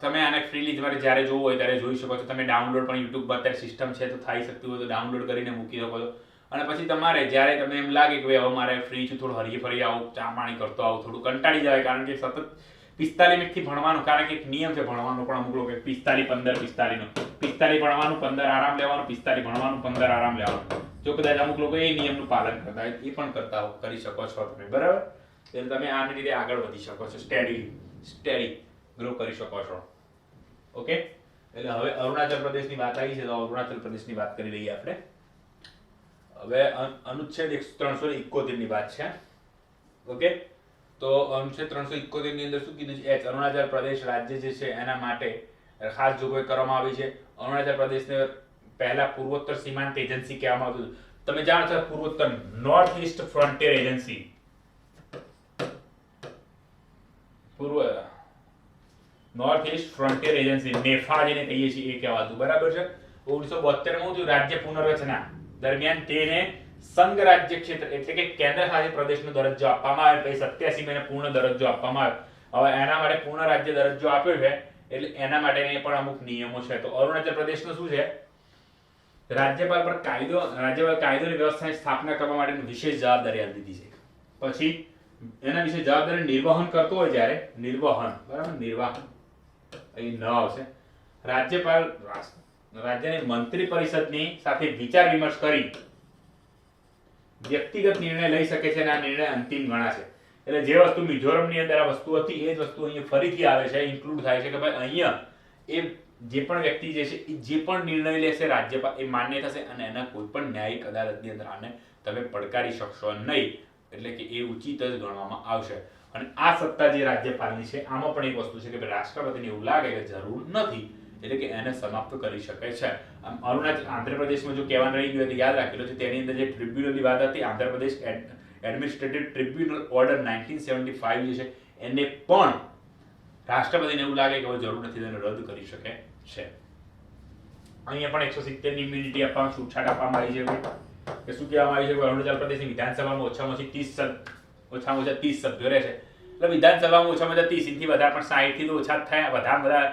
તમે આને ફ્રીલી તમારે જ્યારે જોવું હોય ત્યારે જોઈ શકો છો. તમે ડાઉનલોડ પણ યુટ્યુબ પર અત્યારે સિસ્ટમ છે તો થઈ શકતી હોય તો ડાઉનલોડ કરીને મૂકી શકો છો. અને પછી તમારે જ્યારે તમને એમ લાગે કે ભાઈ હવે મારે ફ્રી છું, થોડું હરી ફરી આવું, ચા પાણી કરતો આવું, થોડું કંટાળી જાય, કારણ કે સતત 45 મિનિટથી ભણવાનું, કારણ કે એક નિયમ છે ભણવાનો પણ અમુક લોકો 45 15 45 નો 45 ભણવાનું, 15 આરામ લેવાનું, 45 ભણવાનું, 15 આરામ લેવાનું. જો કદાચ અમુક લોકો એ નિયમનું પાલન કરતા હોય એ પણ કરી શકો છો તમે, બરાબર. એટલે તમે આની રીતે આગળ વધી શકો છો, સ્ટેડી ગ્રો કરી શકો છો. ઓકે, એટલે હવે અરુણાચલ પ્રદેશની વાત આવી છે તો અરુણાચલ પ્રદેશની વાત કરી લઈએ આપણે. હવે અનુચ્છેદ 371 ની વાત છે. ઓકે, તો અનુચ્છેદ 371 ની અંદર શું કીધું છે? અરુણાચલ પ્રદેશ રાજ્ય જે છે એના માટે ખાસ જોગવાઈ કરવામાં આવી છે. અરુણાચલ પ્રદેશને પહેલા પૂર્વોત્તર સીમાંત એજન્સી કહેવામાં આવતું હતું. તમે જાણો છો પૂર્વોત્તર, north east frontier agency, north east frontier agency, NEFA જેને કહીએ છીએ એ કહેવાતું, બરાબર છે. 1972 માં થયું રાજ્ય પુનર્રચના દરમિયાન તેને સંઘ રાજ્ય ક્ષેત્ર એટલે કે કેન્દ્ર શાસિત પ્રદેશનો દરજ્જો આપવામાં આવ્યો. પછી 87 માં એને પૂર્ણ દરજ્જો આપવામાં આવ્યો. હવે એના માટે પૂર્ણ રાજ્ય દરજ્જો આપ્યો છે એટલે એના માટે પણ અમુક નિયમો છે. તો અરુણાચલ પ્રદેશનું શું છે? રાજ્યપાલ પર કાયદોની વ્યવસ્થાની સ્થાપના કરવા માટેની વિશેષ જવાબદારી આપી દીધી છે. પછી એના વિશે જવાબદારી નિર્વહન કરતો હોય જ્યારે નિર્વાહન અહીં ન આવશે. રાજ્યપાલ રાજ્યની મંત્રી પરિષદની સાથે વિચાર વિમર્શ કરી વ્યક્તિગત નિર્ણય લઈ શકે છે અને આ નિર્ણય અંતિમ ગણાશે. એટલે જે વસ્તુ મિઝોરમની અંદર આ વસ્તુ હતી એ જ વસ્તુ અહીંયા ફરીથી આવે છે, ઇન્ક્લુડ થાય છે કે ભાઈ અહીંયા એ જે પણ વ્યક્તિ જે છે એ જે પણ નિર્ણય લેશે રાજ્યપાલ એ માન્ય થશે અને એના કોઈ પણ ન્યાયિક અદાલતની અંદર આને તમે પડકારી શકશો નહીં. એટલે કે એ ઉચિત જ ગણવામાં આવશે. અને આ સત્તા જે રાજ્યપાલની છે આમાં પણ એક વસ્તુ છે કે રાષ્ટ્રપતિને એવું લાગે કે જરૂર નથી એટલે કે એને સમાપ્ત કરી શકે છે. અરુણાચલ આંધ્રપ્રદેશમાં જો કહેવાનું રહી ગયું તો યાદ રાખેલું છે, તેની અંદર જે ટ્રિબ્યુનલની વાત હતી, આંધ્રપ્રદેશ એડમિનિસ્ટ્રેટિવ ટ્રિબ્યુનલ ઓર્ડર 1975 જે છે એને પણ રાષ્ટ્રપતિને એવું લાગે કે હવે જરૂર નથી તેને રદ કરી શકે છે. અહીંયા પણ 170 ની ઇમ્યુનિટી આપવામાં છૂટછાટ આપવામાં આવી છે. કે શું કહેવામાં આવી છે કે અરુણાચલ પ્રદેશની વિધાનસભામાં ઓછામાં ઓછા 30 સભ્યો રહે છે. એટલે વિધાનસભામાં ઓછામાં ઓછા 30 થી વધારે પણ 60 થી તો ઓછા જ થાય, વધારે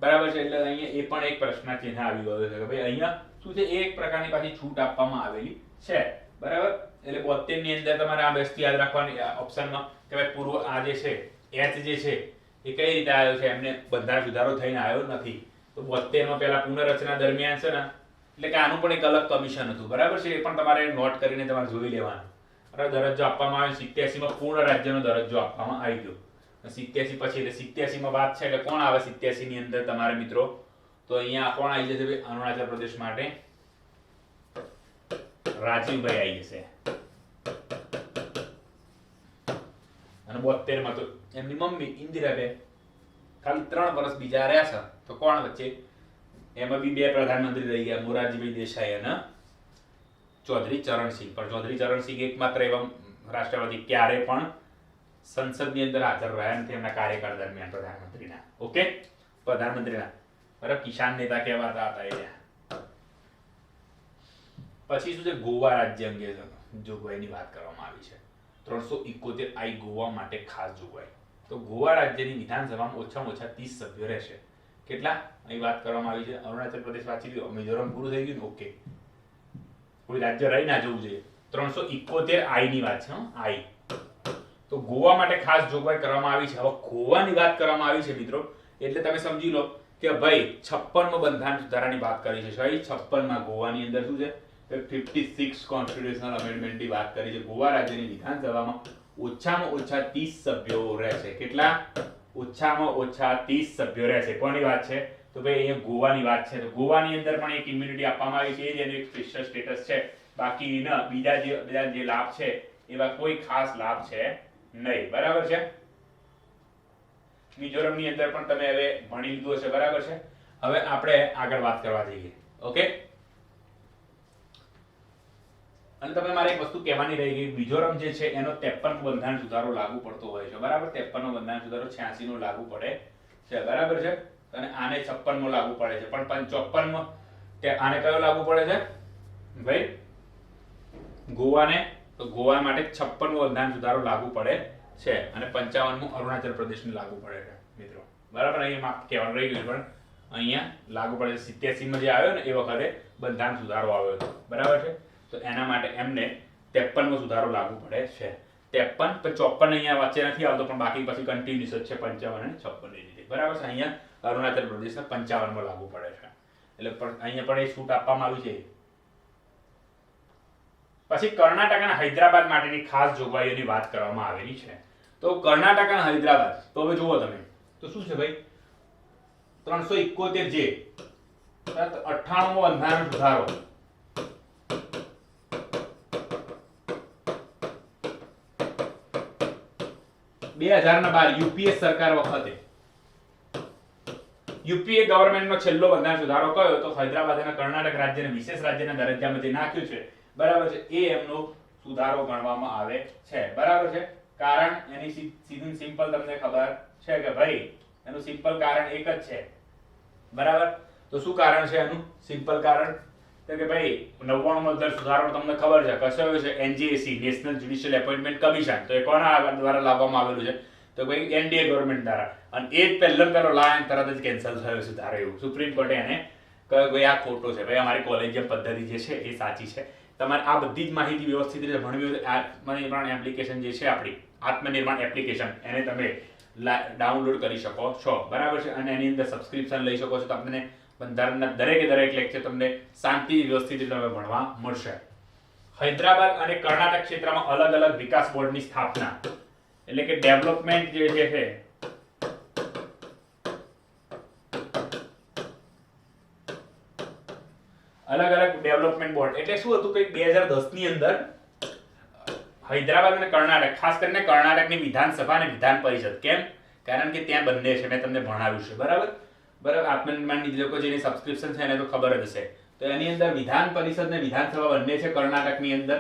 બરાબર છે. એટલે અહીંયા એ પણ એક પ્રશ્ન ચિહ્ન આવી ગયો છે કે ભાઈ અહીંયા શું છે, એક પ્રકારની પાછી છૂટ આપવામાં આવેલી છે, બરાબર. એટલે 72 ની અંદર તમારે આ બેસ્ટ યાદ રાખવાની ઓપ્શનમાં કે ભાઈ પૂર્વ આ જે છે એચ જે છે એ કઈ રીતે આવ્યો છે, એમને બંધારણ સુધારો થઈને આવ્યો નથી. તો 72 માં પહેલા પુનર્રચના દરમિયાન છે ને, એટલે કે આનું પણ એક અલગ કમિશન હતું, બરાબર છે. એ પણ તમારે નોટ કરીને તમારે જોઈ લેવાનું. બરાબર, દરજ્જો આપવામાં આવ્યો. 87 માં પૂર્ણ રાજ્યનો દરજ્જો આપવામાં આવી ગયો. 87 પછી એટલે 87 માં વાત છે એટલે કોણ આવે 87 ની અંદર તમારે મિત્રો? તો અહીંયા કોણ આવી જશે ભાઈ? અરુણાચલ પ્રદેશ માટે રાજીવભાઈ આવી જશે. અને 72 માં તો એમની મમ્મી ઇન્દિરાબેન ખાલી 3 વર્ષ બીજા રહ્યા છે. તો કોણ વચ્ચે? એમાં બી 2 પ્રધાનમંત્રી રહી ગયા, મોરારજીભાઈ દેસાઈ અને ચૌધરી ચરણસિંહ. પણ ચૌધરી ચરણસિંહ એકમાત્ર એવા રાષ્ટ્રપતિ ક્યારે પણ સંસદની અંદર હાજર રહ્યા નથી એમના કાર્યકાળ દરમિયાન પ્રધાનમંત્રીના. ઓકે, પ્રધાનમંત્રીના બરાબર, કિસાન નેતા કહેવાતા હતા એ. પછી શું છે? ગોવા રાજ્ય અંગે જોગવાઈની વાત કરવામાં આવી છે. 371 આઈ ગોવા માટે ખાસ જોગવાઈ. તો ગોવા રાજ્યની વિધાનસભામાં ઓછામાં ઓછા 30 સભ્યો રહેશે. કેટલા અહીં વાત કરવામાં આવી છે? અરુણાચલ પ્રદેશ વાંચી લીધું, મિઝોરમ પૂરું થઈ ગયું ને? ઓકે, કોઈ રાજ્ય રહી ના જવું જોઈએ. 371 આઈ ની વાત છે, આઈ. તો ગોવા માટે ખાસ જોગવાઈ કરવામાં આવી છે. હવે ગોવાની વાત કરવામાં આવી છે મિત્રો, એટલે તમે સમજી લો કે ભાઈ 56 માં બંધારણ સુધારાની વાત કરી છે. 56 માં ગોવાની અંદર શું છે? 56 કોન્સ્ટિટ્યુશનલ અમેન્ડમેન્ટની વાત કરી છે. ગોવા રાજ્યની વિધાનસભામાં ઓછામાં ઓછા 30 સભ્યો રહેશે. કેટલા? ઓછામાં ઓછા 30 સભ્યો રહેશે. કોની વાત છે? તો ભાઈ અહીંયા ગોવાની વાત છે. તો ગોવાની અંદર પણ એક ઇમ્યુનિટી આપવામાં આવી છે, જેનું એક સ્પેશિયલ સ્ટેટસ છે. બાકી બીજા જે લાભ છે એવા કોઈ ખાસ લાભ છે નહીં, બરાબર છે. મિઝોરમની અંદર પણ તમે હવે ભણી લીધું હશે, બરાબર છે. હવે આપણે આગળ વાત કરવા જઈએ. ઓકે, અને તમે મારે એક વસ્તુ કહેવાની રહી ગઈ, મિઝોરમ જે છે એનો 53 નો બંધારણ સુધારો લાગુ પડતો હોય છે, બરાબર. 53 નો બંધારણ સુધારો 86 નો લાગુ પડે છે, બરાબર છે. અને આને 56 નો લાગુ પડે છે. પણ 54 માં આને કયો લાગુ પડે છે ભાઈ? ગોવાને. તો ગોવા માટે 56 નો બંધારણ સુધારો લાગુ પડે છે અને 55 મો અરુણાચલ પ્રદેશને લાગુ પડે છે મિત્રો. બરાબર, અહીંયા કહેવાનું રહી ગયું પણ અહીંયા લાગુ પડે 87 માં જે આવ્યો ને એ વખતે બંધારણ સુધારો આવ્યો હતો, બરાબર છે. તો એના માટે એમને 53 માં સુધારો લાગુ પડે છે. 53 પણ 54 અહીંયા વચ્ચે નથી આવતો, પણ બાકી પછી કન્ટિન્યુઅસ જ છે 55 અને 56 ની રીતે, બરાબર છે. અહીંયા અરુણાચલ પ્રદેશના 55 માં લાગુ પડે છે, એટલે પણ અહીંયા પણ એ છૂટ આપવામાં આવી છે. પછી કર્ણાટક અને હૈદરાબાદ માટેની ખાસ જોગવાઈઓની વાત કરવામાં આવેલી છે. તો કર્ણાટક અને હૈદરાબાદ, તો હવે જુઓ તમે, તો શું છે ભાઈ, 371 જે 98મો બંધારણ સુધારો, 2012 યુપીએ સરકાર વખતે યુપીએ ગવર્નમેન્ટનો છેલ્લો બંધારણ સુધારો કયો તો હૈદરાબાદ અને કર્ણાટક રાજ્યને વિશેષ રાજ્યના દરજ્જામાં જે નાખ્યું છે, બરાબર છે, એ એમનો સુધારો ગણવામાં આવે છે, બરાબર છે. કારણ એની સીધું સિમ્પલ તમને ખબર છે કે ભાઈ એનું સિમ્પલ કારણ એક જ છે, બરાબર. તો શું કારણ છે એનું સિમ્પલ કારણ? તો કે ભાઈ 99મો સુધારો તમને ખબર છે કશો છે, એનજીએસી નેશનલ જ્યુડિશિયલ એપોઇન્ટમેન્ટ કમિશન. તો એ કોના દ્વારા લાવવામાં આવેલું છે? તો ભાઈ એનડીએ ગવર્નમેન્ટ દ્વારા. અને એ જ પહેલો લાઈન તરત જ કેન્સલ થયો સુધારો, એવું સુપ્રીમ કોર્ટે એને કહ્યું ભાઈ આ ખોટો છે, ભાઈ અમારી કોલેજિયમ પદ્ધતિ જે છે એ સાચી છે. તમારે આ બધી જ માહિતી વ્યવસ્થિત રીતે ભણવી હોય તો આત્મનિર્માણ એપ્લિકેશન જે છે આપણી આત્મનિર્માણ એપ્લિકેશન એને તમે ડાઉનલોડ કરી શકો છો, બરાબર છે. અને એની અંદર સબસ્ક્રિપ્શન લઈ શકો છો. તમને બંધારણના દરેકે દરેક લેક્ચર તમને શાંતિ વ્યવસ્થિત રીતે ભણવા મળશે. હૈદરાબાદ અને કર્ણાટક ક્ષેત્રમાં અલગ અલગ વિકાસ બોર્ડની સ્થાપના, એટલે કે ડેવલપમેન્ટ જે છે અલગ અલગ ડેવલપમેન્ટ બોર્ડ એટલે શું હતું કે 2010 ની અંદર હૈદરાબાદ અને કર્ણાટક, ખાસ કરીને કર્ણાટકની વિધાનસભા અને વિધાન પરિષદ, કેમ? કારણ કે ત્યાં બંને છે, મેં તમને ભણાવ્યું છે, બરાબર. આત્મનિર્માણની લોકો જેની સબસ્ક્રિપ્શન છે એને તો ખબર જ હશે. તો એની અંદર વિધાન પરિષદ ને વિધાનસભા બંને છે કર્ણાટકની અંદર.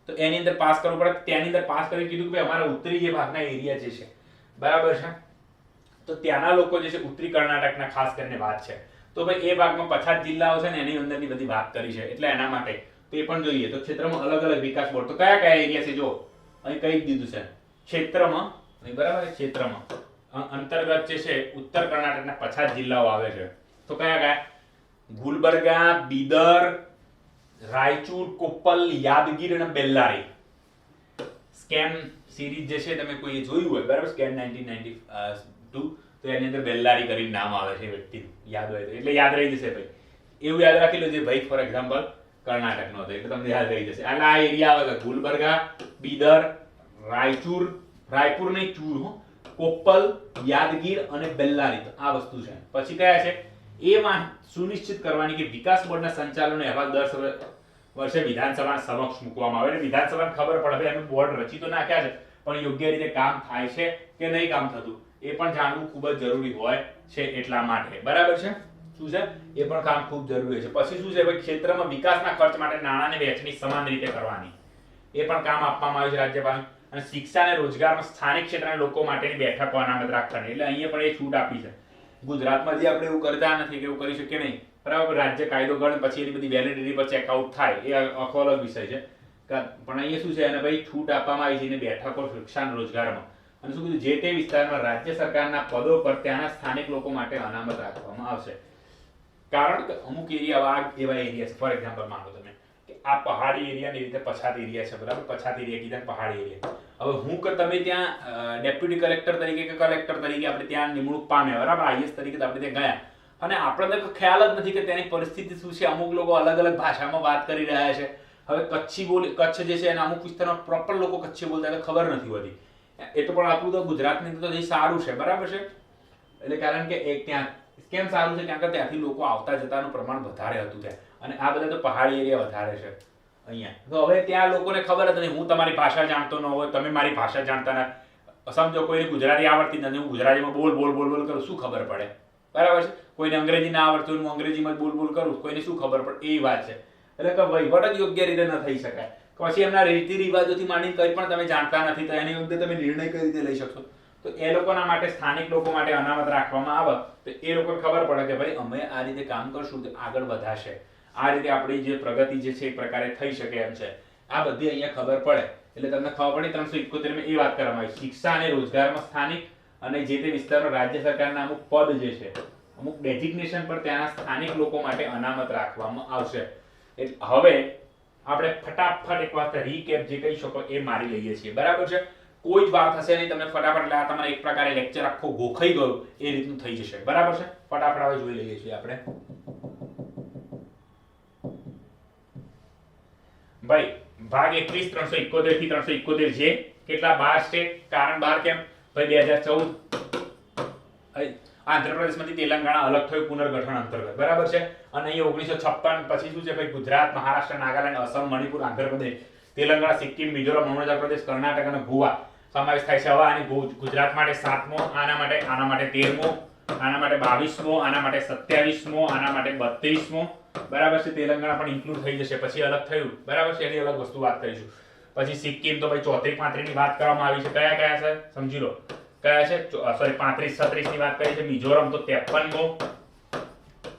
તો એની અંદર પાસ કરવું પડે. ત્યાંની અંદર પાસ કરી કીધું કે અમારા ઉત્તરી જે ભાગના એરિયા જે છે, બરાબર છે, તો ત્યાંના લોકો જે છે ઉત્તરી કર્ણાટકના ખાસ કરીને વાત છે. તો ભાઈ એ ભાગમાં પછાત જિલ્લાઓ છે ને એની અંદરની બધી વાત કરી છે, એટલે એના માટે તે પણ જોઈએ. તો ક્ષેત્રમાં અલગ અલગ વિકાસ બોર્ડ, તો કયા કયા એરિયા છે જો અહીં કહી દીધું છે. ક્ષેત્રમાં, બરાબર, ક્ષેત્રમાં અંતર્ગત જે છે ઉત્તર કર્ણાટકના પછાત જિલ્લાઓ આવે છે. તો કયા કયા? ગુલબર્ગા, બીદર, રાયચૂર, કોપ્પલ, યાદગીર અને બેલ્લારી. સ્કેમ સિરીઝ જે છે તમે કોઈ જોયું હોય, બરાબર, સ્કેમ 1992, તો એની અંદર બેલ્લારી કરીને નામ આવે છે વ્યક્તિનું, યાદ હોય તો, એટલે યાદ રહી જશે ભાઈ. એવું યાદ રાખી લો જે ભાઈ ફોર એક્ઝામ્પલ કર્ણાટકનો હતો, એટલે તમને યાદ રહી જશે. એટલે આ એરિયા આવે છે ગુલબર્ગા, બીદર, રાયચૂર, રાયપુર નહીં ચૂર, કોપ્પલ, યાદગીર અને બેલ્લારી. તો આ વસ્તુ છે. પછી કયા છે? એમાં સુનિશ્ચિત કરવાની કે વિકાસ બોર્ડના સંચાલનનો અહેવાલ 10 વર્ષે વિધાનસભા સમક્ષ મૂકવામાં આવે. વિધાનસભાને ખબર પડે એનું બોર્ડ રચી તો નાખ્યા છે, પણ યોગ્ય રીતે કામ થાય છે કે નહીં કામ થતું એ પણ જાણવું ખૂબ જ જરૂરી હોય છે, એટલા માટે, બરાબર છે. શું છે? એ પણ કામ ખૂબ જરૂરી છે. પછી શું છે ભાઈ? ક્ષેત્રમાં વિકાસના ખર્ચ માટે નાણાંની વહેંચણી સમાન રીતે કરવાની, એ પણ કામ આપવામાં આવ્યું છે રાજ્યપાલ. અને શિક્ષા અને રોજગારમાં સ્થાનિક ક્ષેત્રના લોકો માટેની બેઠકો અનામત રાખવાની, એટલે અહીંયા પણ એ છૂટ આપી છે. ગુજરાતમાં જે આપણે એવું કરતા નથી કે એવું કરી શકીએ નહીં, બરાબર. રાજ્ય કાયદો ગણ પછી એની બધી વેલિડિટી પર ચેકઆઉટ થાય, એ આખો અલગ વિષય છે. પણ અહીંયા શું છે, એને ભાઈ છૂટ આપવામાં આવી છે એને બેઠકો શિક્ષા અને રોજગારમાં. અને શું કીધું? જે તે વિસ્તારમાં રાજ્ય સરકારના પદો પર ત્યાંના સ્થાનિક લોકો માટે અનામત રાખવામાં આવશે. કારણ કે અમુક એરિયા એવા એરિયા છે, ફોર એક્ઝામ્પલ માનો તમે કે આ પહાડી એરિયાની રીતે પછાત એરિયા છે, બરાબર. પછાત એરિયા કીધા પહાડી એરિયા. હવે હું કે તમે ત્યાં ડેપ્યુટી કલેક્ટર તરીકે કે કલેક્ટર તરીકે આપણે ત્યાં નિમણૂક પામ્યા, બરાબર, આઈએસ તરીકે આપણે ત્યાં ગયા, અને આપણને ખ્યાલ જ નથી કે તેની પરિસ્થિતિ શું છે. અમુક લોકો અલગ અલગ ભાષામાં વાત કરી રહ્યા છે. હવે કચ્છી બોલી, કચ્છ જે છે એના અમુક વિસ્તારમાં પ્રોપર લોકો કચ્છી બોલતા એટલે ખબર નથી હોતી. એ તો પણ આપણું તો ગુજરાતની તો જે સારું છે, બરાબર છે. એટલે કારણ કે એક ત્યાં કેમ સારું છે? કારણ કે ત્યાંથી લોકો આવતા જતાનું પ્રમાણ વધારે હતું ત્યાં, અને આ બધા તો પહાડી એરિયા વધારે છે અહીંયા. તો હવે ત્યાં લોકોને ખબર જ નહીં. હું તમારી ભાષા જાણતો ન હોય, તમે મારી ભાષા જાણતા ના, સમજો કોઈને ગુજરાતી આવડતી નથી, હું ગુજરાતીમાં બોલ બોલ બોલ બોલ કરું, શું ખબર પડે? બરાબર છે. કોઈને અંગ્રેજી ના આવડતું હોય, હું અંગ્રેજીમાં બોલ બોલ કરું, કોઈને શું ખબર પડે? એ વાત છે. એટલે કે વહીવટ જ યોગ્ય રીતે ન થઈ શકાય. પછી એમના રીતિ રિવાજોથી માંડીને કંઈ પણ તમે જાણતા નથી, તો એની અંદર તમે નિર્ણય કઈ રીતે લઈ શકશો? તો એ લોકોના માટે, સ્થાનિક લોકો માટે અનામત રાખવામાં આવે તો એ લોકોને ખબર પડે કે ભાઈ અમે આ રીતે કામ કરશું તો આગળ વધાશે, આ રીતે આપણી જે પ્રગતિ જે છે એ પ્રકારે થઈ શકે એમ છે. આ બધી અહીંયા ખબર પડે એટલે તમને ખબર પડી. 371 માં એ વાત કરવામાં આવી, શિક્ષા અને રોજગારમાં સ્થાનિક અને જે તે વિસ્તારમાં રાજ્ય સરકારના અમુક પદ જે છે, અમુક ડેઝિગ્નેશન પર ત્યાંના સ્થાનિક લોકો માટે અનામત રાખવામાં આવશે. હવે આપણે ફટાફટ એક વાત રીકેપ જે કહી શકો એ મારી લઈએ છીએ. બરાબર છે, કોઈ જ વાત હશે નહીં, તમને ફટાફટ એટલે આ તમારે એક પ્રકારે લેક્ચર આખો ગોખાઈ ગયો એ રીતનું થઈ જશે. બરાબર છે, ફટાફટ હવે જોઈ લઈએ છીએ આપણે. ભાઈ ભાગ 21 371 થી 371 જે કેટલા 12 સ્ટેટ. કારણ 12 કેમ? ભાઈ 2014 આંધ્રપ્રદેશમાંથી તેલંગાણા અલગ થયું પુનર્ગઠન અંતર્ગત. બરાબર છે, અને અહીં 1956 પછી શું છે ભાઈ? ગુજરાત, મહારાષ્ટ્ર, નાગાલેન્ડ, અસમ, મણિપુર, આંધ્રપ્રદેશ, તેલંગાણા, સિક્કિમ, મિઝોરમ, અરુણાચલ પ્રદેશ, કર્ણાટક અને ગોવા સમાવેશ થાય છે. હવે આની ગુજરાત માટે 7મો, આના માટે 13મો, આના માટે 22મો, આના માટે 27મો, આના માટે 32મો. બરાબર છે, તેલંગાણા પણ ઇન્ક્લુડ થઈ જશે. પછી અલગ થયું. બરાબર છે, એની અલગ વસ્તુ વાત કરીશું. પછી સિક્કિમ તો ભાઈ 34 35 ની વાત કરવામાં આવી છે. કયા કયા છે સમજી લો. કયા છે? સોરી 35 36 ની વાત કરી છે. મિઝોરમ તો 53મો,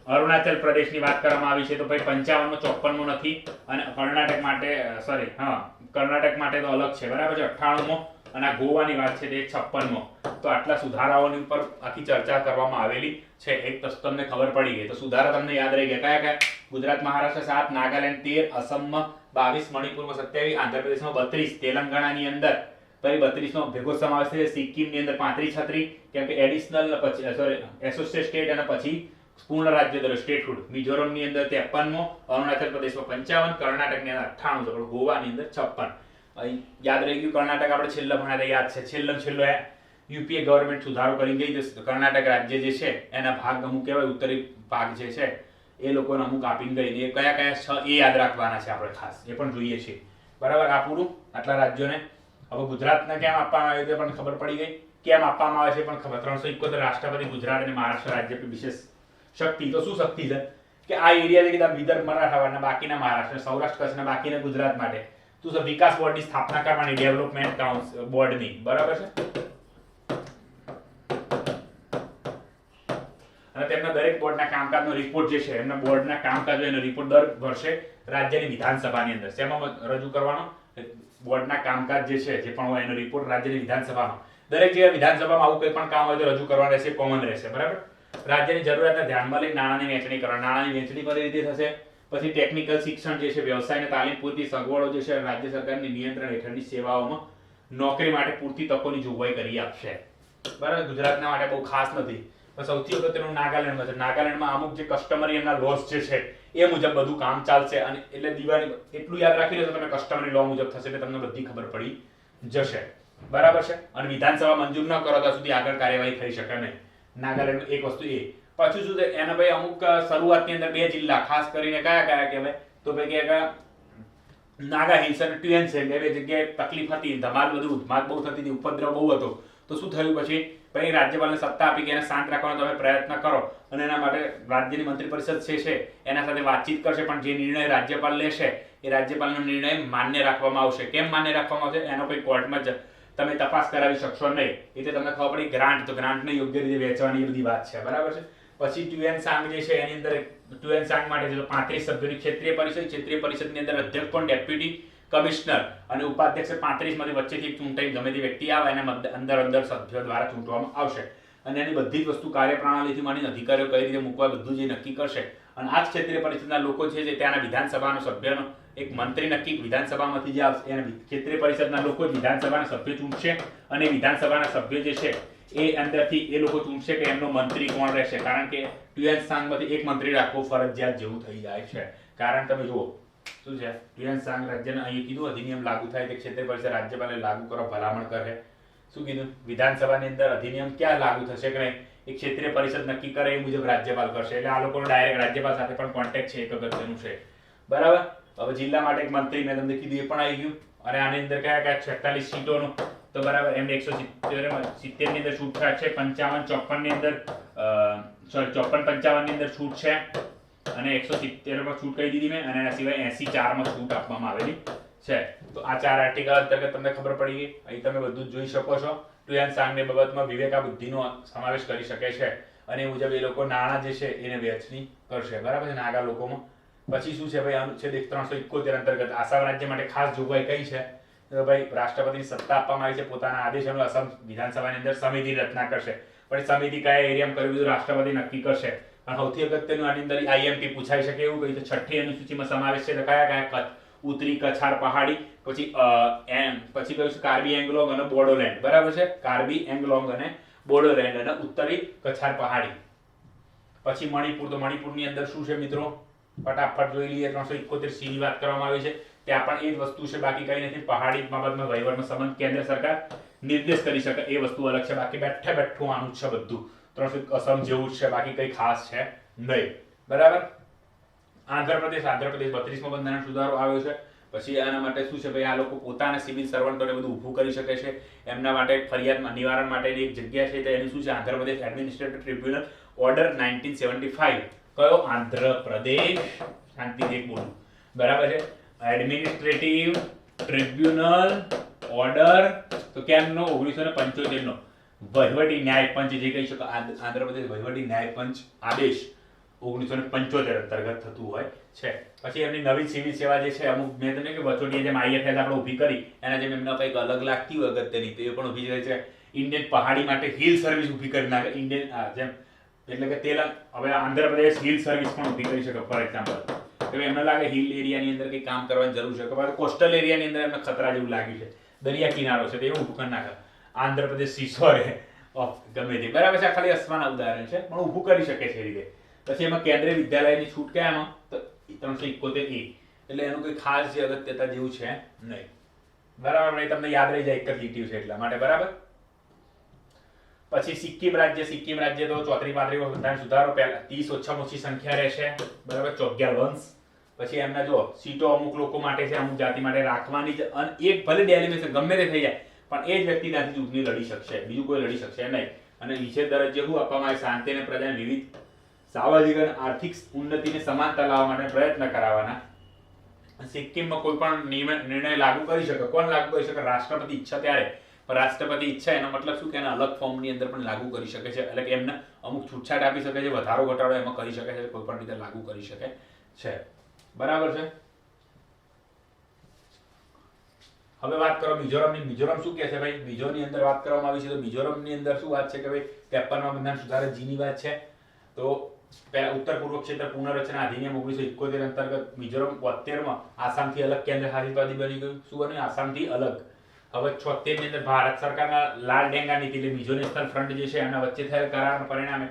અરુણાચલ પ્રદેશની વાત કરવામાં આવી છે તો ભાઈ 55મો, 54મો નથી. અને કર્ણાટક માટે સોરી કર્ણાટક માટે તો અલગ છે. બરાબર છે, 98મો. અને ગોવાની વાત છે તે 56મો. તો આટલા સુધારાઓની ઉપર આખી ચર્ચા કરવામાં આવેલી છે. એક તો તમને ખબર પડી ગઈ. તો સુધારા તમને યાદ રહી ગયા. કયા કયા? ગુજરાત, મહારાષ્ટ્ર 7, નાગાલેન્ડ 13, અસમમાં 22, મણિપુરમાં 27, આંધ્રપ્રદેશમાં 32, તેલંગાણાની અંદર ભાઈ 32નો ભેગો સમાવેશ થાય છે. સિક્કિમની અંદર 35 36 કેમ કે એડિશનલ પછી સોરી એસોસિએટ સ્ટેટ અને પછી પૂર્ણ રાજ્ય દર સ્ટેટહુડ. મિઝોરમની અંદર 53મો, અરુણાચલ પ્રદેશમાં 55, કર્ણાટકની અંદર 98, તો ગોવાની અંદર 56. યાદ રહી ગયું. કર્ણાટક આપણે છેલ્લા ભણ્યા યાદ છે. છેલ્લો યુપીએ ગવર્મેન્ટ સુધારો કરી ગઈ. કર્ણાટક રાજ્ય જે છે એના ભાગ અમુક કહેવાય ઉત્તરી ભાગ જે છે એ લોકોને અમુક આપીને ગઈ. એ કયા કયા છે એ યાદ રાખવાના છે આપણે ખાસ. એ પણ જોઈએ છીએ. બરાબર, આ પૂરું આટલા રાજ્યોને. હવે ગુજરાતને કેમ આપવામાં આવ્યું તે પણ ખબર પડી ગઈ. કેમ આપવામાં આવે છે પણ ખબર. 371 રાષ્ટ્રપતિ ગુજરાત અને મહારાષ્ટ્ર રાજ્ય પર વિશેષ શક્તિ. તો શું શક્તિ છે કે આ એરિયા કીધા વિદર્ભ, મરાઠવાડા બાકીના મહારાષ્ટ્ર, સૌરાષ્ટ્ર, કચ્છ બાકીના ગુજરાત માટે તું વિકાસ બોર્ડની સ્થાપના કરવાની, ડેવલપમેન્ટ કાઉન્સિલ બોર્ડની. બરાબર છે, અને તેમના દરેક બોર્ડના કામકાજનો રિપોર્ટ જે છે એમના બોર્ડના કામકાજ એનો રિપોર્ટ દર વર્ષે રાજ્યની વિધાનસભાની અંદર શેમાં રજૂ કરવાનો? બોર્ડના કામકાજ જે છે જે પણ હોય એનો રિપોર્ટ રાજ્યની વિધાનસભામાં દરેક જગ્યાએ વિધાનસભામાં આવું કોઈ પણ કામ હોય તો રજૂ કરવાનું રહેશે. કોમન રહેશે. બરાબર, રાજ્યની જરૂરિયાતને ધ્યાનમાં લઈ નાણાંની વહેંચણી કરવાની. નાણાંની વહેંચણી કઈ રીતે થશે? પછી ટેકનિકલ શિક્ષણ જે છે, વ્યવસાય અને તાલીમ પૂરતી સગવડો જે છે રાજ્ય સરકારની નિયંત્રણ હેઠળની સેવાઓમાં નોકરી માટે પૂરતી તકોની જોગવાઈ કરી આપશે. બરાબર, ગુજરાતના માટે બહુ ખાસ નથી. સૌથી અગત્યનું નાગાલેન્ડમાં છે. નાગાલેન્ડમાં અમુક જે કસ્ટમરી એમના લોસ જે છે એ મુજબ બધું કામ ચાલશે. અને એટલે દિવાળી એટલું યાદ રાખી લેશો તમે કસ્ટમરી લો મુજબ થશે એટલે તમને બધી ખબર પડી જશે. બરાબર છે, અને વિધાનસભા મંજૂર ન કરો ત્યાં સુધી આગળ કાર્યવાહી થઈ શકે નહીં. નાગાલેન્ડ એક વસ્તુ એ. પાછું શું છે એના ભાઈ અમુક શરૂઆતની અંદર 2 જિલ્લા ખાસ કરીને કયા કયા કહેવાય? તો ભાઈ કે નાગા હિલ્સ અને ટ્યુએન છે. બે જગ્યાએ તકલીફ હતી, ધમાલ બધું ઉધમાત બહુ થતી હતી, ઉપદ્રવ બહુ હતો. તો શું થયું પછી? ભાઈ રાજ્યપાલને સત્તા આપી કે એને શાંત રાખવાનો તમે પ્રયત્ન કરો અને એના માટે રાજ્યની મંત્રી પરિષદ છે એના સાથે વાતચીત કરશે. પણ જે નિર્ણય રાજ્યપાલ લેશે એ રાજ્યપાલનો નિર્ણય માન્ય રાખવામાં આવશે. કેમ માન્ય રાખવામાં આવશે? એનો કોઈ કોર્ટમાં જ તમે તપાસ કરાવી શકશો નહીં. એટલે તમને ખબર પડી ગ્રાન્ટ, તો ગ્રાન્ટને યોગ્ય રીતે વેચવાની એ બધી વાત છે. બરાબર છે. પછી ટ્યુએન સાંગ જે છે એની અંદર ટ્યુએન સાંગ માટે છે 35 સભ્યોની ક્ષેત્રીય પરિષદ. ક્ષેત્રીય પરિષદની અંદર અધ્યક્ષ પણ ડેપ્યુટી કમિશનર અને ઉપાધ્યક્ષ 35 માંથી વચ્ચેથી ચૂંટાઈ ગમે તે વ્યક્તિ આવે એને અંદર સભ્યો દ્વારા ચૂંટવામાં આવશે. અને એની બધી જ વસ્તુ કાર્યપ્રણાલીથી માંડીને અધિકારીઓ કઈ રીતે મૂકવા બધું જે નક્કી કરશે. અને આ ક્ષેત્રીય પરિષદના લોકો છે જે ત્યાંના વિધાનસભાના સભ્યનો એક મંત્રી નક્કી વિધાનસભામાંથી જે આવશે એને ક્ષેત્રીય પરિષદના લોકો વિધાનસભાના સભ્ય ચૂંટશે. અને વિધાનસભાના સભ્ય જે છે એ અંદરથી એ લોકો ચૂંટશે કે એમનો મંત્રી કોણ રહેશે. કારણ કે ટ્યુએન સાંગમાંથી એક મંત્રી રાખવો ફરજિયાત જેવું થઈ જાય છે. કારણ તમે જુઓ શું છે ટ્યુએન સાંગ રાજ્યને અહીં કીધું અધિનિયમ લાગુ થાય તે ક્ષેત્રીય પરિષદ રાજ્યપાલને લાગુ કરવા ભલામણ કરે. શું કીધું? વિધાનસભાની અંદર અધિનિયમ ક્યાં લાગુ થશે કે નહીં એ ક્ષેત્રીય પરિષદ નક્કી કરે એ મુજબ રાજ્યપાલ કરશે. એટલે આ લોકોનો ડાયરેક્ટ રાજ્યપાલ સાથે પણ કોન્ટેક્ટ છે, એક અગત્યનું છે. બરાબર, હવે જિલ્લા માટે એક મંત્રી મેં તમને કીધું એ પણ આવી ગયું. અને આની અંદર કયા કયા 46 સીટોનું તો બરાબર એમને 170 ની અંદર છૂટછાટ છે. 55 54 ની અંદર સોરી 54 55 ની અંદર છૂટ છે અને 170 માં છૂટ કહી દીધી મેં. અને એના સિવાય 84 માં છૂટ આપવામાં આવેલી છે. તો આ 4 આર્ટિકલ અંતર્ગત તમને ખબર પડી ગઈ. અહીં તમે બધું જોઈ શકો છો. ટ્યુએન સાંગની બાબતમાં વિવેકા બુદ્ધિનો સમાવેશ કરી શકે છે અને એ મુજબ એ લોકો નાણાં જે છે એને વહેંચણી કરશે. બરાબર છે, નાગા લોકોમાં. પછી શું છે ભાઈ અનુચ્છેદ 371 અંતર્ગત આસામ રાજ્ય માટે ખાસ જોગવાઈ કઈ છે તો ભાઈ રાષ્ટ્રપતિની સત્તા આપવામાં આવી છે પોતાના આદેશ અનુસાર અસમ વિધાનસભાની અંદર સમિતિની રચના કરશે, પણ સમિતિ કયા એરિયામાં કરવી બધું રાષ્ટ્રપતિ નક્કી કરશે. અને સૌથી અગત્યનું આની અંદર આઈએમપી પૂછાઈ શકે એવું કહ્યું તો છઠ્ઠી અનુસૂચિમાં સમાવેશ છે તો કયા ઉત્તરી કછાર પહાડી, પછી પછી કહ્યું છે કાર્બી એંગલોંગ અને બોડોલેન્ડ. બરાબર છે, કાર્બી એંગલોંગ અને બોડોલેન્ડ અને ઉત્તરી કછાર પહાડી. પછી મણિપુર, તો મણિપુરની અંદર શું છે મિત્રો, ફટાફટ જોઈ લઈએ. 371 સી ની વાત કરવામાં આવી છે, ત્યાં પણ એ જ વસ્તુ છે, બાકી કઈ નથી. પહાડી બાબતમાં વહીવટનો સંબંધ કેન્દ્ર સરકાર નિર્દેશ કરી શકે એ વસ્તુ અલગ છે, બાકી બેઠે બેઠું આનું છે બધું. 300 અસમ જેવું જ છે, બાકી કઈ ખાસ છે નહીં. બરાબર. આંધ્રપ્રદેશ 32મો બંધારણ સુધારો આવ્યો છે. પછી આના માટે શું છે ભાઈ, આ લોકો પોતાના સિવિલ સર્વન્ટોને બધું ઊભું કરી શકે છે, એમના માટે ફરિયાદ નિવારણ માટેની એક જગ્યા છે, તો એનું શું છે આંધ્રપ્રદેશ એડમિનિસ્ટ્રેટિવ ટ્રિબ્યુનલ ઓર્ડર 1975. કયો? આંધ્રપ્રદેશ. શાંતિથી બોલું. બરાબર છે, એડમિનિસ્ટ્રેટિવ ટ્રિબ્યુનલ ઓર્ડર તો કેમનો? 1975 નો વહીવટી ન્યાય પંચ જે કહી શકો, આંધ્રપ્રદેશ વહીવટી ન્યાય પંચ આદેશ 1975 અંતર્ગત થતું હોય છે. પછી એમની નવી સિવિલ સેવા જે છે, અમુક મેં તમને કે વચોટીએ જેમ આઈએફએસ આપણે ઊભી કરી એના જેમ એમને કંઈક અલગ લાગતી હોય અગત્યની, તો એ પણ ઊભી કરી છે. ઇન્ડિયન પહાડી માટે હિલ સર્વિસ ઊભી કરી નાખે, ઇન્ડિયન જેમ એટલે કે હવે આંધ્રપ્રદેશ હિલ સર્વિસ પણ ઊભી કરી શકે. ફોર એક્ઝામ્પલ કે એમને લાગે હિલ એરિયાની અંદર કંઈ કામ કરવાની જરૂર છે, કે કોસ્ટલ એરિયાની અંદર એમને ખતરા જેવું લાગ્યું છે, દરિયા કિનારો છે, તો એવું ઊભું કરી નાખે. આંધ્રપ્રદેશ સીસોરે ગમે તે. બરાબર છે, ખાલી અસવાના ઉદાહરણ છે, પણ ઊભું કરી શકે છે એ રીતે. પછી એમાં કેન્દ્રીય વિદ્યાલયની છૂટ કયામાં? તો 371 એટલે એનું કોઈ ખાસ જે અગત્યતા જેવું છે નહીં. બરાબર, નહીં તમને યાદ રહી જાય, એક જ લીટી છે એટલા માટે. બરાબર. પછી સિક્કિમ રાજ્ય તો 34-35 બંધારણ સુધારો, પહેલા 30 ઓછામાં ઓછી સંખ્યા રહેશે. બરાબર, 14 વંશ. પછી એમના જો સીટો અમુક લોકો માટે છે, અમુક જાતિ માટે રાખવાની છે, અને એક ભલે ડેલિમિનેશન ગમે તે થઈ જાય પણ એ જ વ્યક્તિ ત્યાંથી ચૂંટણી લડી શકશે, બીજું કોઈ લડી શકશે નહીં. અને વિશેષ દરજ્જો શું આપવામાં આવે? શાંતિ અને પ્રજાને વિવિધ સામાજિક અને આર્થિક ઉન્નતિને સમાનતા લાવવા માટે પ્રયત્ન કરાવવાના. સિક્કિમમાં કોઈ પણ નિર્ણય લાગુ કરી શકે. કોણ લાગુ કરી શકે? રાષ્ટ્રપતિ ઈચ્છા ત્યારે. રાષ્ટ્રપતિ ઈચ્છા એનો મતલબ શું કે એના અલગ ફોર્મની અંદર પણ લાગુ કરી શકે છે, એટલે કે એમને અમુક છૂટછાટ આપી શકે છે, વધારો ઘટાડો એમાં કરી શકે છે, કોઈ પણ રીતે લાગુ કરી શકે છે. બરાબર છે. હવે વાત કરો મિઝોરમની. મિઝોરમ શું કહે છે ભાઈ? મિઝોની અંદર વાત કરવામાં આવી છે, તો મિઝોરમની અંદર શું વાત છે કે ભાઈ 53મા બંધારણ સુધારા જીની વાત છે. તો પહેલા ઉત્તર પૂર્વ ક્ષેત્ર પુનર્રચના અધિનિયમ 1971 અંતર્ગત મિઝોરમ 72માં આસામથી અલગ કેન્દ્ર શાસિત પ્રદેશ બની ગયું. શું બન્યું? આસામથી અલગ. હવે 76 ની અંદર ભારત સરકારના લાલ ડેંગા નીતિ એટલે મિઝો નેશનલ ફ્રન્ટ જે છે એના વચ્ચે થયેલ કરારના પરિણામે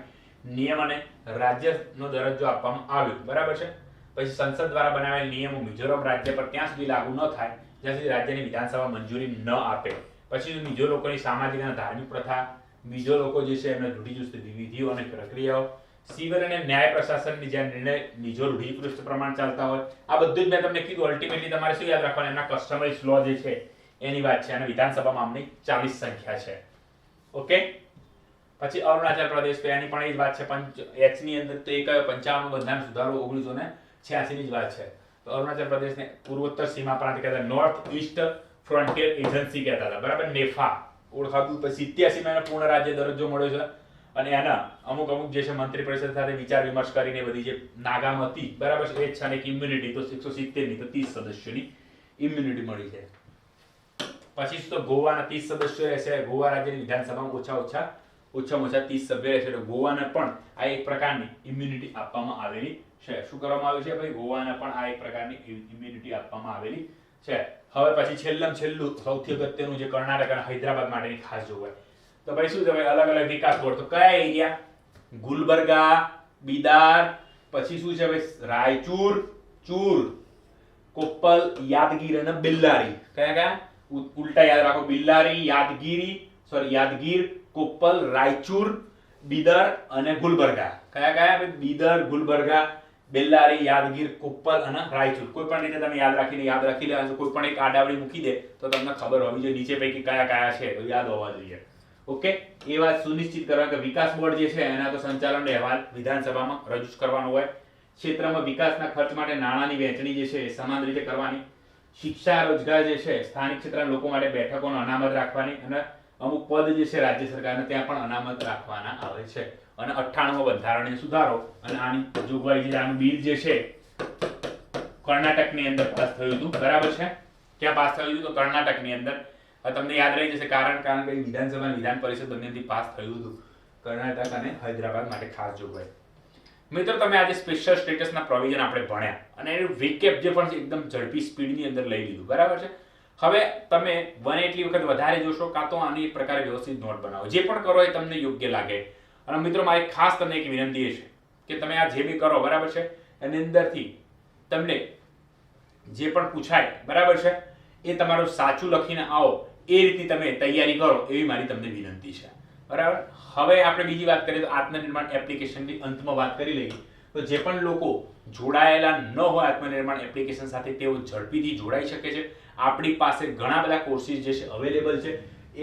નિયમ અને રાજ્યનો દરજ્જો આપવામાં આવ્યો. બરાબર છે. પછી સંસદ દ્વારા બનાવેલ નિયમો મિઝોરમ રાજ્ય પર ત્યાં સુધી લાગુ ન થાય જ્યાં સુધી રાજ્યની વિધાનસભા મંજૂરી ન આપે. પછી મિઝો લોકોની સામાજિક અને ધાર્મિક પ્રથા, મિઝો લોકો જે છે એમના રૂઢિચુસ્ત વિધિઓ અને પ્રક્રિયાઓ, સિવિલ અને ન્યાય પ્રશાસનની જ્યાં નિર્ણય મિઝો રૂઢિચુસ્ત પ્રમાણ ચાલતા હોય, આ બધું જ મેં તમને કીધું. અલ્ટિમેટલી તમારે શું યાદ રાખવાનું? એમના કસ્ટમાઇઝ લો જે છે એની વાત છે, અને વિધાનસભામાં આમની 40 સંખ્યા છે. ઓકે. પછી અરુણાચલ પ્રદેશ, તો એની પણ એ જ વાત છે. એચ ની અંદર તો એક 55 બંધારણ સુધારો 1986 ની જ વાત છે. તો અરુણાચલ પ્રદેશને પૂર્વોત્તર સીમા પ્રાંત કહેતા, નોર્થ ઈસ્ટ ફ્રોન્ટિયર એજન્સી કહેતા હતા. બરાબર, નેફા ઓળખાતું. પછી 87માં એને પૂર્ણ રાજ્ય દરજ્જો મળ્યો છે, અને એના અમુક જે છે મંત્રી પરિષદ સાથે વિચાર વિમર્શ કરીને બધી જે નાગામ હતી, બરાબર છે, એ જ છે. અને ઇમ્યુનિટી તો 170 ની તો 30 સદસ્યોની ઇમ્યુનિટી મળી છે. પછી તો ગોવાના 30 સદસ્યો રહેશે. ગોવા રાજ્યની વિધાનસભામાં ઓછામાં ઓછા 30 સભ્ય રહેશે. એટલે ગોવાને પણ આ એક પ્રકારની ઇમ્યુનિટી આપવામાં આવેલી છે. શું કરવામાં આવ્યું છે ભાઈ? ગોવાને પણ આ એક પ્રકારની ઇમ્યુનિટી આપવામાં આવેલી છે. હવે પછી છેલ્લું સૌથી અગત્યનું જે કર્ણાટક અને હૈદરાબાદ માટેની ખાસ જોગવાઈ, તો ભાઈ શું છે ભાઈ? અલગ અલગ વિકાસ બોર્ડ. તો કયા એરિયા? ગુલબર્ગા, બિદાર, પછી શું છે ભાઈ? રાયચુર, ચૂર, કોપ્પલ, યાદગીર અને બિલ્લારી. કયા? ઉલટા યાદ રાખો. બિલ્લારી, યાદગીર, કોપ્પલ, રાયચુર, બિદર અને ગુલબર્ગા. કયા? બિદર, ગુલબર્ગા, બેલ્લારી, યાદગીર, કોપ્પલ અને રાયચુર. કોઈ પણ રીતે તમે યાદ રાખી લેવા. કોઈ પણ એક આડાવડી મૂકી દે તો તમને ખબર હોવી જોઈએ નીચે પૈકી કયા છે, તો યાદ હોવા જોઈએ. ઓકે. એ વાત સુનિશ્ચિત કરવા કે વિકાસ બોર્ડ જે છે એના તો સંચાલન અહેવાલ વિધાનસભામાં રજૂ કરવાનો હોય. ક્ષેત્રમાં વિકાસના ખર્ચ માટે નાણાંની વહેંચણી જે છે એ સમાન રીતે કરવાની. શિક્ષા, રોજગાર જે છે, સ્થાનિક ક્ષેત્રના લોકો માટે બેઠકોનો અનામત રાખવાની, અને અમુક પદ જે છે રાજ્ય સરકારને ત્યાં પણ અનામત રાખવાના આવે છે. અને 98મો બંધારણીય સુધારો, અને આની જોગવાઈ જે આનું બિલ જે છે કર્ણાટકની અંદર પાસ થયું હતું. બરાબર છે. ક્યાં પાસ થયું હતું? તો કર્ણાટકની અંદર. તમને યાદ રહી જશે કારણ કે વિધાનસભા વિધાન પરિષદ બંનેથી પાસ થયું હતું, કર્ણાટક અને હૈદરાબાદ માટે ખાસ જોગવાઈ. મિત્રો તમે આજે સ્પેશિયલ સ્ટેટસના પ્રોવિઝન આપણે ભણ્યા અને એનું રિકેપ જે પણ છે એકદમ ઝડપી સ્પીડની અંદર લઈ લીધું, બરાબર છે. હવે તમે બને એટલી વખત વધારે જોશો કાં તો આની પ્રકારે વ્યવસ્થિત નોટ બનાવો. જે પણ કરો એ તમને યોગ્ય લાગે. અને મિત્રો મારી ખાસ તમને એક વિનંતી એ છે કે તમે આ જે બી કરો, બરાબર છે, એની અંદરથી તમને જે પણ પૂછાય, બરાબર છે, એ તમારું સાચું લખીને આવો એ રીતની તમે તૈયારી કરો એવી મારી તમને વિનંતી છે, બરાબર. હવે આપણે બીજી વાત કરીએ તો આત્મનિર્માણ એપ્લિકેશનની અંતમાં વાત કરી લઈએ. તો જે પણ લોકો જોડાયેલા ન હોય આત્મનિર્માણ એપ્લિકેશન સાથે તેઓ ઝડપીથી જોડાઈ શકે છે. આપણી પાસે ઘણા બધા કોર્સિસ જે છે અવેલેબલ છે.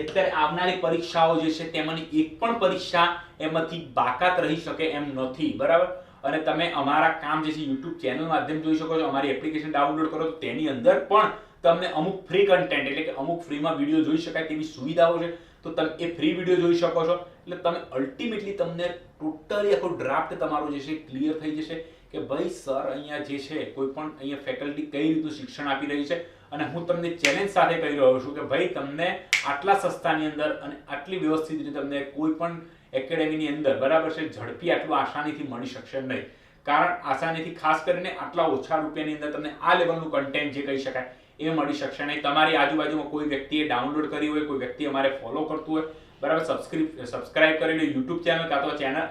અત્યારે આવનારી પરીક્ષાઓ જે છે તેમાંની એક પણ પરીક્ષા એમાંથી બાકાત રહી શકે એમ નથી, બરાબર. અને તમે અમારા કામ જે છે YouTube ચેનલ માધ્યમ જોઈ શકો છો. અમારી એપ્લિકેશન ડાઉનલોડ કરો તો તેની અંદર પણ તમને અમુક ફ્રી કન્ટેન્ટ એટલે કે અમુક ફ્રીમાં વિડીયો જોઈ શકાય તેવી સુવિધાઓ છે. તો તમે એ ફ્રી વિડીયો જોઈ શકો છો. એટલે તમે અલ્ટિમેટલી તમને ટોટલી આખો ડ્રાફ્ટ તમારો જે છે ક્લિયર થઈ જશે કે ભાઈ સર અહીંયા જે છે કોઈ પણ અહીંયા ફેકલ્ટી કઈ રીતનું શિક્ષણ આપી રહી છે. અને હું તમને ચેલેન્જ સાથે કહી રહ્યો છું કે ભાઈ તમને આટલા સસ્તાની અંદર અને આટલી વ્યવસ્થિત રીતે તમને કોઈ પણ એકેડેમીની અંદર, બરાબર છે, ઝડપી આટલું આસાનીથી મળી શકશે નહીં. કારણ આસાનીથી ખાસ કરીને આટલા ઓછા રૂપિયાની અંદર તમને આ લેવલનું કન્ટેન્ટ જે કહી શકાય એ મળી શકશે નહીં. તમારી આજુબાજુમાં કોઈ વ્યક્તિએ ડાઉનલોડ કરી હોય, કોઈ વ્યક્તિ અમારે ફોલો કરતું હોય, બરાબર, સબસ્ક્રાઇબ કરી લો યુટ્યુબ ચેનલ કાં તો ચેનલ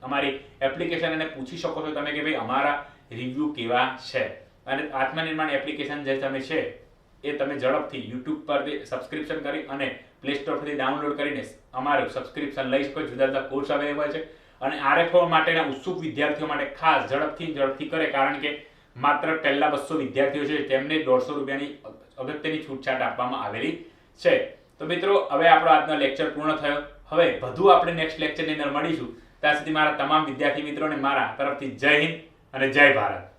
અમારી એપ્લિકેશન એને પૂછી શકો છો તમે કે ભાઈ અમારા રિવ્યુ કેવા છે. અને આત્મનિર્માણ એપ્લિકેશન જે તમે છે એ તમે ઝડપથી યુટ્યુબ પરથી સબસ્ક્રિપ્શન કરી અને પ્લે સ્ટોર પરથી ડાઉનલોડ કરીને અમારું સબસ્ક્રિપ્શન લઈ શકો. જુદા જુદા કોર્સ અવેલેબલ છે. અને આરએફઓ માટેના ઉત્સુક વિદ્યાર્થીઓ માટે ખાસ ઝડપથી કરે કારણ કે માત્ર પહેલા 200 વિદ્યાર્થીઓ છે તેમને 150 રૂપિયાની અગત્યની છૂટછાટ આપવામાં આવેલી છે. તો મિત્રો હવે આપણો આજનો લેક્ચર પૂર્ણ થયો. હવે વધુ આપણે નેક્સ્ટ લેક્ચરની અંદર મળીશું. ત્યાં સુધી મારા તમામ વિદ્યાર્થી મિત્રોને મારા તરફથી જય હિન્દ અને જય ભારત.